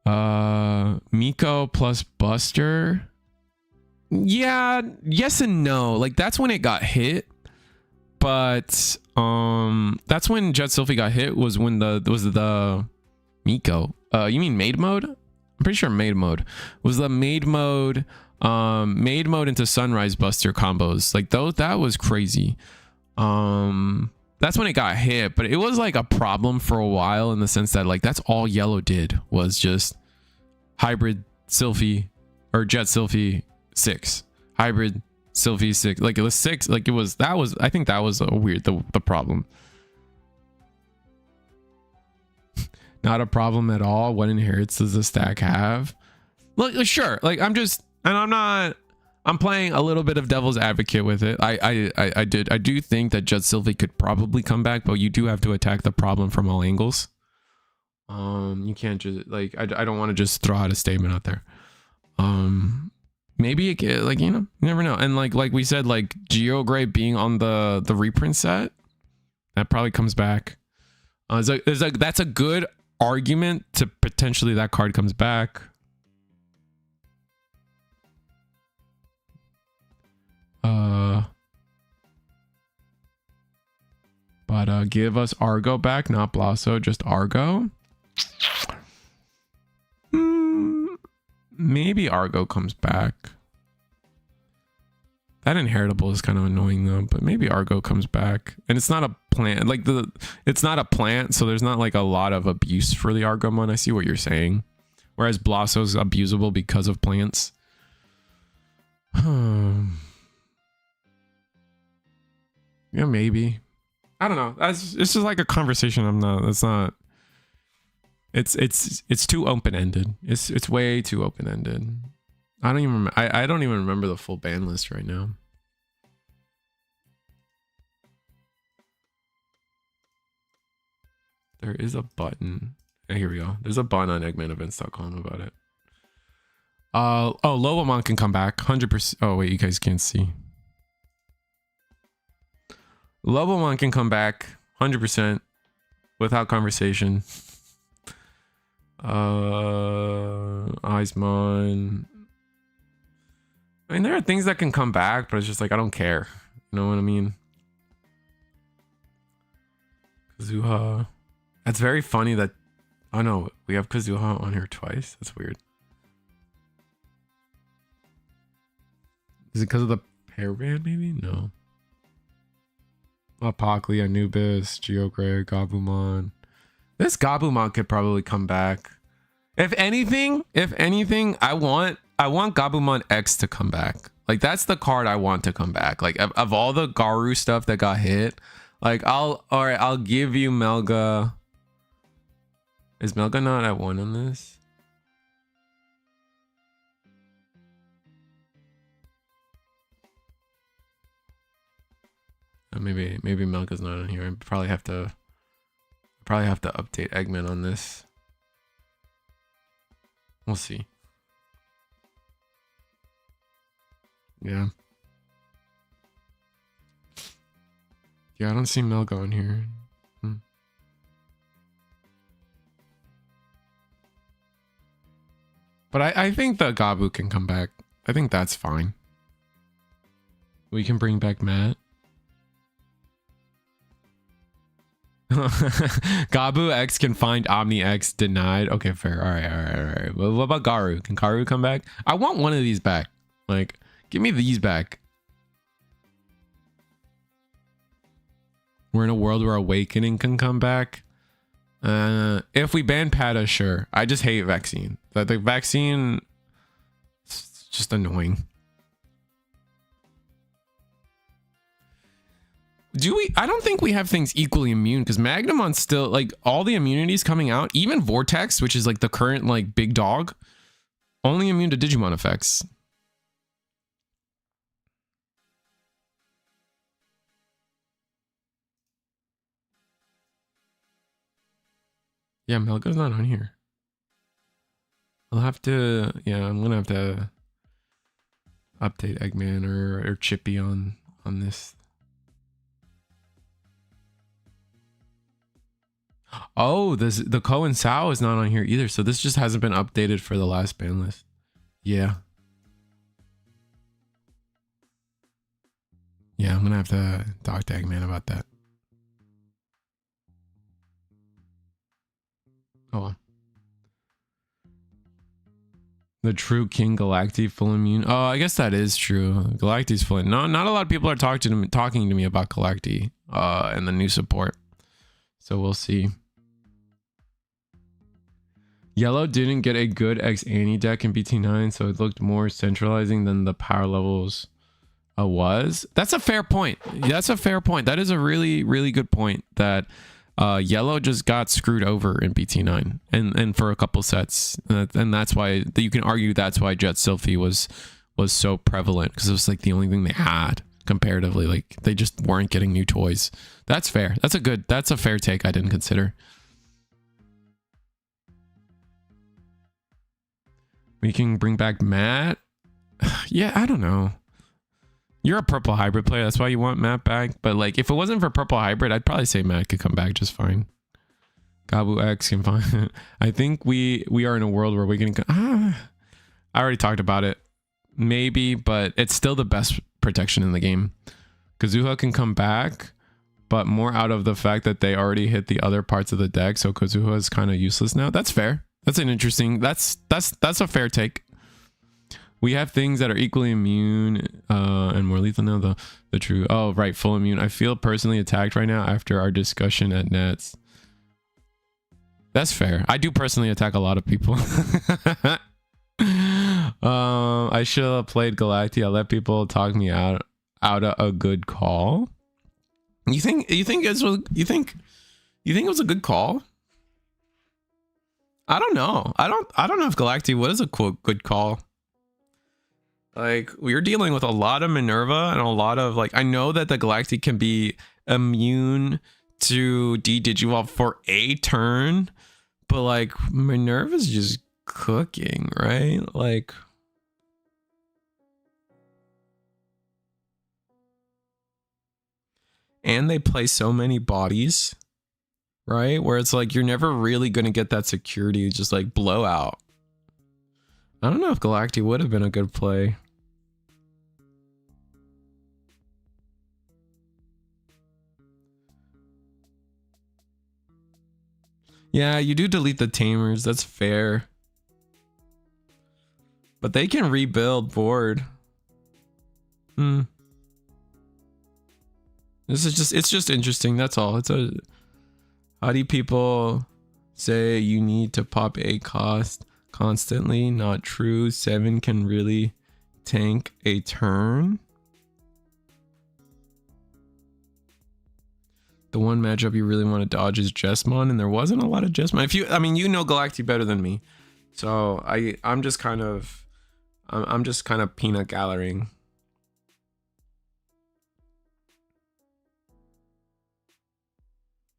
now. Miko plus Buster. Yeah, yes and no. Like, that's when it got hit, but that's when Jet Sylphie got hit, was when the Miko. You mean maid mode? I'm pretty sure maid mode was the maid mode into Sunrise Buster combos. Like, that was crazy. That's when it got hit, but it was like a problem for a while, in the sense that, like, that's all Yellow did, was just hybrid Sylphie or Jet Sylphie 6, hybrid Sylphie 6. Like, it was 6. Like, I think that was the problem. Not a problem at all. What inherits does the stack have? Look, sure. Like, I'm playing a little bit of devil's advocate with it. I do think that Jet Sylphie could probably come back, but you do have to attack the problem from all angles. You can't just, like, I don't want to just throw out a statement out there. Maybe it could, like, you never know. And like we said, like, Geogray being on the reprint set, that probably comes back. That's a good argument to potentially that card comes back. But give us Argo back, not Blasso, just Argo. Maybe Argo comes back. That inheritable is kind of annoying though, but maybe Argo comes back. And it's not a plant, like it's not a plant, so there's not like a lot of abuse for the Argomon. I see what you're saying. Whereas Blasso's abusable because of plants. Yeah, maybe. I don't know. It's just like a conversation. It's too open-ended. It's way too open-ended. I don't even remember the full ban list right now. There is a button. Here we go. There's a button on eggmanevents.com about it. Oh, Lobomon can come back 100%. Oh wait, you guys can't see. Lobomon can come back 100% without conversation. Eismon. I mean, there are things that can come back, but it's just like, I don't care. You know what I mean? Kazuha. That's very funny that... Oh no, we have Kazuha on here twice. That's weird. Is it because of the hairband, maybe? No. Apocally, Anubis, Geogray, Gabumon. This Gabumon could probably come back. If anything, I want Gabumon X to come back. Like, that's the card I want to come back. Like, of all the Garu stuff that got hit, like, I'll give you Melga. Is Melga not at 1 on this? Maybe Melga's not on here. I probably have to update Eggman on this. We'll see. Yeah. Yeah, I don't see Melga on here. But I think the Gabu can come back. I think that's fine. We can bring back Matt. Gabu X can find Omni X denied. Okay, fair. All right. Well, what about Garu? Can Garu come back? I want one of these back. Like, give me these back. We're in a world where Awakening can come back. If we ban Pata, sure. I just hate Vaccine. The Vaccine is just annoying. I don't think we have things equally immune, because Magnemon's still, like, all the immunities coming out, even Vortex, which is like the current, like, big dog, only immune to Digimon effects. Yeah, Melga's not on here. I'll have to, yeah, I'm gonna have to update Eggman or Chippy on this. Oh, the Ko and Sao is not on here either, so this just hasn't been updated for the last ban list. Yeah. Yeah, I'm gonna have to talk to Eggman about that. Oh. The true King Galacti full immune. Oh, I guess that is true. Galacti's full. Not a lot of people are talking to me about Galacti and the new support. So we'll see. Yellow didn't get a good X-Annie deck in BT9, so it looked more centralizing than the power levels was. That's a fair point. That's a fair point. That is a really, really good point that Yellow just got screwed over in BT9 and for a couple sets. And that's why you can argue that's why Jet Sylphie was so prevalent, because it was like the only thing they had comparatively. Like they just weren't getting new toys. That's fair. That's a fair take I didn't consider. We can bring back Matt. Yeah, I don't know. You're a purple hybrid player. That's why you want Matt back. But like, if it wasn't for purple hybrid, I'd probably say Matt could come back just fine. Gabu X can find. I think we are in a world where we can. I already talked about it. Maybe, but it's still the best protection in the game. Kazuha can come back, but more out of the fact that they already hit the other parts of the deck. So Kazuha is kind of useless now. That's fair. That's an interesting. That's a fair take. We have things that are equally immune and more lethal now. The true. Oh, right. Full immune. I feel personally attacked right now after our discussion at Nets. That's fair. I do personally attack a lot of people. I should have played Galacti. I let people talk me out of a good call. You think it was a good call? I don't know. I don't know if Galacti was a quote good call. Like, we're dealing with a lot of Minerva and a lot of, like, I know that the Galactic can be immune to D-Digivolve for a turn, but, like, Minerva's just cooking, right? Like, and they play so many bodies, right? Where it's like, you're never really going to get that security, just, like, blowout. I don't know if Galacti would have been a good play. Yeah, you do delete the tamers. That's fair. But they can rebuild board. It's just interesting. That's all. How do people say you need to pop a cost constantly? Not true. 7 can really tank a turn. The one matchup you really want to dodge is Jesmon, and there wasn't a lot of Jesmon. I mean, you know Galacti better than me, so I'm just kind of peanut gallerying.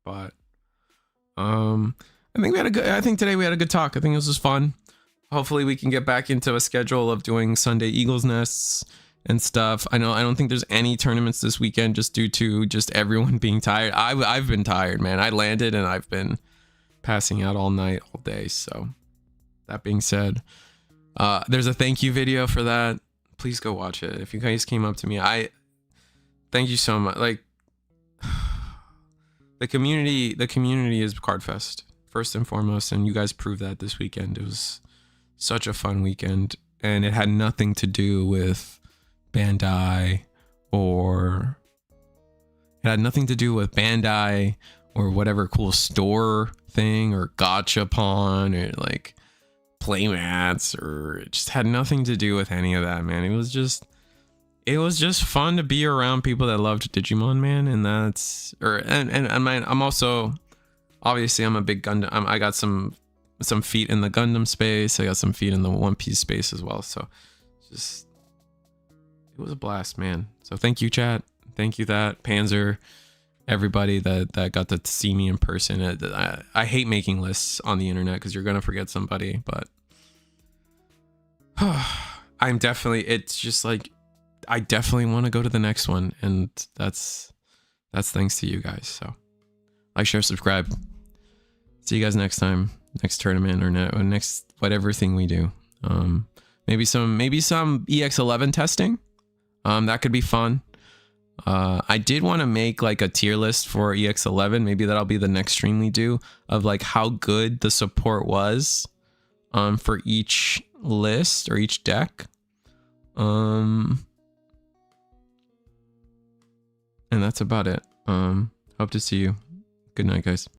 But I think today we had a good talk. I think this was fun. Hopefully we can get back into a schedule of doing Sunday Eagles Nests and stuff. I don't think there's any tournaments this weekend just due to just everyone being tired. I've been tired, man. I landed and I've been passing out all night, all day. So that being said, there's a thank you video for that. Please go watch it. If you guys came up to me, thank you so much. Like, the community is Cardfest first and foremost, and you guys proved that this weekend. It was such a fun weekend, and it had nothing to do with Bandai or whatever cool store thing or gachapon or like playmats, or it just had nothing to do with any of that, man. It was just fun to be around people that loved Digimon, man. And I'm also, obviously I'm a big Gundam. I got some feet in the Gundam space. I got some feet in the One Piece space as well. So it was a blast, man. So thank you, chat. Thank you, that Panzer, everybody that got to see me in person. I hate making lists on the internet because you're gonna forget somebody, but it's just like, I definitely want to go to the next one, and that's thanks to you guys. So like, share, subscribe. See you guys next time, next tournament, or next whatever thing we do. Maybe some EX11 testing. That could be fun. I did want to make like a tier list for EX11. Maybe that'll be the next stream we do, of like how good the support was for each list or each deck. And that's about it. Hope to see you. Good night, guys.